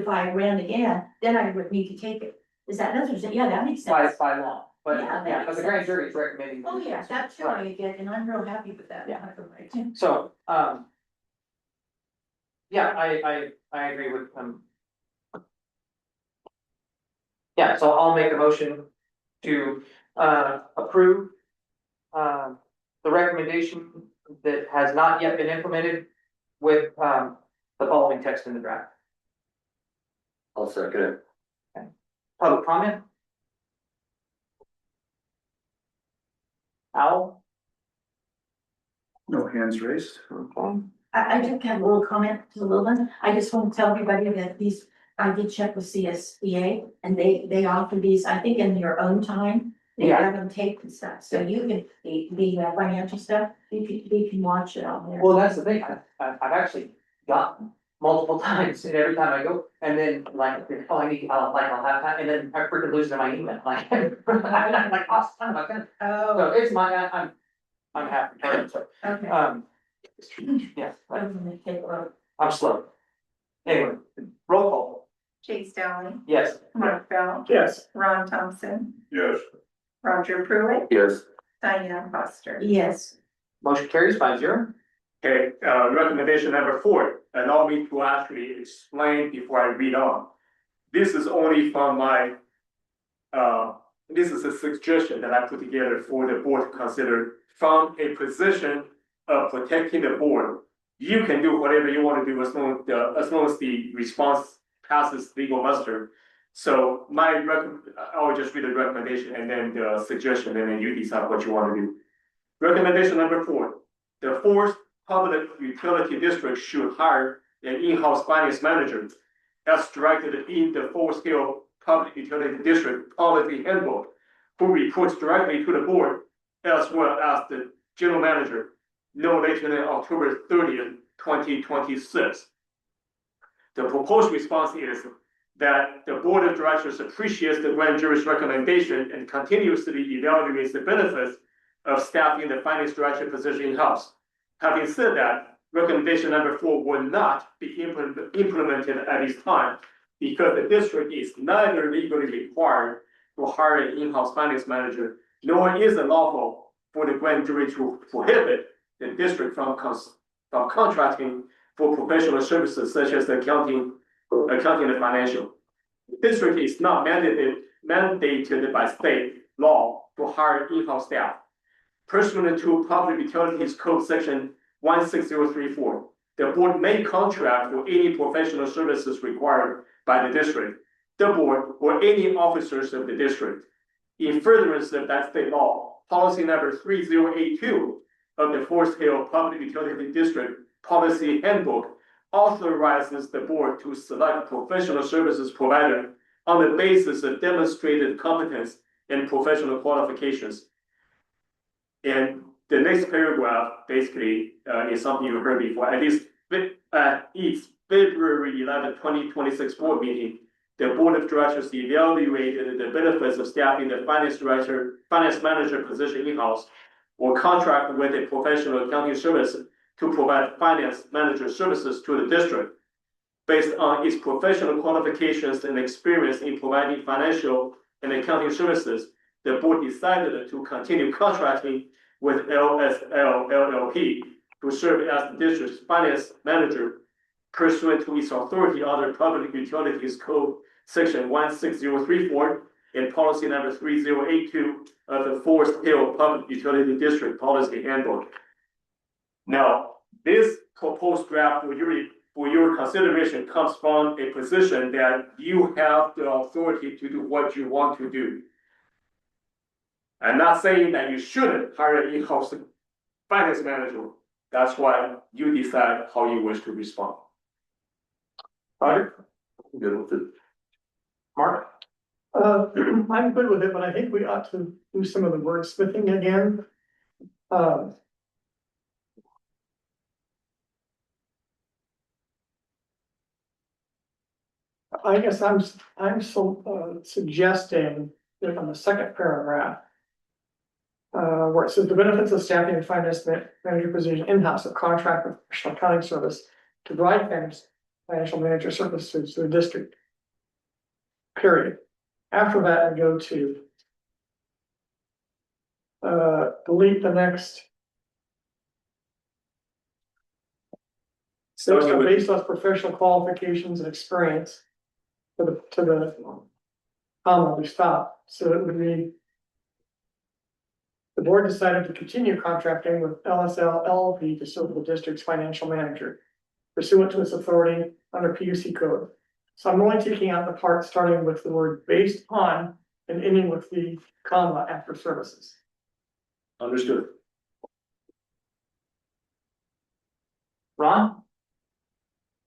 I ran again, then I would need to take it. Is that, that's what you're saying? Yeah, that makes sense. By law, but Yeah, that yeah, but makes the grand sense. jury is recommending. Oh, yeah, that's what I get, and I'm real happy with that. Yeah. Right. So, yeah, I agree with yeah, so I'll make a motion to, approve, the recommendation that has not yet been implemented with, the following text in the draft. I'll second it. Public comment? Al? No hands raised. Okay. I do have a little comment to the little one. I just want to tell everybody that these, I did check with CSBA and they offer these, I think in your own time. They Yeah. have them taped and stuff, so you can, the financial stuff, you can watch it on there. Well, that's the thing, I've actually gotten multiple times, and every time I go, and then like, oh, I'll have time, and then I freaking lose my email, like, I'm like, oh, son of a gun. Oh, So it's I'm happy, so, okay. yeah, I'm gonna take a look. I'm slow. Anyway, roll call, Chase Dowling, yes. Mark Bell, Yes. Ron Thompson, Yes, Roger Pruitt, Yes, Diane Foster. Yes, Motion carries 5-0. Okay, recommendation number 4, allow me to actually explain before I read on. This is only from my, this is a suggestion that I put together for the board to consider from a position of protecting the board. You can do whatever you want to do as long as the response passes legal muster. So I will just read the recommendation and then the suggestion, and then you decide what you want to do. Recommendation number 4, the Forest Public Utility District should hire an in-house finance manager as directed in the Forest Hill Public Utility District Policy Handbook, who reports directly to the board as well as the general manager no later than October 30th, 2026. The proposed response is that the board of directors appreciates the grand jury's recommendation and continuously evaluates the benefits of staffing the finance director position in-house. Having said that, recommendation number 4 will not be implemented at this time because the district is neither legally required to hire an in-house finance manager, nor is it lawful for the grand jury to prohibit the district from contracting for professional services such as accounting and financial. The district is not mandated by state law to hire in-house staff. Pursuant to Public Utilities Code Section 16034, the board may contract for any professional services required by the district, the board, or any officers of the district. In furtherance of that state law, policy number 3082 of the Forest Hill Public Utility District policy handbook authorizes the board to select professional services provider on the basis of demonstrated competence and professional qualifications. And the next paragraph basically is something you heard before. At least each February 11, 2026 board meeting, the board of directors evaluated the benefits of staffing the finance manager position in-house or contract with a professional accounting service to provide finance manager services to the district. Based on its professional qualifications and experience in providing financial and accounting services, the board decided to continue contracting with LSL LLP to serve as the district's finance manager pursuant to its authority under Public Utilities Code Section 16034 and policy number 3082 of the Forest Hill Public Utility District Policy Handbook. Now, this proposed draft for your consideration comes from a position that you have the authority to do what you want to do. I'm not saying that you shouldn't hire an in-house finance manager. That's why you decide how you wish to respond. Roger? Good with it. Mark? I'm good with it, but I think we ought to do some of the wordsmithing again. I guess I'm suggesting that on the second paragraph. Where it says the benefits of staffing and finance manager position in-house of contract with professional accounting service to provide financial manager services to the district. Period. After that, I go to. Delete the next. Based on professional qualifications and experience. To the comma, we stop, so it would be. The board decided to continue contracting with LSL LLP to serve the district's financial manager pursuant to its authority under PUC code. So I'm only taking out the part starting with the word based on and ending with the comma after services. Understood. Ron?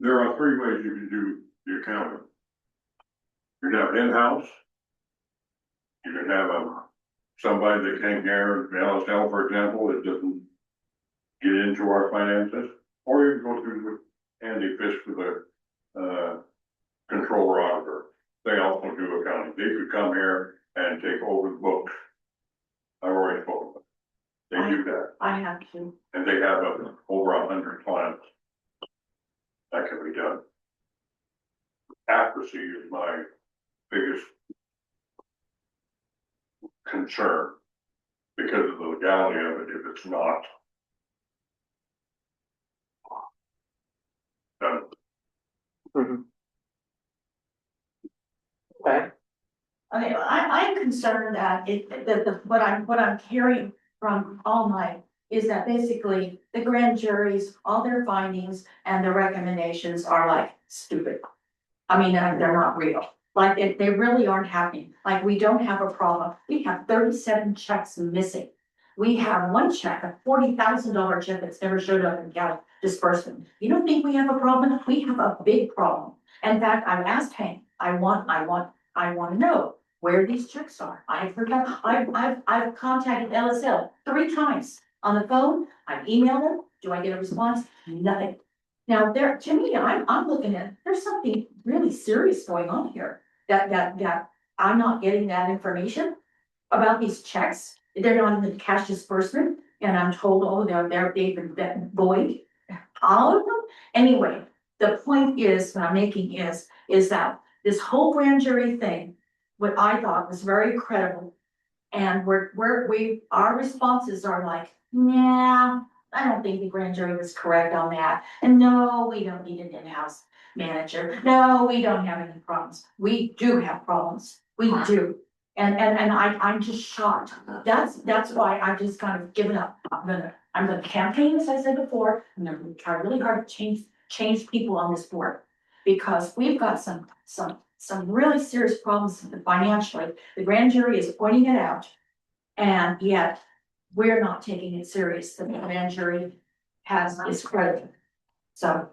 There are three ways you can do the accounting. You can have in-house. You can have somebody that can't guarantee, LSL, for example, that doesn't get into our finances, or you can go through Andy Fish with a controller auditor. They also do accounting. They could come here and take over the books. I've already spoken with them. They do that, I have to. and they have over 100 clients. That can be done. Accuracy is my biggest concern because of the legality of it if it's not done. Okay, Okay, well, I'm concerned that what I'm hearing from all my is that basically the grand juries, all their findings and their recommendations are like stupid. I mean, they're not real, like they really aren't happening, like we don't have a problem, we have 37 checks missing. We have one check, a $40,000 check that's never showed up in county disbursement. You don't think we have a problem? We have a big problem. In fact, I've asked Hank, I want to know where these checks are. I've contacted LSL 3 times on the phone. I've emailed them. Do I get a response? Nothing. Now to me, I'm looking at, there's something really serious going on here. That I'm not getting that information about these checks. They're not in the cash disbursement, and I'm told, oh, they've been void. All of them. Anyway, the point is, what I'm making is that this whole grand jury thing, what I thought was very credible. And our responses are like, nah, I don't think the grand jury was correct on that. And no, we don't need an in-house manager. No, we don't have any problems. We do have problems. We do. And I'm just shocked. That's why I've just kind of given up. I'm gonna campaign, as I said before. I'm gonna try really hard to change people on this board. Because we've got some really serious problems financially. The grand jury is pointing it out. And yet we're not taking it serious. The grand jury is credible. So,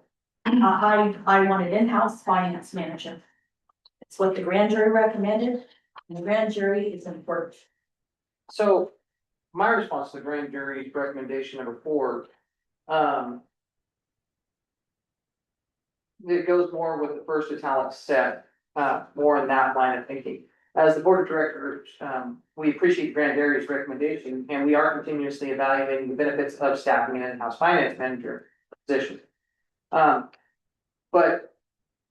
I wanted in-house finance manager. It's what the grand jury recommended, and the grand jury is important. So my response to the grand jury's recommendation number 4, it goes more with the first italic set, more in that line of thinking. As the board of directors, we appreciate grand jury's recommendation, and we are continuously evaluating the benefits of staffing an in-house finance manager position. But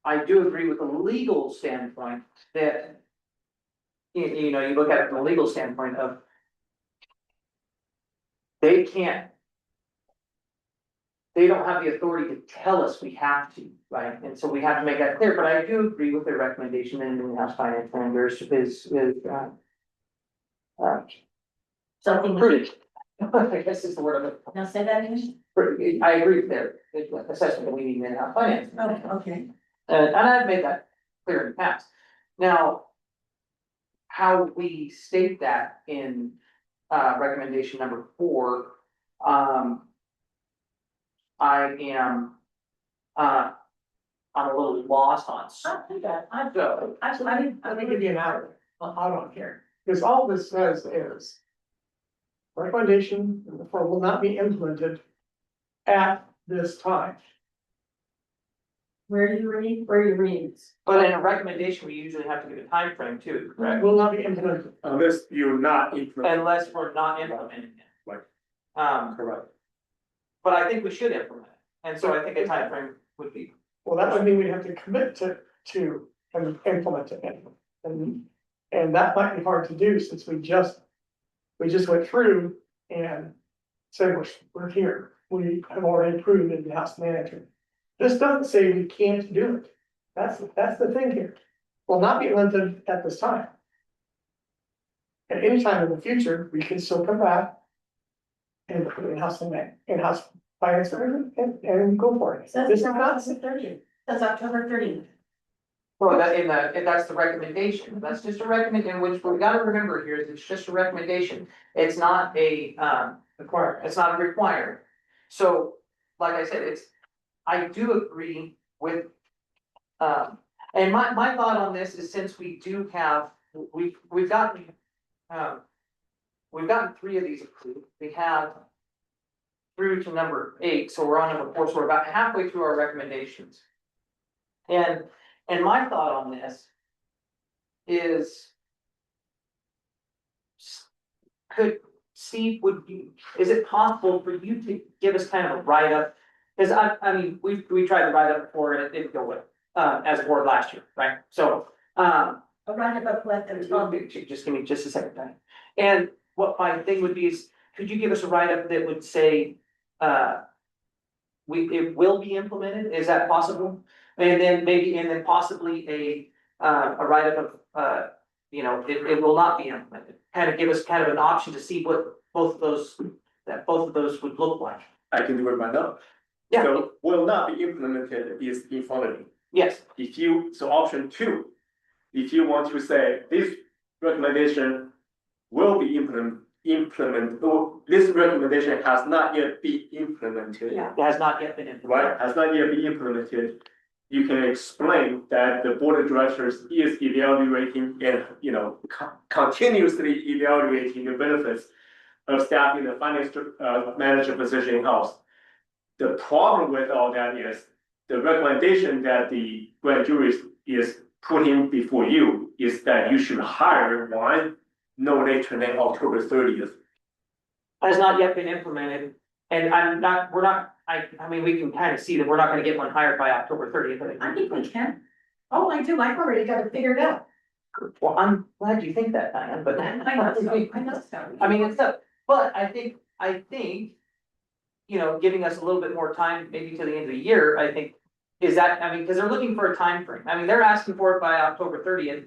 I do agree with the legal standpoint that you know, you look at it from a legal standpoint of they don't have the authority to tell us we have to, right? And so we have to make that clear, but I do agree with their recommendation in the in-house finance managers is Something, prudent. I guess is the word of it. now say that again? I agree with their assessment that we need an in-house finance. Okay. And I've made that clear in the past. Now, how we state that in recommendation number 4, I am I'm a little lost on. I think that, So, Let me give you an out on here, because all this says is. Recommendation number 4 will not be implemented at this time. where do you read, where are you reading? but in a recommendation, we usually have to give a time frame too, correct? Will not be implemented. Unless you're not implementing. Unless we're not implementing it. Right. Correct. But I think we should implement it, and so I think a time frame would be. Well, that would mean we'd have to commit to implement it. And that might be hard to do since we just went through and said we're here. We have already approved it, the house manager. This doesn't say we can't do it. That's the thing here. Will not be implemented at this time. At any time in the future, we can still come back and put in-house finance manager and go for it. Says This is October not, 30th, says October 30th. Well, that's the recommendation, that's just a recommendation, which we gotta remember here is it's just a recommendation, it's not a, required. it's not required. So, like I said, I do agree with, and my thought on this is since we do have, we've gotten 3 of these approved, we have through to number 8, so we're on number 4, so we're about halfway through our recommendations. And my thought on this is, is it possible for you to give us kind of a write-up? Cause I mean, we tried to write up before and it didn't go well, as a board last year, right? So, A roundabout what they're talking. just give me just a second, Diane. And what my thing would be is, could you give us a write-up that would say, it will be implemented, is that possible? And then possibly a write-up of, it will not be implemented, kind of give us kind of an option to see what both of those would look like. I can do it right now. Yeah, So will not be implemented is in front of you. yes, So option 2, if you want to say this recommendation will be implemented, or this recommendation has not yet been implemented. Yeah. it has not yet been implemented. Right, has not yet been implemented. You can explain that the board of directors is evaluating and, continuously evaluating the benefits of staffing the finance manager position in-house. The problem with all that is the recommendation that the grand jury is putting before you is that you should hire one no later than October 30th. Has not yet been implemented, and I mean, we can kind of see that we're not gonna get one hired by October 30th. I think we can. Oh, I do, I've already got it figured out. Well, I'm glad you think that, Diane, but. I know so. I mean, it's tough, but I think, giving us a little bit more time, maybe to the end of the year, I think. Is that, I mean, because they're looking for a time frame. I mean, they're asking for it by October 30th.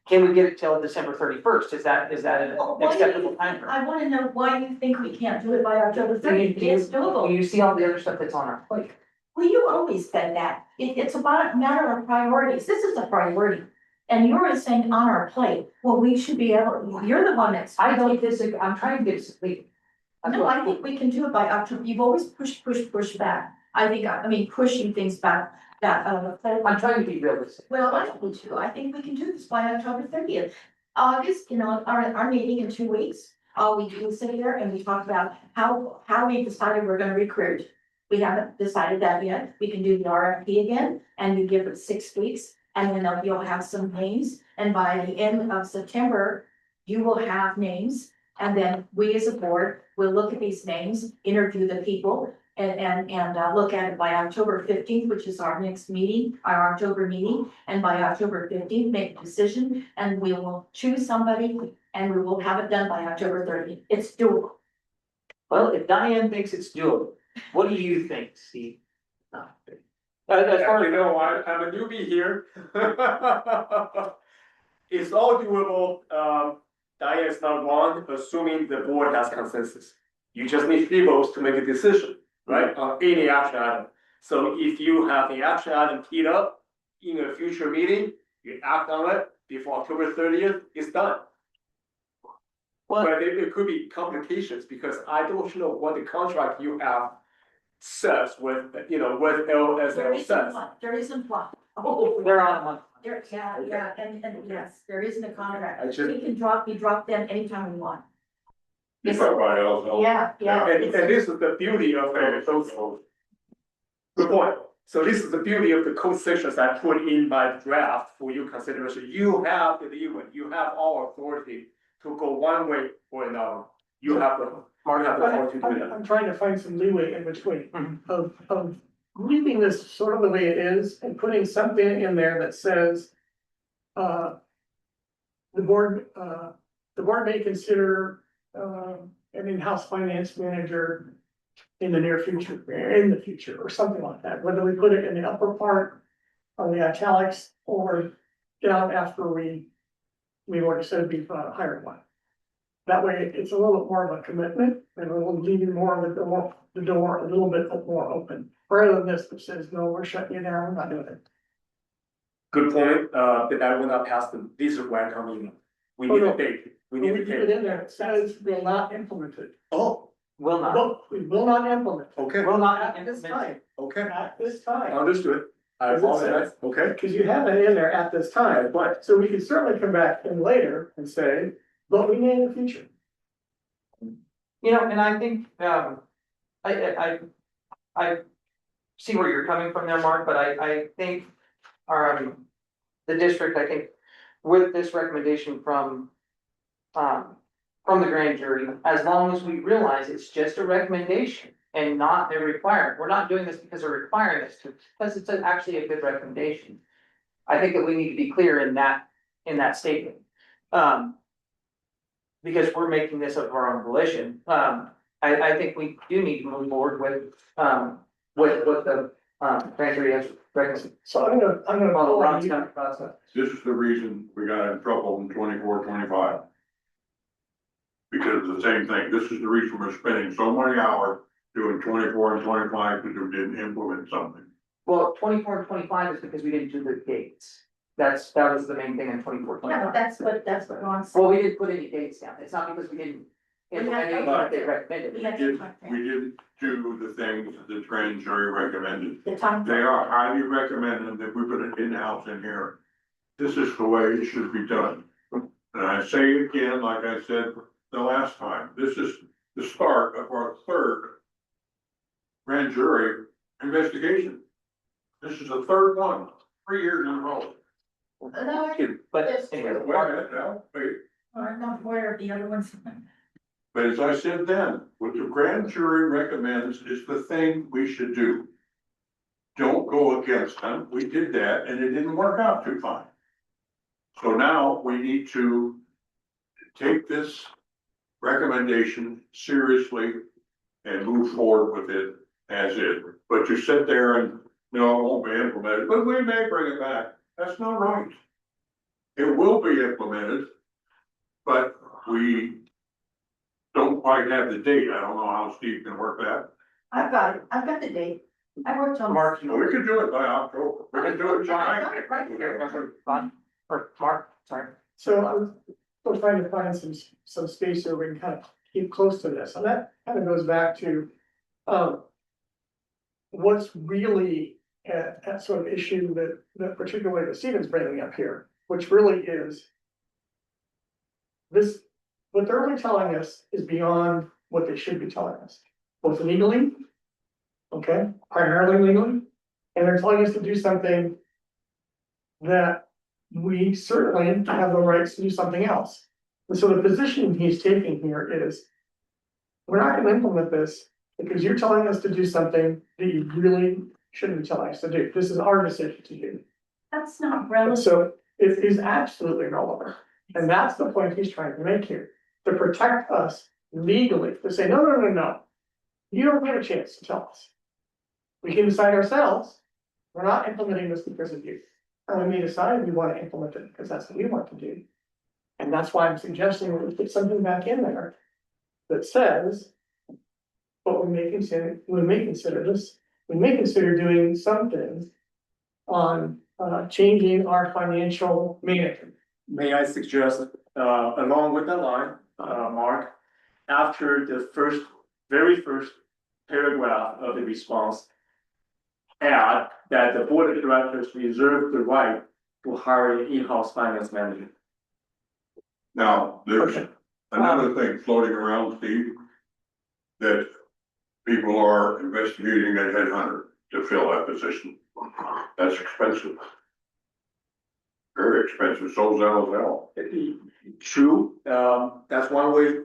Can we get it till December 31st? Is that an Well, why do acceptable you- time frame? I wanna know why you think we can't do it by October Do you- 30th, it's Do doable. you see all the other stuff that's on our plate? Well, you always said that, it's about a matter of priorities, this is a priority. And you're saying on our plate, well, we should be able, you're the one that's. I don't disagree, I'm trying to get it complete. No, I think we can do it by October, you've always pushed back. I think, I mean, pushing things back, I'm trying to be realistic. well, I don't need to, I think we can do this by October 30th. August, our meeting in 2 weeks, all we do is sit here and we talk about how we decided we're gonna recruit. We haven't decided that yet, we can do the RFP again, and we give it 6 weeks, and then you'll have some names, and by the end of September, you will have names, and then we as a board will look at these names, interview the people, and look at it by October 15th, which is our next meeting, our October meeting. And by October 15th, make a decision, and we will choose somebody, and we will have it done by October 30th. It's doable. Well, if Diane thinks it's doable, what do you think, Steve? As far as you know, I'm a newbie here. It's all doable, Diane is not wrong, assuming the board has consensus. You just need 3 votes to make a decision, right, on any action item. So if you have the action item teed up in a future meeting, you act on it before October 30th, it's done. Well, But there could be complications because I don't know what the contract you have says with, what There LSL isn't says. one, there isn't one. they're on a month. Yeah, and yes, there isn't a contract. I just- We can we drop them anytime we want. If everybody else knows. Yeah. And this is the beauty of those. Good point. So this is the beauty of the code sections I put in my draft for your consideration. You have the leeway, you have all authority to go one way or another. You have the authority to do that. I'm trying to find some leeway in between Mhm. of leaving this sort of the way it is and putting something in there that says. The board may consider an in-house finance manager in the near future, in the future, or something like that, whether we put it in the upper part of the italics or down after we've already said we've hired one. That way, it's a little bit more of a commitment, and we'll leave you more of the door a little bit more open, rather than this that says, no, we're shutting you down, we're not doing it. Good point, but I will not pass this grant coming. We need a date, we When need we a keep it date. in there, it says will not implement it. Oh, Will not, We will not implement it okay, will not. at this time, okay, at this time, understood. I Does it say- apologize, okay. because you have it in there at this time, but, so we can certainly come back in later and say, but we may in the future. You know, and I think, I see where you're coming from there, Mark, but I think, the district, I think, with this recommendation from the grand jury, as long as we realize it's just a recommendation and not a requirement, we're not doing this because they're requiring us to, because it's actually a good recommendation. I think that we need to be clear in that statement. Because we're making this of our own volition, I think we do need to move forward with what the grand jury has recommended. So I'm gonna Follow follow Ron's you. kind of process. This is the reason we got in trouble in 24-25. Because of the same thing, this is the reason we're spending so many hours doing 24 and 25 because we didn't implement something. Well, 24 and 25 is because we didn't do the dates. That was the main thing in 24, Yeah, 25. that's what Ron said. Well, we didn't put any dates down. It's not because we didn't implement anything that they recommended. We had We to talk we didn't do the things that the grand jury recommended. the time. They are highly recommended that we put an in-house in here. This is the way it should be done. And I say again, like I said the last time, this is the start of our 3rd grand jury investigation. This is the 3rd one, 3 years in a row. No, But Yes. Wait anyway, a minute now, wait. I'm not aware of the other ones. But as I said then, what the grand jury recommends is the thing we should do. Don't go against them. We did that and it didn't work out too fine. So now we need to take this recommendation seriously and move forward with it as is. But to sit there and, no, it won't be implemented, but we may bring it back. That's not right. It will be implemented, but we don't quite have the date. I don't know how Steve can work that. I've got the date. I worked on. Mark, Well, we could do it by October. We can do it I tonight. got it right here. Ron, or Mark, sorry. So I'm still trying to find some space so we can kind of keep close to this, and that kind of goes back to, what's really at sort of issue that particularly that Stephen's bringing up here, which really is this, what they're really telling us is beyond what they should be telling us, both legally, okay, primarily legally, and they're telling us to do something that we certainly have the rights to do something else. And so the position he's taking here is, we're not gonna implement this because you're telling us to do something that you really shouldn't be telling us to do. This is our decision to do. That's not relevant. So it is absolutely relevant. And that's the point he's trying to make here, to protect us legally, to say, no, no, no, no. You don't get a chance to tell us. We can decide ourselves, we're not implementing this because of you. And we may decide we want to implement it because that's what we want to do. And that's why I'm suggesting that we put something back in there that says, but we may consider this, we may consider doing something on changing our financial management. May I suggest, along with that line, Mark, after the very first paragraph of the response, add that the board of directors reserve the right to hire an in-house finance manager. Now, there's Okay. another thing floating around, Steve, that people are investigating a headhunter to fill that position. That's expensive. Very expensive, so's LFL. True, that's one way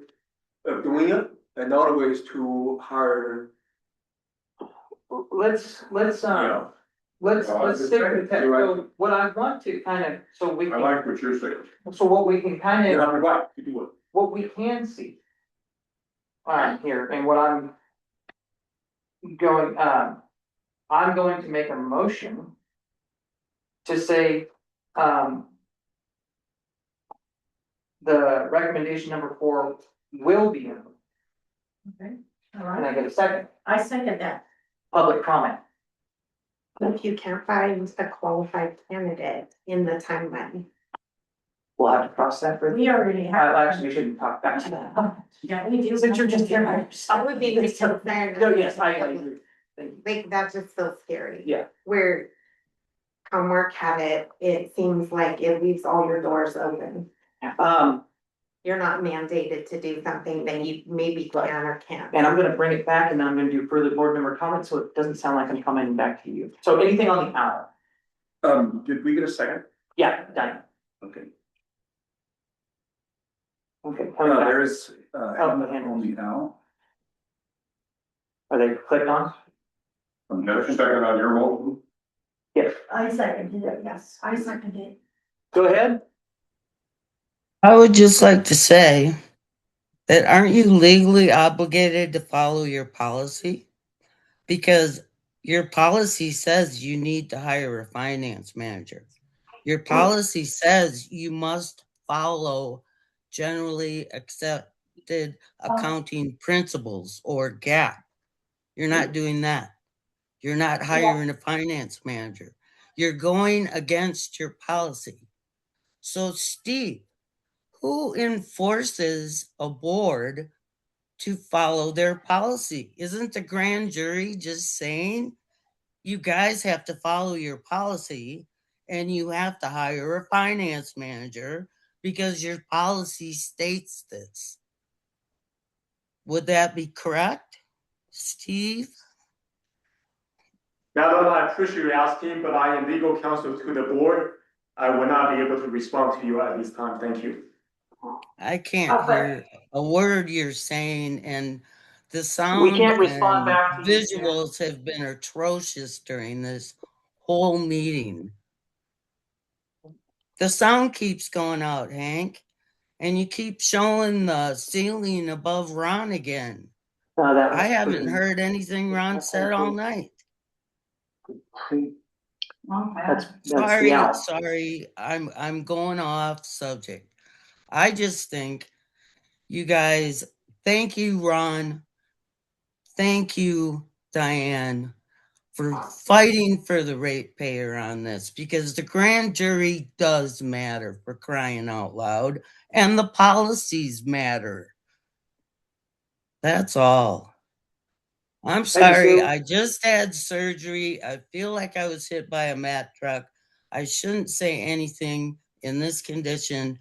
of doing it. Another way is to hire, Let's, you know, let's stick with that. You're right. So what I want to kind of, so we I can, like what you're saying. so what we can kind you of, have the right to do it. what we can see. Here, and what I'm going, I'm going to make a motion to say, the recommendation number 4 will be in. Okay, all Can I right. get a second? I second that. Public comment. If you can't find a qualified candidate in the timeline. We'll have to cross that bridge. We already have. Actually, we shouldn't talk back to that. Yeah, we do. Since you're just here. That would be so fair. No, yes, I agree. Thank you. Like, that just feels scary. Yeah. Where Comwork had it, it seems like it leaves all your doors open. You're not mandated to do something that you maybe can or can't. And I'm gonna bring it back and then I'm gonna do further board member comments, so it doesn't sound like I'm coming back to you. So anything on the hour? Did we get a second? Yeah, done. Okay. Okay, coming back. There is, the hand. only now. Are they clicked on? Just a second on your motion. Yes. I seconded it, yes, I seconded it. Go ahead. I would just like to say that aren't you legally obligated to follow your policy? Because your policy says you need to hire a finance manager. Your policy says you must follow generally accepted accounting principles or GAAP. You're not doing that. You're not hiring a finance manager. You're going against your policy. So, Steve, who enforces a board to follow their policy? Isn't the grand jury just saying you guys have to follow your policy and you have to hire a finance manager because your policy states this? Would that be correct, Steve? Now, I appreciate you asking, but I am legal counsel to the board. I will not be able to respond to you at this time. Thank you. I can't hear a word you're saying, and the sound We can't respond and back to you, visuals have been atrocious during this whole meeting. The sound keeps going out, Hank, and you keep showing the ceiling above Ron again. I haven't heard anything Ron said all night. That's the owl. Sorry, I'm going off subject. I just think you guys, thank you, Ron. Thank you, Diane, for fighting for the ratepayer on this, because the grand jury does matter, for crying out loud, and the policies matter. That's all. I'm Thank you, sorry, Sue. I just had surgery. I feel like I was hit by a Mack truck. I shouldn't say anything in this condition,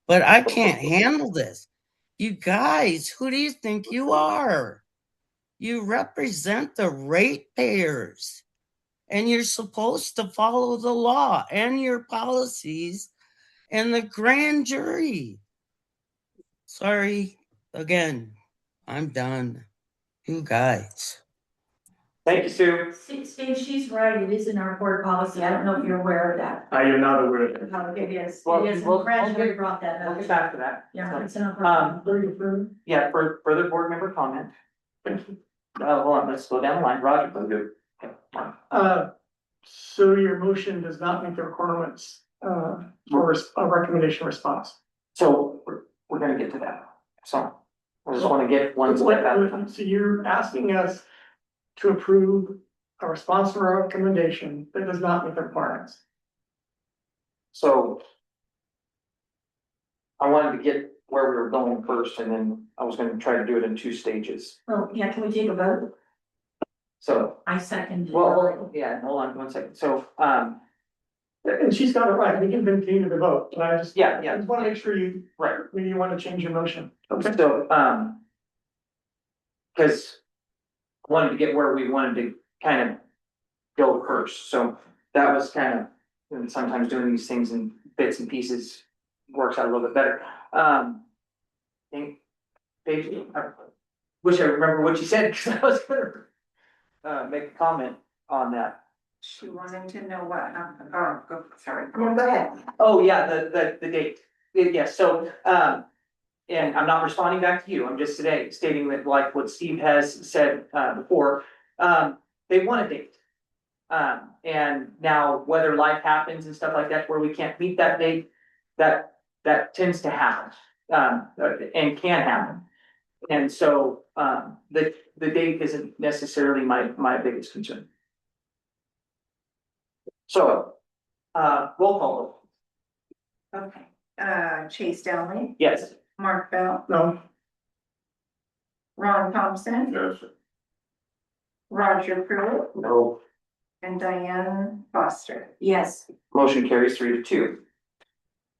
but I can't handle this. You guys, who do you think you are? You represent the ratepayers, and you're supposed to follow the law and your policies and the grand jury. Sorry, again, I'm done. You guys. Thank you, Sue. Steve, she's right, it is in our board policy, I don't know if you're aware of that. I am not aware of that. Oh, it is, Well, it is, we'll- and Brad we'll already get- brought that We'll up. get back to that. Yeah, it's in Um, our. Yeah, for further board member comment. Hold on, let's go down the line. Roger. So your motion does not meet the requirements, for a recommendation response. So we're gonna get to that. So I just wanna get one step out. So you're asking us to approve a response to our recommendation that does not meet the requirements. So I wanted to get where we were going first, and then I was gonna try to do it in 2 stages. Well, yeah, can we take a vote? So, I second. well, yeah, hold on 1 second. So, And she's got it right, we can continue the vote, but I just. Yeah. I just wanna make sure you, right. maybe you wanna change your motion. So, cause I wanted to get where we wanted to kind of go first, so that was kind of, and sometimes doing these things in bits and pieces works out a little bit better. Think, Paige, I wish I remember what you said, cause I was gonna make a comment on that. She wanted to know what happened, oh, sorry. No, go ahead. Oh, yeah, the date. Yeah, so, and I'm not responding back to you, I'm just today stating that like what Steve has said, before, they want a date. And now whether life happens and stuff like that, where we can't meet that date, that tends to happen, and can happen. And so, the date isn't necessarily my biggest concern. So, roll call, Okay, Chase Downey, yes. Mark Bell, No, Ron Thompson, Yes. Roger Pruitt, No. and Diane Foster. Yes, Motion carries 3-2.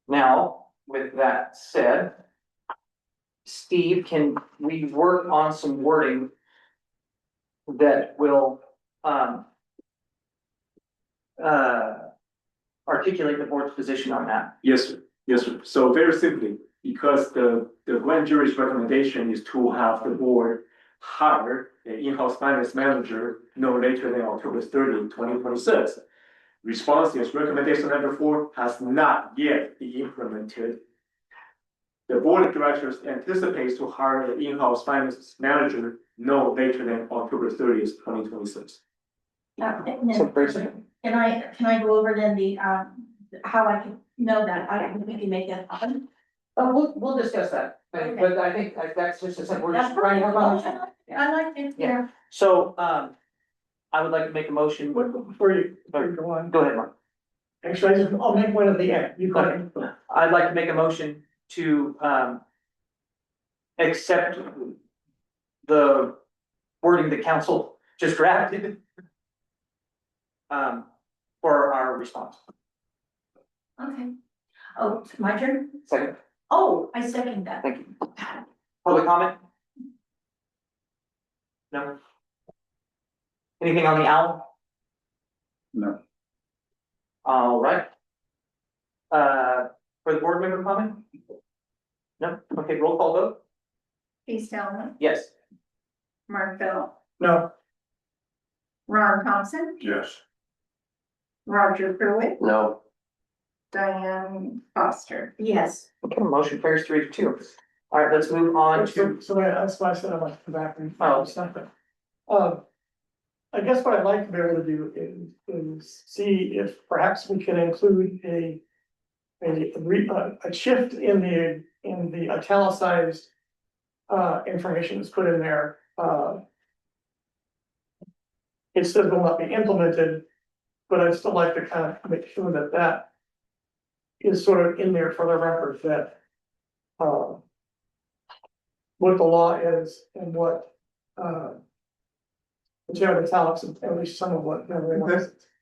Now, with that said, Steve, can we work on some wording that will, articulate the board's position on that? Yes, sir. Yes, sir. So very simply, because the grand jury's recommendation is to have the board hire an in-house finance manager no later than October 30, 2026. Response is recommendation number 4 has not yet been implemented. The board of directors anticipates to hire an in-house finance manager no later than October 30th, 2026. and So, then, Tracy? can I go over then the, how I can know that, I think we can make that happen? We'll discuss that, Okay. but I think that's just a simple, we're That's just trying to work on it. I like it, yeah. So, I would like to make a motion. before you go on, Go ahead, Mark. actually, I'll make one at the end, you go ahead. I'd like to make a motion to, accept the wording the council just drafted. For our response. Okay. Oh, my turn? Second, Oh, I second that. thank you. Public comment? No? Anything on the owl? No. All right. For the board member comment? No? Okay, roll call vote? Chase Downey, Yes. Mark Bell, No, Ron Thompson, Yes. Roger Pruitt, No. Diane Foster. Yes. Okay, motion carries 3-2. All right, let's move on to, so that's why I said I'd like to come back and. Oh. Something. I guess what I'd like to be able to do is see if perhaps we can include a shift in the italicized information that's put in there. It says will not be implemented, but I'd still like to kind of make sure that that is sort of in there for the record that what the law is and what Until the talks, at least some of what.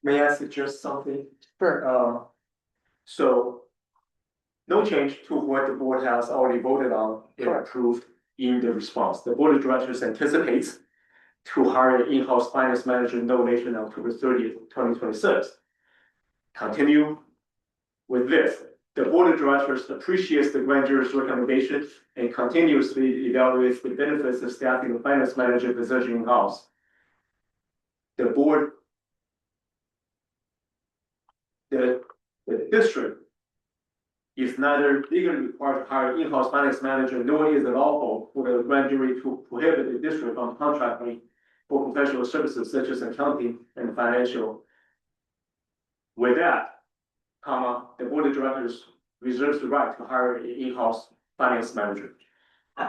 May I suggest something? Sure. So. No change to what the board has already voted on and approved in the response. The board of directors anticipates to hire an in-house finance manager no later than October 30th, 2026. Continue with this. The board of directors appreciates the grand jury's recommendation and continuously evaluates the benefits of staffing the finance manager position in-house. The board, the district is neither legally required to hire in-house finance manager, nor is it lawful for the grand jury to prohibit the district from contracting for professional services such as accounting and financial. With that, the board of directors reserves the right to hire an in-house finance manager.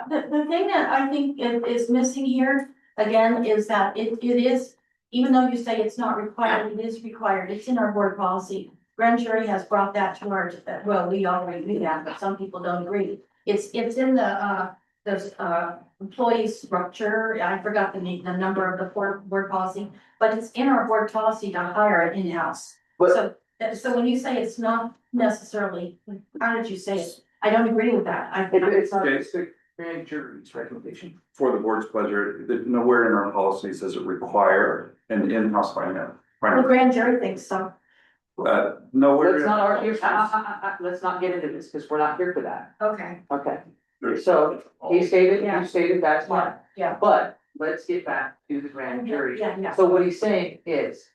The thing that I think is missing here, again, is that it is, even though you say it's not required, it is required, it's in our board policy. Grand jury has brought that to our, well, we already knew that, but some people don't agree. It's in the employee structure, I forgot the name, the number of the board policy, but it's in our board policy to hire an in-house. But- So when you say it's not necessarily, how did you say it? I don't agree with that. It's not Okay. the grand jury's recommendation. For the board's pleasure, that nowhere in our policies does it require an in-house finance. The grand jury thinks so. Nowhere. Let's not argue, let's not get into this, because we're not here for that. Okay. Okay, so he stated, Yeah. you stated that's fine, Yeah. but let's get back to the grand jury. Yeah. So what he's saying is,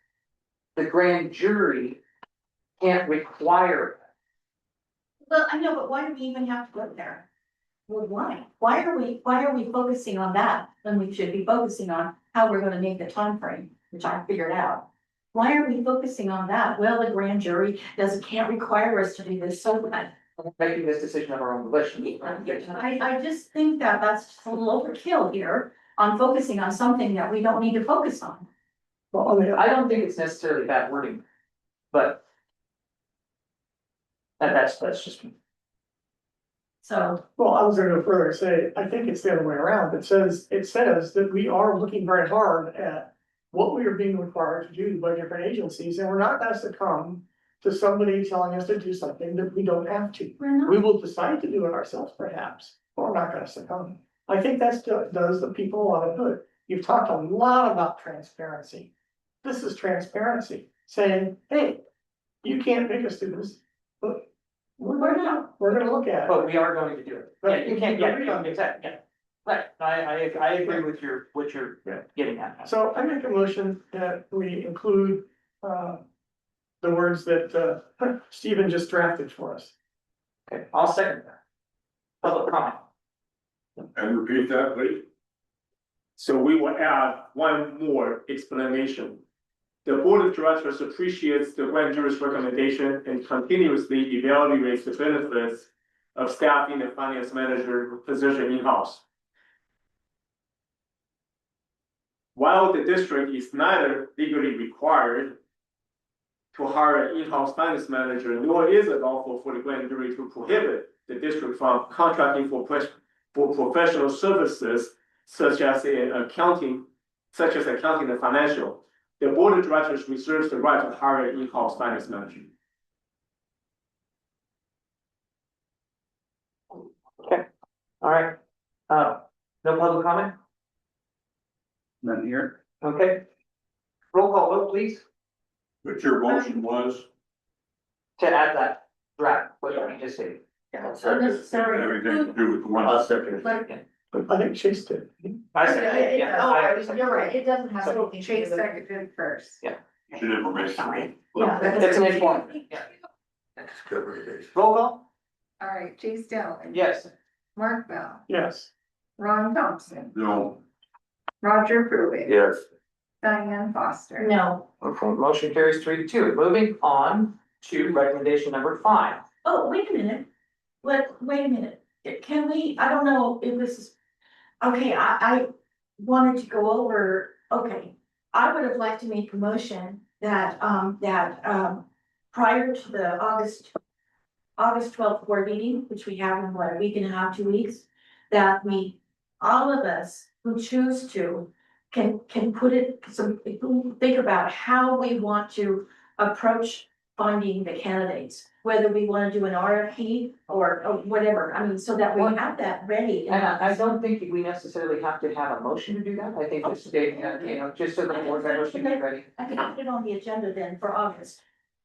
the grand jury can't require. Well, I know, but why do we even have to go there? Well, why? Why are we focusing on that when we should be focusing on how we're gonna make the time frame, which I figured out? Why are we focusing on that? Well, the grand jury can't require us to do this, so bad. Making this decision of our own volition. I just think that that's a little overkill here on focusing on something that we don't need to focus on. Well, I mean, I don't think it's necessarily bad wording, but. That's just me. So, well, I was gonna go further and say, I think it's the other way around. It says that we are looking very hard at what we are being required to do by different agencies, and we're not gonna succumb to somebody telling us to do something that we don't have to. we're not. We will decide to do it ourselves perhaps, but we're not gonna succumb. I think does the people a lot of good. You've talked a lot about transparency. This is transparency, saying, hey, you can't make us do this, but we're gonna look at it. But we are going to do it. Yeah, Right. you can't, yeah, exactly, yeah. Right, I agree with what you're Yeah. getting at. So I make a motion that we include, the words that, Stephen just drafted for us. Okay, I'll second that. Public comment. And repeat that, please. So we will add one more explanation. The board of directors appreciates the grand jury's recommendation and continuously evaluates the benefits of staffing the finance manager position in-house. While the district is neither legally required to hire an in-house finance manager, nor is it lawful for the grand jury to prohibit the district from contracting for professional services such as accounting and financial. The board of directors reserves the right to hire an in-house finance manager. All right, no public comment? None here. Okay. Roll call vote, please, But your motion was to add that draft, what you just said. Unnecessary. everything to do with the one. I'll second it. Like, But I think Chase did. I said, yeah, oh, you're right, it doesn't have So anything to Chase do with. seconded first. Should information. Yeah. It's an information, yeah. Roll call? All right, Chase Dillon. Yes. Mark Bell, Yes. Ron Thompson, No, Roger Pruitt. Yes. Diane Foster. No, Okay, motion carries 3-2. Moving on to recommendation number 5. oh, wait a minute, wait a minute, can we, I don't know if this is, okay, I wanted to go over, okay. I would have liked to make a motion that prior to the August 12th board meeting, which we have in what, a week and a half, 2 weeks, that we, all of us who choose to, can put it, think about how we want to approach finding the candidates. Whether we wanna do an RFP or whatever, I mean, so that we have that ready. And I don't think we necessarily have to have a motion to do that, I think just stating that, you know, just so the board members can be ready. I can put it on the agenda then for August.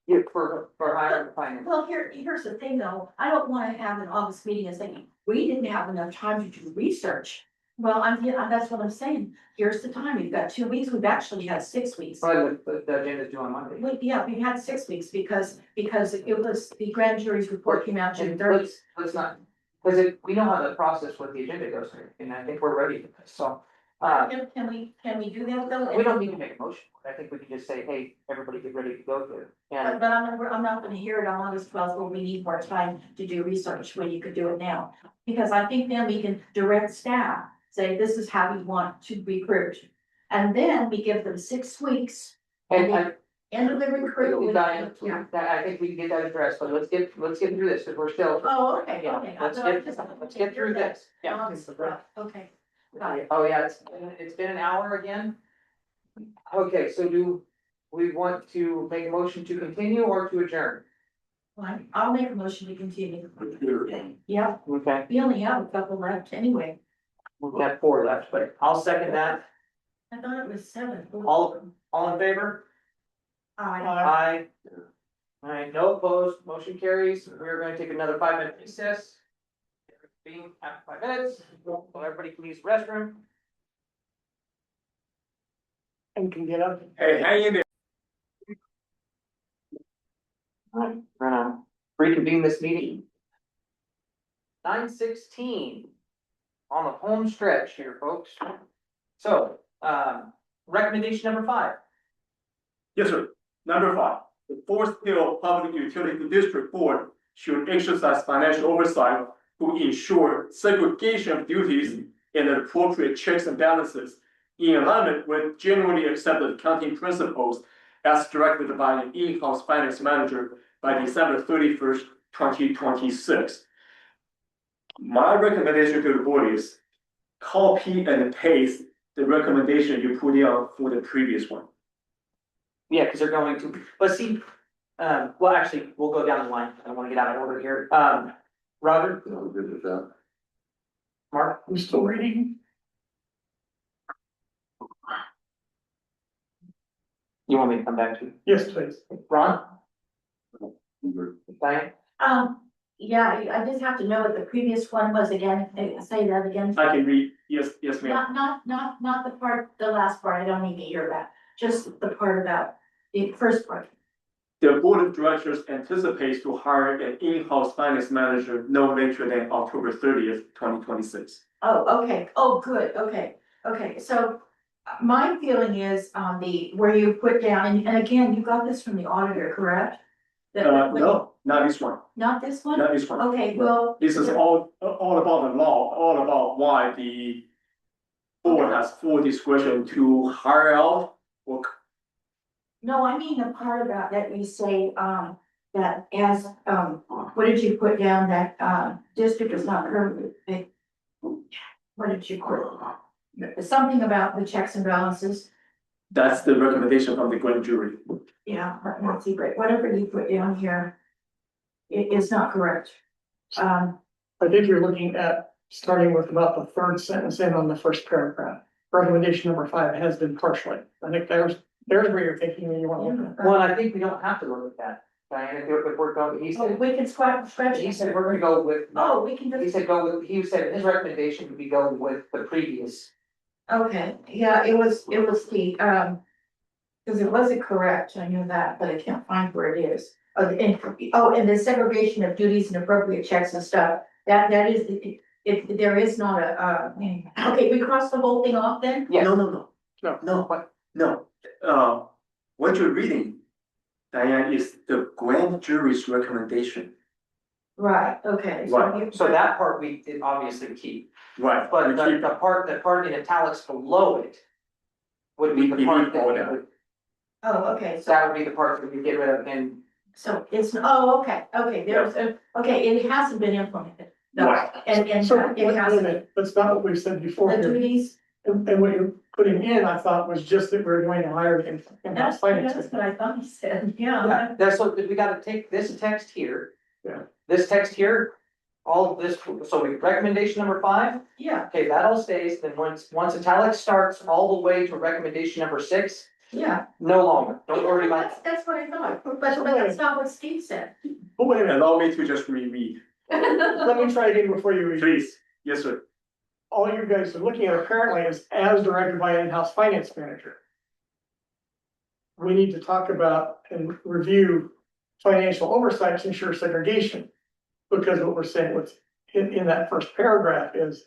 Yeah, for hiring finance. Well, here's the thing though, I don't wanna have an August meeting and saying, we didn't have enough time to do research. Well, that's what I'm saying, here's the time, we've got 2 weeks, we've actually had 6 weeks. But the agenda's due on Monday. Yeah, we had 6 weeks because it was, the grand jury's report came out June And 30th. let's not, because we know how the process with the agenda goes, and I think we're ready for this, so. Can we do that though? We don't need to make a motion, I think we can just say, hey, everybody get ready to go through. And But I'm not gonna hear it on August 12th, when we need more time to do research, when you could do it now. Because I think then we can direct staff, say, this is how we want to recruit. And then we give them 6 weeks, I end of the recruitment. Yeah. that, I think we can get that addressed, but let's get through this, because we're still. Oh, okay, Yeah, okay. let's get through this, yeah. August 12th, okay. Got it. Oh, yeah, it's been an hour again. Okay, so do we want to make a motion to continue or to adjourn? Fine, I'll make a motion to continue. Yeah, Okay, we only have a couple left anyway. we've got 4 left, but I'll second that. I thought it was 7. All in favor? Aye. Alright, no opposed, motion carries. We're gonna take another 5-minute recess. Being at 5 minutes, so everybody can use the restroom. And can get up. Hey, hang in there. Alright, we're gonna reconvene this meeting. 9:16. On the home stretch here, folks. So, recommendation number 5. Yes, sir. Number 5, the Forest Hill Public Utility District Board should exercise financial oversight to ensure segregation of duties and appropriate checks and balances in alignment with generally accepted accounting principles as directed by an in-house finance manager by December 31st, 2026. My recommendation to the board is copy and paste the recommendation you put in for the previous one. Yeah, because they're going to, but see, well, actually, we'll go down the line. I don't want to get out of order here. Roger, I'm good with that. Mark, I'm still reading. you want me to come back to you? Yes, please. Ron? Diane? Yeah, I just have to know what the previous one was again, say that again. I can read, yes, ma'am. Not the part, the last part, I don't need to hear that, just the part about the first part. The board of directors anticipates to hire an in-house finance manager no later than October 30th, 2026. Oh, okay, oh, good, okay, so my feeling is on where you put down, and again, you got this from the auditor, correct? No, not this one, Not this one? not this one. Okay, well. This is all about the law, all about why the board has full discretion to hire out or. No, I mean the part about that you say, that as, what did you put down, that, district is not currently. What did you put? Something about the checks and balances, That's the recommendation from the grand jury. yeah, let's see, but whatever you put down here. It is not correct. I think you're looking at starting with about the third sentence in on the first paragraph. Recommendation number 5 has been partially. I think there's where you're thinking when you want to look at. Well, I think we don't have to look at that. Diane, if we're going, he Oh, said, we can scratch. he said we're gonna go with. Oh, we can He just, said go with, he said his recommendation would be go with the previous. okay, yeah, it was the, cause it wasn't correct, I knew that, but I can't find where it is. And the segregation of duties and appropriate checks and stuff, that is, if there is not okay, we crossed the whole thing off then? Yes. No. What you're reading, Diane, is the grand jury's recommendation. Right, okay. Right. So that part we did obviously keep, Right. but We keep- the part in italics below it. Would be the We part leave all that, that. we would- Oh, okay, so, that would be the part that we get rid of and. so it's, okay, okay, it hasn't been implemented. No, Right. and So, it wait a hasn't, minute, that's not what we said before the here. duties, And what you're putting in, I thought was just that we're going to hire an in-house finance. That's what I thought he said, yeah. Yeah, that's what, we gotta take this text here. Yeah. This text here, all of this, so we, recommendation number 5, Yeah, okay, that all stays, then once italic starts all the way to recommendation number 6, yeah. no longer, don't worry about that. That's what I thought, but that's not what Steve said. But wait a minute, Allow me to just reread, let me try again before you read. please. Yes, sir. All you guys are looking at apparently is as directed by an in-house finance manager. We need to talk about and review financial oversight to ensure segregation. Because what we're saying, what's in that first paragraph is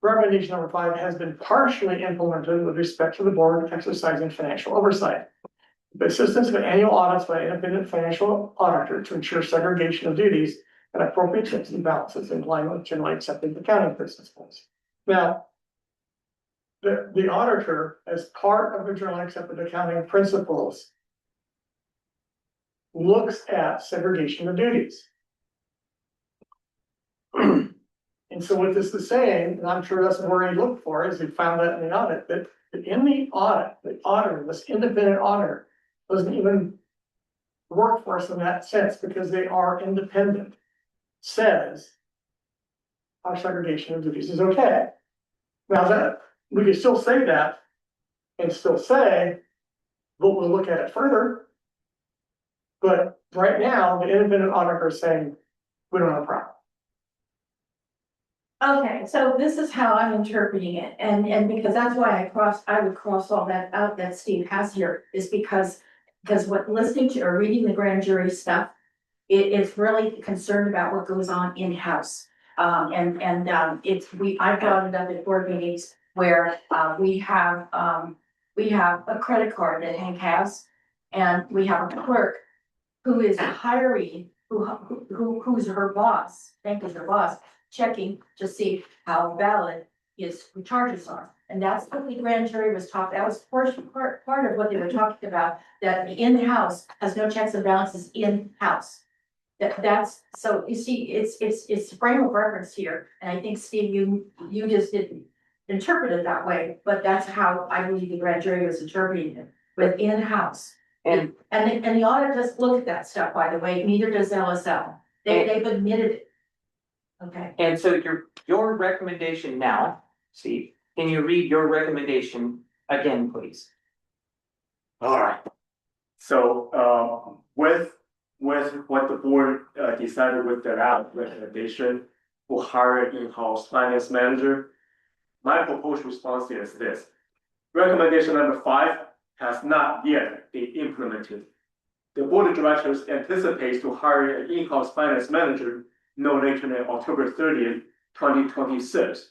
recommendation number 5 has been partially implemented with respect to the board exercising financial oversight. The assistance of annual audits by an independent financial auditor to ensure segregation of duties and appropriate checks and balances in line with generally accepted accounting principles. Now, the auditor, as part of the generally accepted accounting principles, looks at segregation of duties. And so what this is saying, and I'm sure that's what he looked for, is he found that in the audit, that in the audit, the auditor, this independent auditor, doesn't even work for us in that sense because they are independent. Says our segregation of duties is okay. Now that, we can still say that and still say, but we'll look at it further. But right now, the independent auditor is saying, we don't have a problem. Okay, so this is how I'm interpreting it, and because that's why I would cross all that out that Steve has here, is because what listening to or reading the grand jury stuff, it is really concerned about what goes on in-house. I brought it up at board meetings where, we have a credit card that Hank has, and we have a clerk who is hiring, who's her boss, Hank is her boss, checking to see how valid his charges are. And that's what the grand jury was talking, that was part of what they were talking about, that the in-house has no checks and balances in-house. That's, so you see, it's frame of reference here, and I think Steve, you just didn't interpret it that way, but that's how I believe the grand jury was interpreting it, with in-house. And the audit doesn't look at that stuff, by the way, neither does LSL, they've admitted it. Okay. And so your recommendation now, Steve, can you read your recommendation again, please? All right. So, with what the board decided with their recommendation to hire an in-house finance manager, my proposed response is this. Recommendation number 5 has not yet been implemented. The board of directors anticipates to hire an in-house finance manager no later than October 30th, 2026.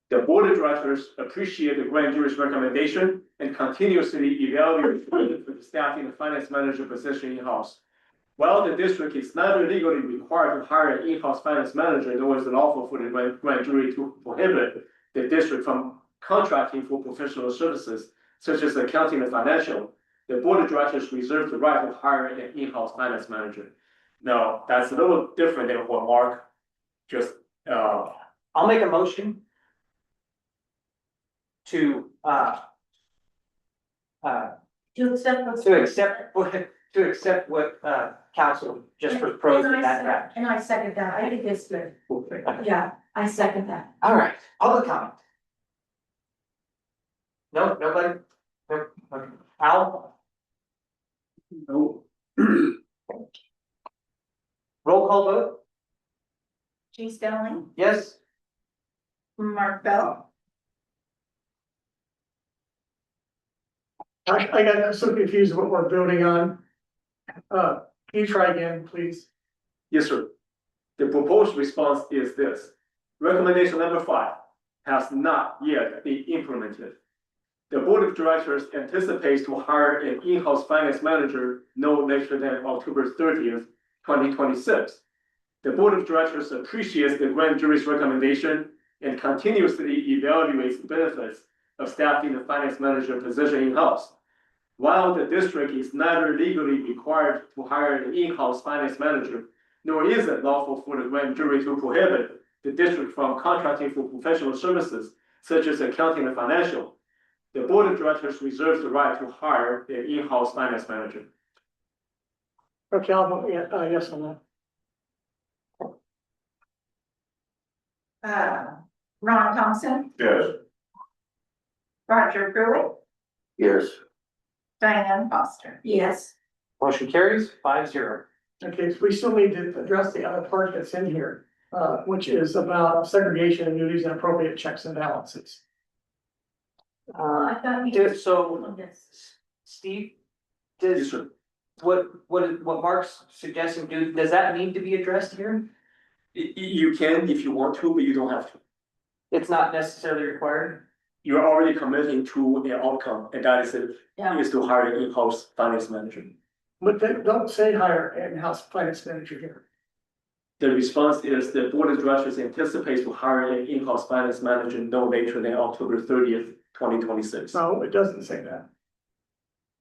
The board of directors appreciate the grand jury's recommendation and continuously evaluate the staffing and finance manager position in-house. While the district is neither legally required to hire an in-house finance manager, nor is it lawful for the grand jury to prohibit the district from contracting for professional services, such as accounting and financial. The board of directors reserve the right to hire an in-house finance manager. Now, that's a little different than what Mark just, I'll make a motion to accept what council just proposed in that draft. And I second that, I think it's good, yeah, I second that. All right, public comment. No, nobody? No, okay. Al? No. Roll call vote? G Stelling, Yes? Mark Bell, I got so confused what we're building on. Can you try again, please? yes, sir. The proposed response is this. Recommendation number 5 has not yet been implemented. The board of directors anticipates to hire an in-house finance manager no later than October 30th, 2026. The board of directors appreciates the grand jury's recommendation and continuously evaluates the benefits of staffing the finance manager position in-house. While the district is neither legally required to hire an in-house finance manager, nor is it lawful for the grand jury to prohibit the district from contracting for professional services such as accounting and financial, the board of directors reserves the right to hire an in-house finance manager. Okay, I'll vote yes on that. Ron Thompson, Yes. Roger Pruitt, Yes. Diane Foster. Yes, Motion carries 5-0. Okay, so we still need to address the other part that's in here, which is about segregation of duties and appropriate checks and balances. I thought we. So Steve, Yes, does, sir. what Mark's suggesting, does that need to be addressed here? You can if you want to, but you don't have to. It's not necessarily required? You're already committing to an outcome, and that is it, Yeah. is to hire an in-house finance manager. But they don't say hire an in-house finance manager here. The response is the board of directors anticipates to hire an in-house finance manager no later than October 30th, 2026. No, it doesn't say that.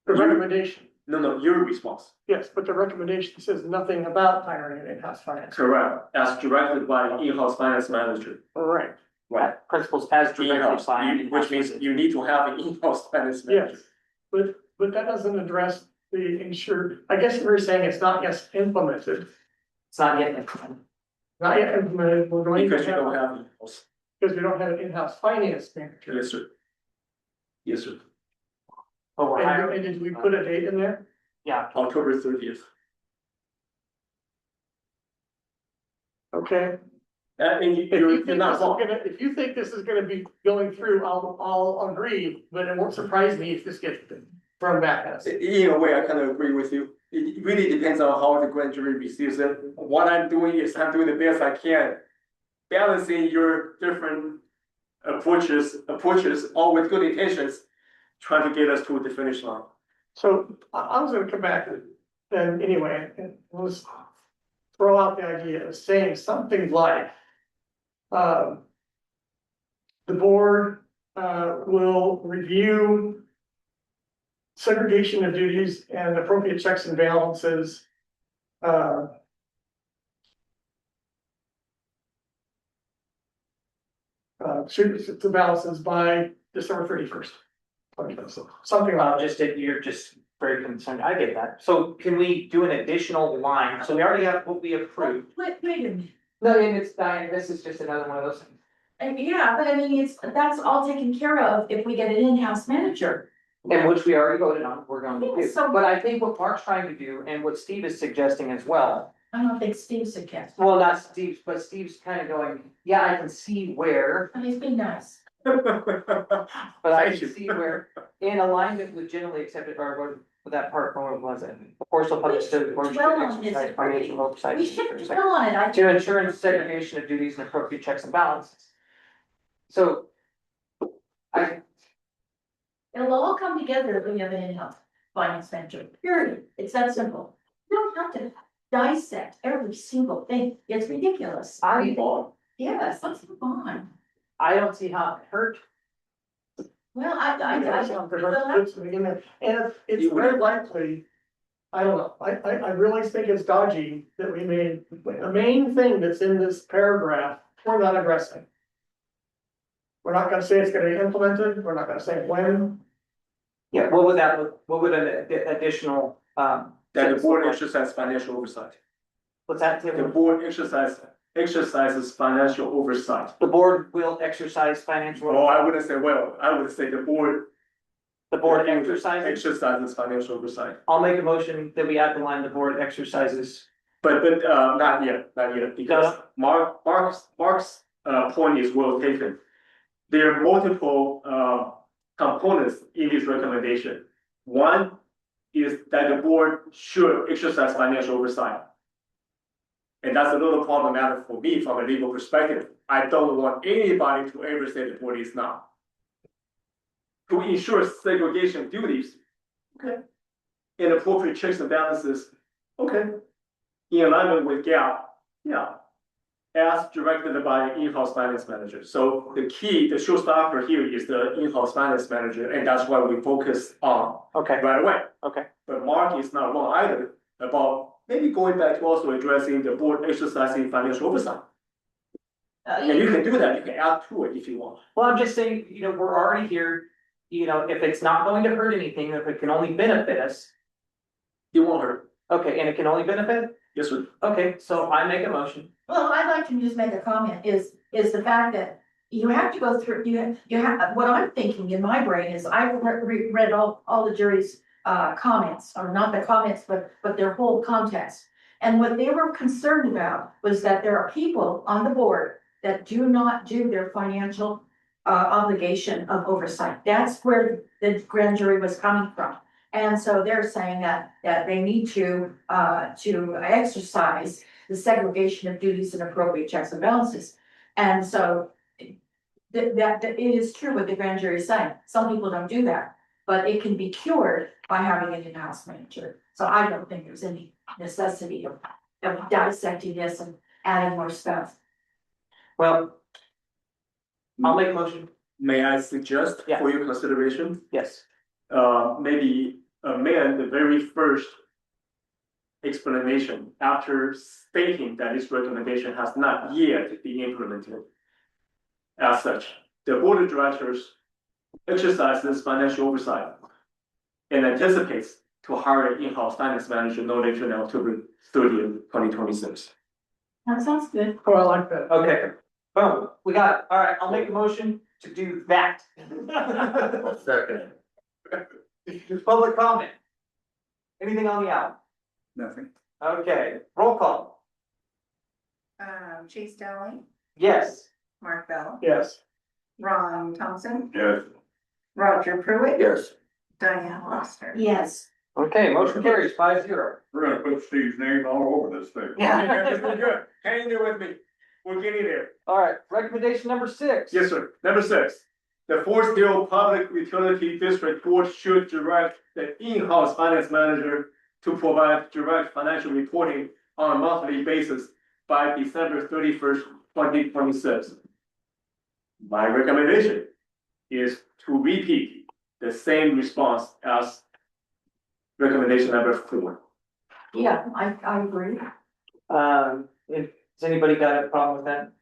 The recommendation, No, your response. yes, but the recommendation says nothing about hiring an in-house finance. Correct, as directed by an in-house finance manager. Right, Right. Principles as directed In-house, by. which means you need to have an in-house finance manager. yes, but that doesn't address the insured, I guess you were saying it's not yet implemented. It's not yet implemented. Not yet implemented, we're going to Because you don't have, have in-house. because we don't have an in-house finance manager. Yes, sir. Yes, sir. But we're And hiring, did we put a date in there? yeah, October 30th. Okay. And If you you're think not this is wrong. gonna, if you think this is gonna be going through, I'll agree, but it won't surprise me if this gets thrown back at us. In a way, I kind of agree with you. It really depends on how the grand jury receives it. What I'm doing is I'm doing the best I can. Balancing your different approaches, all with good intentions, trying to get us to the finish line. So I was gonna come back then anyway, and let's throw out the idea of saying something like, the board, will review segregation of duties and appropriate checks and balances, to balances by December 31st. Something like that. just that you're just very concerned, I get that. So can we do an additional line? So we already have what we approved. Wait a minute. No, and it's Diane, this is just another one of those things. Yeah, but I mean, that's all taken care of if we get an in-house manager. And which we already voted on, we're going to Yeah, do. so- But I think what Mark's trying to do and what Steve is suggesting as well. I don't think Steve suggests, Well, not Steve's, but Steve's kind of going, yeah, I can see where, but he's been nice. but I Thank you. can see where. In alignment with generally accepted, or what that part, what was it? Of course, the public should. Dwell on this. Financial oversight. We should dwell on it, I. To ensure segregation of duties and appropriate checks and balances. So. It'll all come together if we have an in-house finance manager, period. It's that simple. You don't have to dissect every single thing. It's ridiculous. Yes, let's move on. I don't see how it hurt. Well, And it's very likely, I don't know, I really think it's dodgy that we made, the main thing that's in this paragraph, we're not addressing. We're not gonna say it's gonna be implemented, we're not gonna say when, Yeah, what would that look, what would an additional, That the board sentence look like? exercises financial oversight. What's that? The Tim? board exercises financial oversight. The board will exercise financial. Oh, I wouldn't say well, I would say the board. The board exercises, Exercises financial oversight. I'll make a motion that we add the line, the board exercises. But not yet, because Mark's point is well taken. There are multiple components in this recommendation. One is that the board should exercise financial oversight. And that's a little problematic for me from a legal perspective. I don't want anybody to ever say the board is not. To ensure segregation duties, okay. And appropriate checks and balances, okay. In alignment with GAAP, yeah. As directed by an in-house finance manager. So the key, the showstopper here is the in-house finance manager, and that's why we focus on Okay, right away. okay. But Mark is not wrong either about maybe going back to also addressing the board exercising financial oversight. And you can do that, you can add to it if you want. Well, I'm just saying, we're already here, if it's not going to hurt anything, if it can only benefit us. It won't hurt. Okay, and it can only benefit? Yes, sir. Okay, so I make a motion. Well, I'd like to just make a comment, is the fact that you have to go through, you have, what I'm thinking in my brain is, I've read all the jury's comments, or not the comments, but their whole context. And what they were concerned about was that there are people on the board that do not do their financial obligation of oversight. That's where the grand jury was coming from. And so they're saying that they need to exercise the segregation of duties and appropriate checks and balances. And so that it is true what the grand jury is saying. Some people don't do that, but it can be cured by having an in-house manager. So I don't think there's any necessity of dissecting this and adding more stuff. Well, I'll make a motion. May I suggest Yeah. for your consideration, Yes. maybe amend the very first explanation after stating that this recommendation has not yet been implemented. As such, the board of directors exercises financial oversight and anticipates to hire an in-house finance manager no later than October 30th, 2026. That sounds good. Oh, I like that. Okay, boom, we got it. All right, I'll make a motion to do that. Second. Public comment. Anything on the out? Nothing. Okay, roll call. Chase Dowling, Yes. Mark Bell, Yes. Ron Thompson, Yes, Roger Pruitt. Yes. Diane Foster. Yes. Okay, motion carries 5-0. we're gonna put Steve's name all over this thing. That's pretty good. Hang in there with me. We're getting there. All right, recommendation number 6. Yes, sir. Number 6, the Forest Hill Public Utility District Board should direct the in-house finance manager to provide direct financial reporting on a monthly basis by December 31st, 2026. My recommendation is to repeat the same response as recommendation number 4. Yeah, I agree. Has anybody got a problem with that?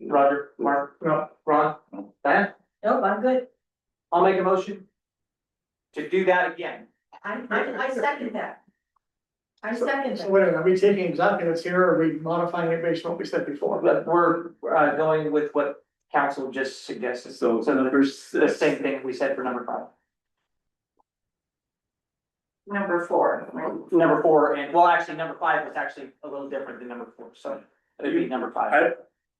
Roger, Mark, No. Ron, Diane? Nope, I'm good. I'll make a motion to do that again. I second that. I second So that. wait a minute, are we taking exactly what's here, or are we modifying it based on what we said before? But we're going with what council just suggested. So So number the 6. same thing we said for number 5. Number 4. Number 4, and well, actually, number 5 is actually a little different than number 4, so it'd be number 5.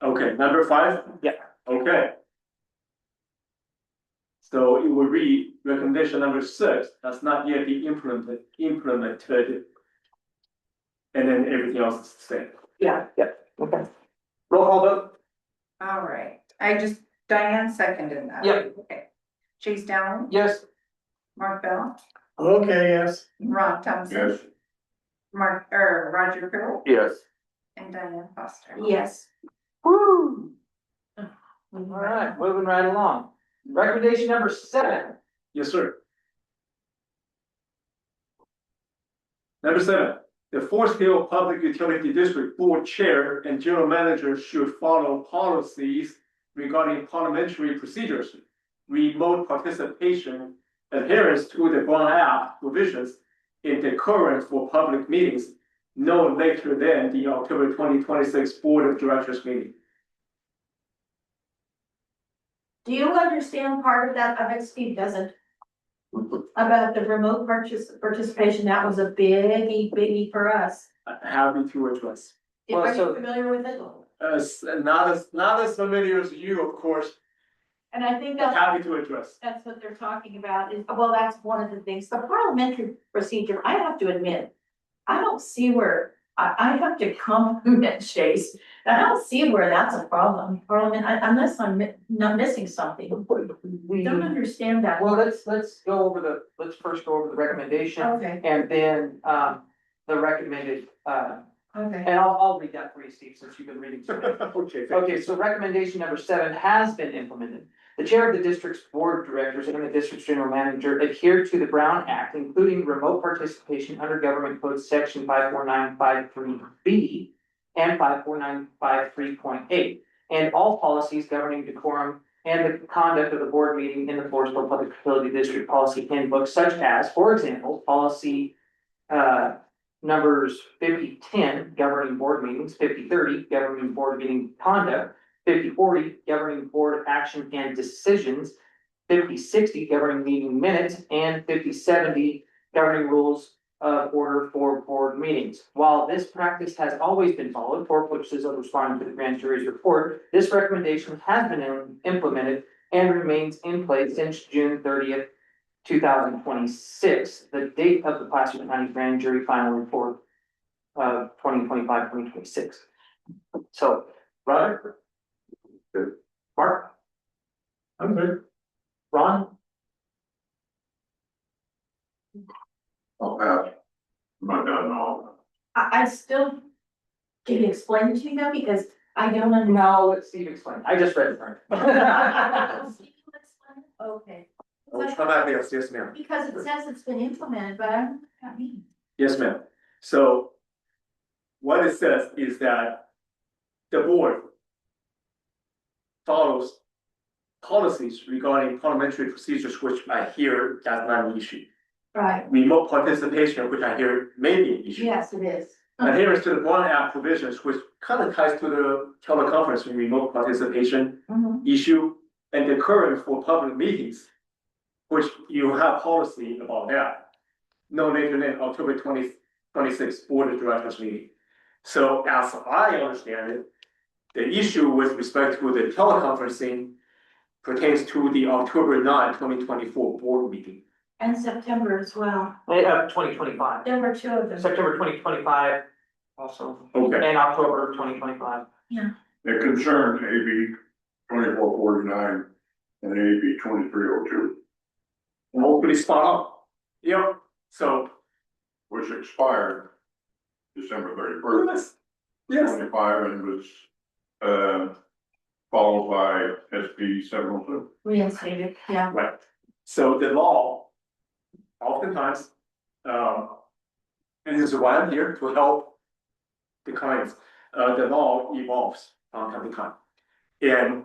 Okay, number 5? Yeah. Okay. So it will read recommendation number 6 has not yet been implemented. And then everything else is the same. Yeah, okay. Roll call vote? All right, Diane seconded that. Yep. Okay. Chase Dowling, Yes. Mark Bell, Okay, yes. Ron Thompson. Yes, Roger Pruitt, Yes. and Diane Foster. Yes. Woo! All right, moving right along. Recommendation number 7. Yes, sir. Number 7, the Forest Hill Public Utility District Board Chair and General Manager should follow policies regarding parliamentary procedures, remote participation, adherence to the Brown Act provisions, and decorum for public meetings no later than the October 2026 Board of Directors meeting. Do you understand part of that? I bet Steve doesn't. About the remote participation, that was a biggie for us. Happy to address. Well, Are you so- familiar with it? Not as familiar as you, of course, And I think but that's, happy to address. that's what they're talking about is, well, that's one of the things, the parliamentary procedure, I have to admit. I don't see where, I have to compliment Chase, I don't see where that's a problem, Parliament, unless I'm not missing something. Don't understand that. Well, let's first go over the recommendation Okay, and then, the recommended, okay. and I'll read that for you, Steve, since you've been reading. Okay. Okay, so recommendation number 7 has been implemented. The chair of the district's board of directors and the district's general manager adhere to the Brown Act, including remote participation under government code section 54953B and 54953.8. and all policies governing decorum and the conduct of the board meeting in the Forestville Public Utility District Policy Handbook, such as, for example, policy numbers 5010 governing board meetings, 5030 governing board meeting conduct, 5040 governing board action and decisions, 5060 governing meeting minutes, and 5070 governing rules of order for board meetings. While this practice has always been followed for purposes of responding to the grand jury's report, this recommendation has been implemented and remains in place since June 30th, 2026, the date of the Placer County Grand Jury final report of 2025-2026. So, Roger? Good. Mark? I'm good. Ron? I'll pass. I'm not done now. I still, can you explain it to me though, because I don't understand. No, let Steve explain. I just read it. Okay. I'll try my best, yes, ma'am. Because it says it's been implemented, but I don't know what that means. Yes, ma'am. So what it says is that the board follows policies regarding parliamentary procedures, which I hear that's not an issue. Right, Remote participation, which I hear may be an issue. yes, it is. Adherence to the Brown Act provisions, which kind of ties to the teleconference and remote participation Mhm. issue, and the current for public meetings, which you have policy about that, no later than October 2026 Board of Directors meeting. So as I understand it, the issue with respect to the teleconferencing pertains to the October 9, 2024 board meeting. And September as well. 2025. There were two of them. September 2025 also, Okay. and October 2025. It concerned AB 2449 and AB 2302, Hopefully spot on. Yep, so. which expired December 31st, Yes. 25, and was followed by SB 702. Reinstated, yeah. Right, so the law, oftentimes, and this is why I'm here, to help the clients, the law evolves from time to time. And,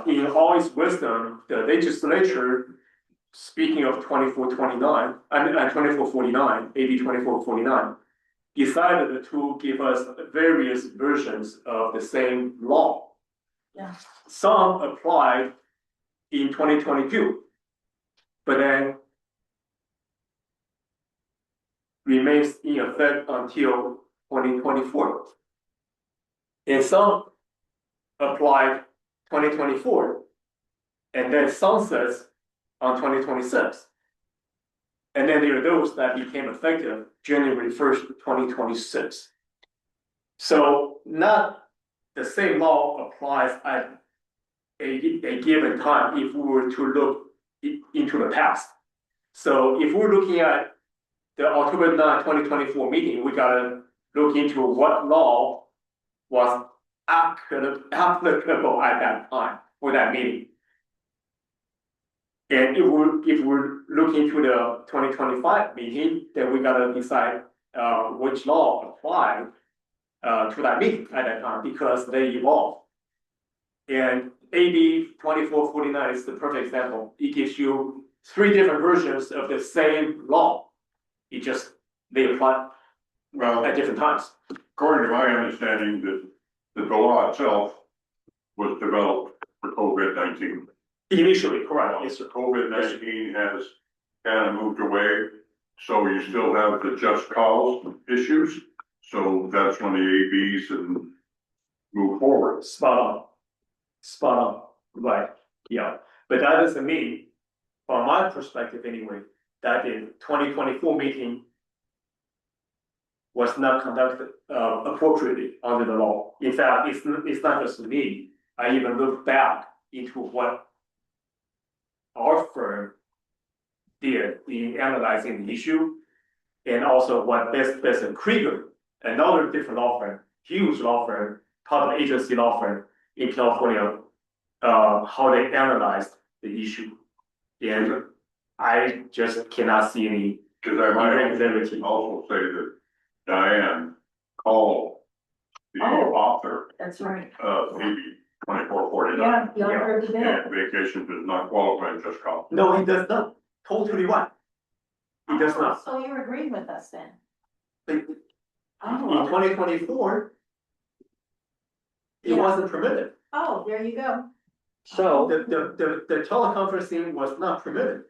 in all its wisdom, the legislature, speaking of 2449, I mean, 2449, AB 2449, decided to give us various versions of the same law. Yeah. Some applied in 2022, but then remains in effect until 2024. And some applied 2024, and then sunsets on 2026. And then there are those that became effective January 1st, 2026. So not the same law applies at a given time if we were to look into the past. So if we're looking at the October 9, 2024 meeting, we gotta look into what law was applicable at that time for that meeting. And if we're looking to the 2025 meeting, then we gotta decide which law applied to that meeting at that time, because they evolve. And AB 2449 is the perfect example. It gives you 3 different versions of the same law. It just, they apply Well, at different times. according to my understanding, that the law itself was developed for COVID-19. Initially, correct, yes, sir. COVID-19 has kind of moved away, so you still have the just cause issues. So that's when the ABs and move forward. Spot on, right, yeah, but that doesn't mean, from my perspective anyway, that the 2024 meeting was not conducted appropriately under the law. In fact, it's not just me, I even look back into what our firm did in analyzing the issue, and also what Best and Krieger, another different law firm, huge law firm, public agency law firm in California, how they analyzed the issue. And I just cannot see any Because I might irregularity. also say that Diane called the Oh. author That's right. of AB 2449. Yeah, you offered the bill. And vacation does not qualify as just cause. No, he does not, totally right. He does not. So you're agreeing with us then? In Oh, 2024. It Yeah. wasn't permitted. oh, there you go. So The teleconferencing was not permitted,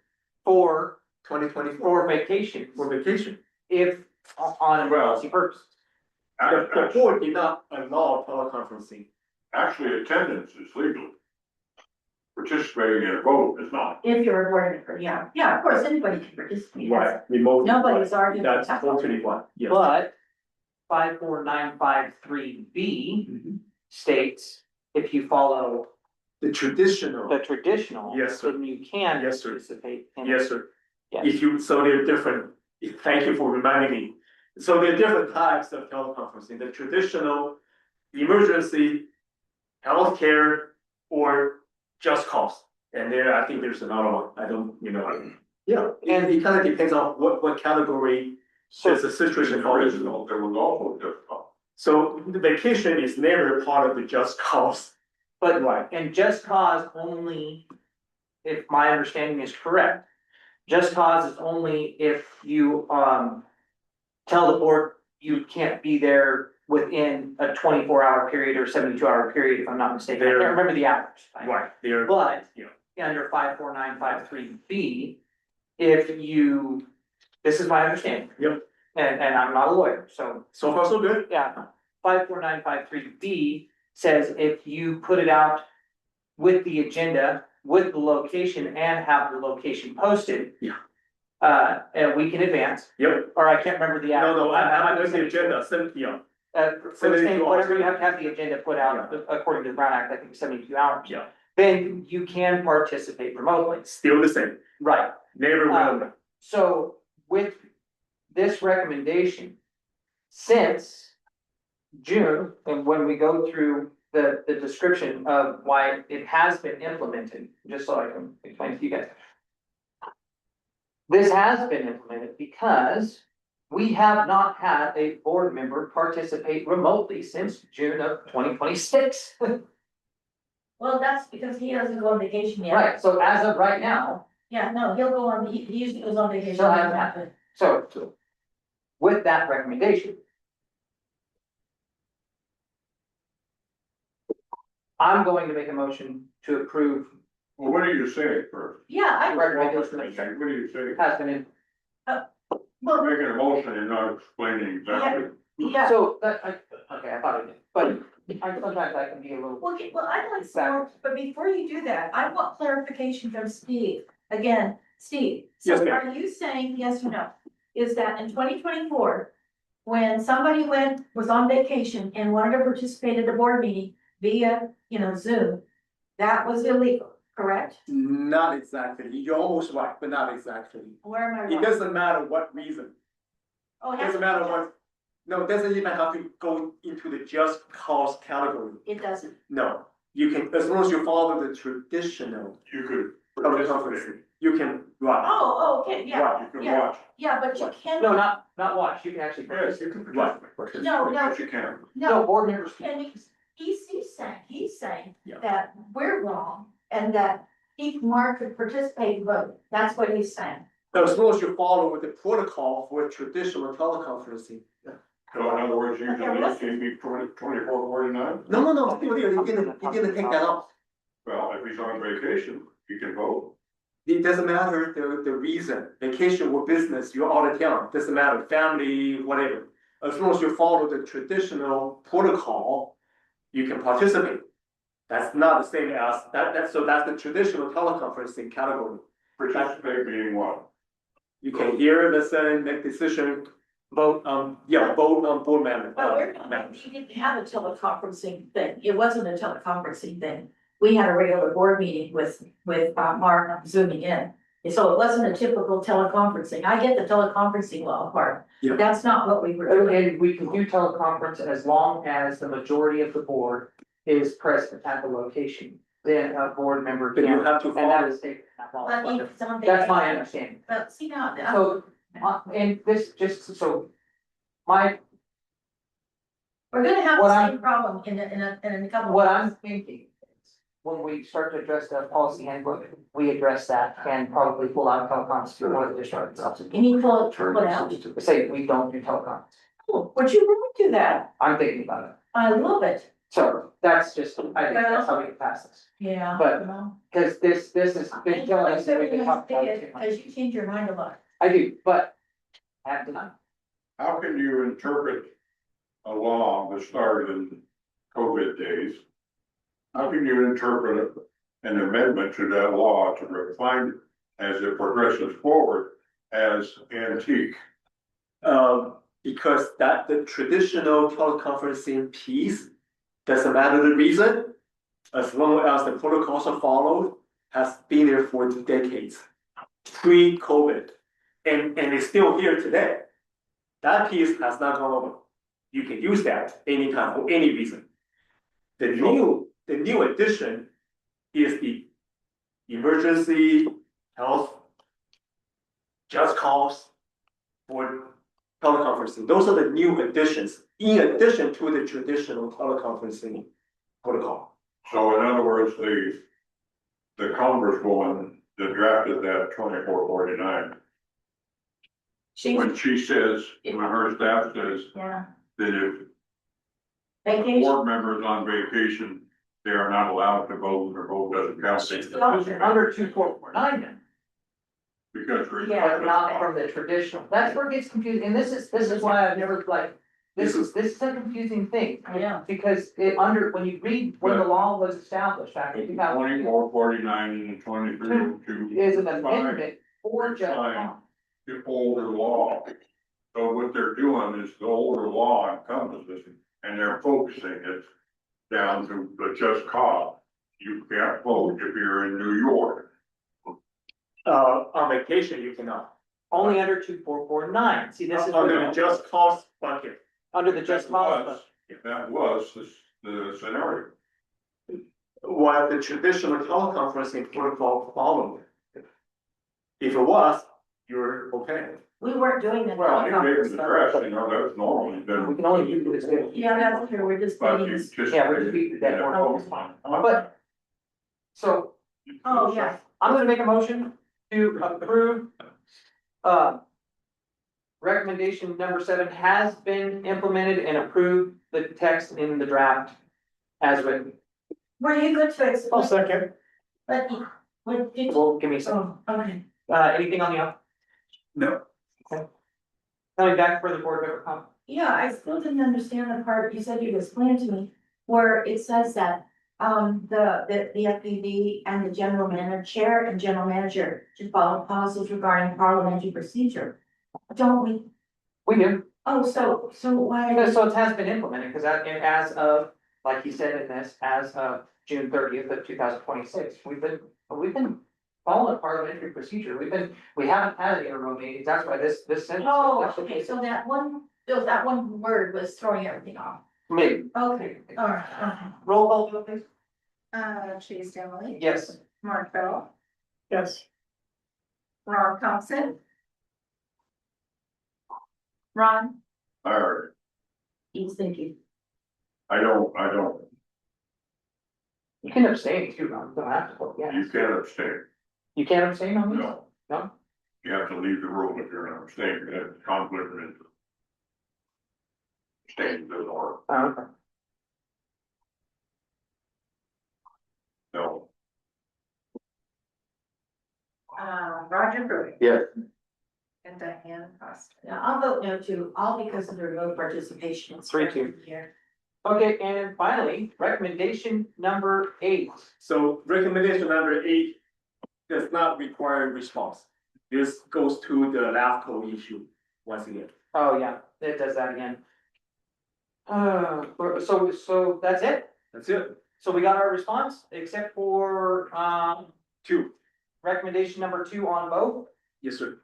for 2024 vacation, for vacation. if on emergency purposes. The board did not allow teleconferencing. Actually, attendance is legal. Participating in a vote is not. If you're a board member, yeah, of course, anybody can participate. Remote. Nobody's arguing. That's totally right, yes. But 54953B Mhm. states if you follow The traditional, the traditional. Yes, sir. Then you can Yes, sir. participate. in it. yes, sir. Yes. If you, so they're different, thank you for reminding me. So there are different types of teleconferencing, the traditional, emergency, healthcare, or just cause. And there, I think there's another one, I don't, yeah, and it kind of depends on what category So is the In situation the called. original, there was also just cause. So the vacation is never part of the just cause. But, and just cause only, if my understanding is correct, just cause is only if you, tell the board you can't be there within a 24-hour period or 72-hour period, if I'm not mistaken. I can't There- remember the hours. They're, But, Yeah. under 54953B, if you, this is my understanding. Yep. And I'm not a lawyer, so so far so good. yeah, 54953B says if you put it out with the agenda, with the location and have the location posted. Yeah. And we can advance, Yep, or I can't remember the. no, I I'm have the agenda, yeah, First thing, whatever you have to have the agenda put out, according to the Brown Act, I think 72 hours. Yeah. Then you can participate remotely. still the same, Right. never went away. So with this recommendation, since June, and when we go through the description of why it has been implemented, just so I can explain to you guys. This has been implemented because we have not had a board member participate remotely since June of 2026. Well, that's because he doesn't go on vacation yet. Right, so as of right now, Yeah, no, he'll go on, he usually goes on vacation. So So, with that recommendation. I'm going to make a motion to approve Well, what do you say first? Yeah, I, recommendation What do you say? has been in. well, Making a motion and not explaining exactly. yeah, So, okay, I thought I did, but sometimes I can be a little. well, I'd like some more, but before you do that, I want clarification from Steve. Again, Steve, so Yes, ma'am. are you saying yes or no? Is that in 2024, when somebody was on vacation and wanted to participate at a board meeting via, Zoom, that was illegal, correct? Not exactly, you're almost right, but not exactly. Where am I It wrong? doesn't matter what reason, Oh, it it doesn't matter what, no, it doesn't even have to go into the just cause category. It doesn't. No, you can, as long as you follow the traditional You could teleconferencing, participate. you can, right, Oh, okay, yeah, Right, you can yeah. watch. yeah, but you can. No, not watch, you can actually. Yes, you can participate. No, no. Yes, you can. No, board members. And he's saying Yeah. that we're wrong and that each Mark could participate and vote. That's what he's saying. as long as you follow the protocol for traditional teleconferencing. So in other words, you Okay, can well, be 2449? No, still there, you didn't take that off. Well, if he's on vacation, he can vote. It doesn't matter the reason, vacation or business, you're out of town, doesn't matter, family, whatever. As long as you follow the traditional protocol, you can participate. That's not the same as, that's the traditional teleconferencing category. Participate meaning what? You can hear, listen, make decision, vote on board member. But we didn't have a teleconferencing thing. It wasn't a teleconferencing thing. We had a regular board meeting with Mark zooming in. And so it wasn't a typical teleconferencing. I get the teleconferencing law part, Yeah. but that's not what we were doing. And we can do teleconference as long as the majority of the board is present at the location. Then a board member But you can, have to and that follow, is stated in that law. But if something. That's my understanding. But see now, So, and this, just so, we're gonna have what the I'm- same problem in a couple. what of I'm months. thinking when we start to address the policy handbook, we address that and probably pull out telecoms to one of the districts. You need to put out. Say, we don't do telecoms. Oh, would you really do that? I'm thinking about it. I love it. So that's just, I think that's how we can pass this. Yeah. But- well, Cause this is been killing us. I We can talk about it too much. Cause you change your mind a lot. I do, but I have to. How can you interpret a law that started in COVID days? How can you interpret an amendment to that law to refine it as it progresses forward as antique? Because that the traditional teleconferencing piece, doesn't matter the reason, as long as the protocols are followed, has been there for decades, pre-COVID, and it's still here today. That piece has not gone over. You can use that anytime for any reason. The new addition is the emergency health just cause for teleconferencing. Those are the new additions, in addition to the traditional teleconferencing protocol. So in other words, the congresswoman that drafted that 2449, She's, when she says, when her staff says yeah, that if vacation. board members on vacation, they are not allowed to vote, their vote doesn't count. Under 2449 then. Because. we're- Yeah. But not from the traditional, that's where it gets confusing, and this is why I've never like, this is a confusing thing. Yeah. Because when you read when the law was established back in 2002, 2449 and 2302 is an amendment for just Fine. The older law. So what they're doing is the older law encompasses, and they're focusing it down to the just cause. You can't vote if you're in New York. On vacation, you cannot. only under 2449. See, this is Under where- the just cause bucket. under the just cause. That was the scenario. What the traditional teleconferencing protocol followed. If it was, you're okay. We weren't doing that. Well, it gave the dress, you know, that's normal, We then. can only do this. Yeah, that's true, we're just But getting you this. just. Yeah, we're just beating that horse. But, so Oh, yeah. I'm gonna make a motion to approve. Recommendation number 7 has been implemented and approved the text in the draft as written. Were you good to I'll explain? second. But, what did you? Well, give me a second. Oh, okay. Anything on the, No, coming back for the board member comment? Yeah, I still didn't understand the part you said you'd explain to me, where it says that, the FPV and the general manager, chair and general manager should follow policies regarding parliamentary procedure. Don't we? We do. Oh, so why? Because so it has been implemented, because that, and as of, like he said in this, as of June 30th of 2026, we've been following parliamentary procedure, we haven't had any interim meetings, that's why this sentence. Oh, okay, so that one word was throwing everything off. Maybe, Okay, all right, okay. roll call vote, please. Chase Donnelly, Yes. Mark Bell, Yes. Ron Thompson. Ron, Alright, He's thinking. I don't, You can abstain too, Ron, you don't have to vote, you yes. can't abstain, You can't abstain on these? no. No? You have to leave the room if you're not abstaining, that's conflict of interest. Abstain doesn't work, Oh, okay. no. Roger Bruce. Yes. And Diane Costa. Yeah, I'll vote no too, all because of the remote participation. 3-2. Here. Okay, and finally, recommendation number 8. So recommendation number 8 does not require response. This goes to the LAFCO issue once again. Oh, yeah, it does that again. So that's it? That's it. So we got our response, except for, 2. recommendation number 2 on both. Yes, sir.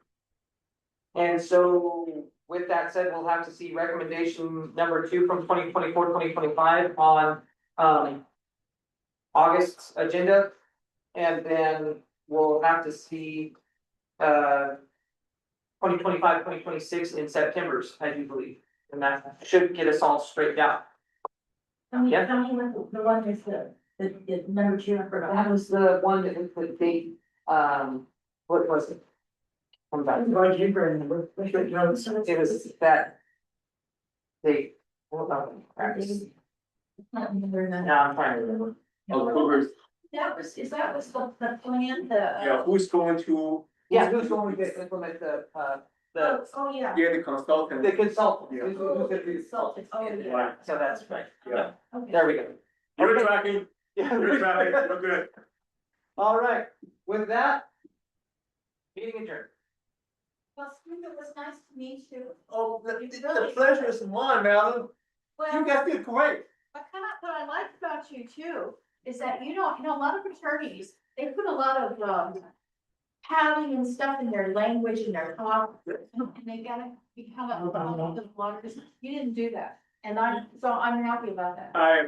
And so with that said, we'll have to see recommendation number 2 from 2024-2025 on, August's agenda. And then we'll have to see, 2025-2026 in September's, I do believe. And that should get us all straightened out. Tell me Yeah. what the one is the the number two, I forgot. That was the one that was the big, what was it? I'm about to- Like you, Brandon, you know, It was that. They, what about it? Not remember that. No, I'm trying to remember. That was, is that was the plan, the. Yeah, who's going to Yeah, who's going to implement the Oh, yeah. get the consultant? the consultant? Yeah. Who's gonna be the Consultant, oh, yeah. Right. So that's right. Yeah. Okay. There we go. You're Okay. tracking, Yeah. you're tracking, you're good. All right, with that. Meeting adjourned. Well, Steve, it was nice to meet you. Oh, the pleasure is mine, Madeline. Well, guys did great. what I like about you too, is that you know, a lot of attorneys, they put a lot of, padding and stuff in their language and their talk. And they gotta become a lot of lawyers. You didn't do that. And so I'm happy about that. I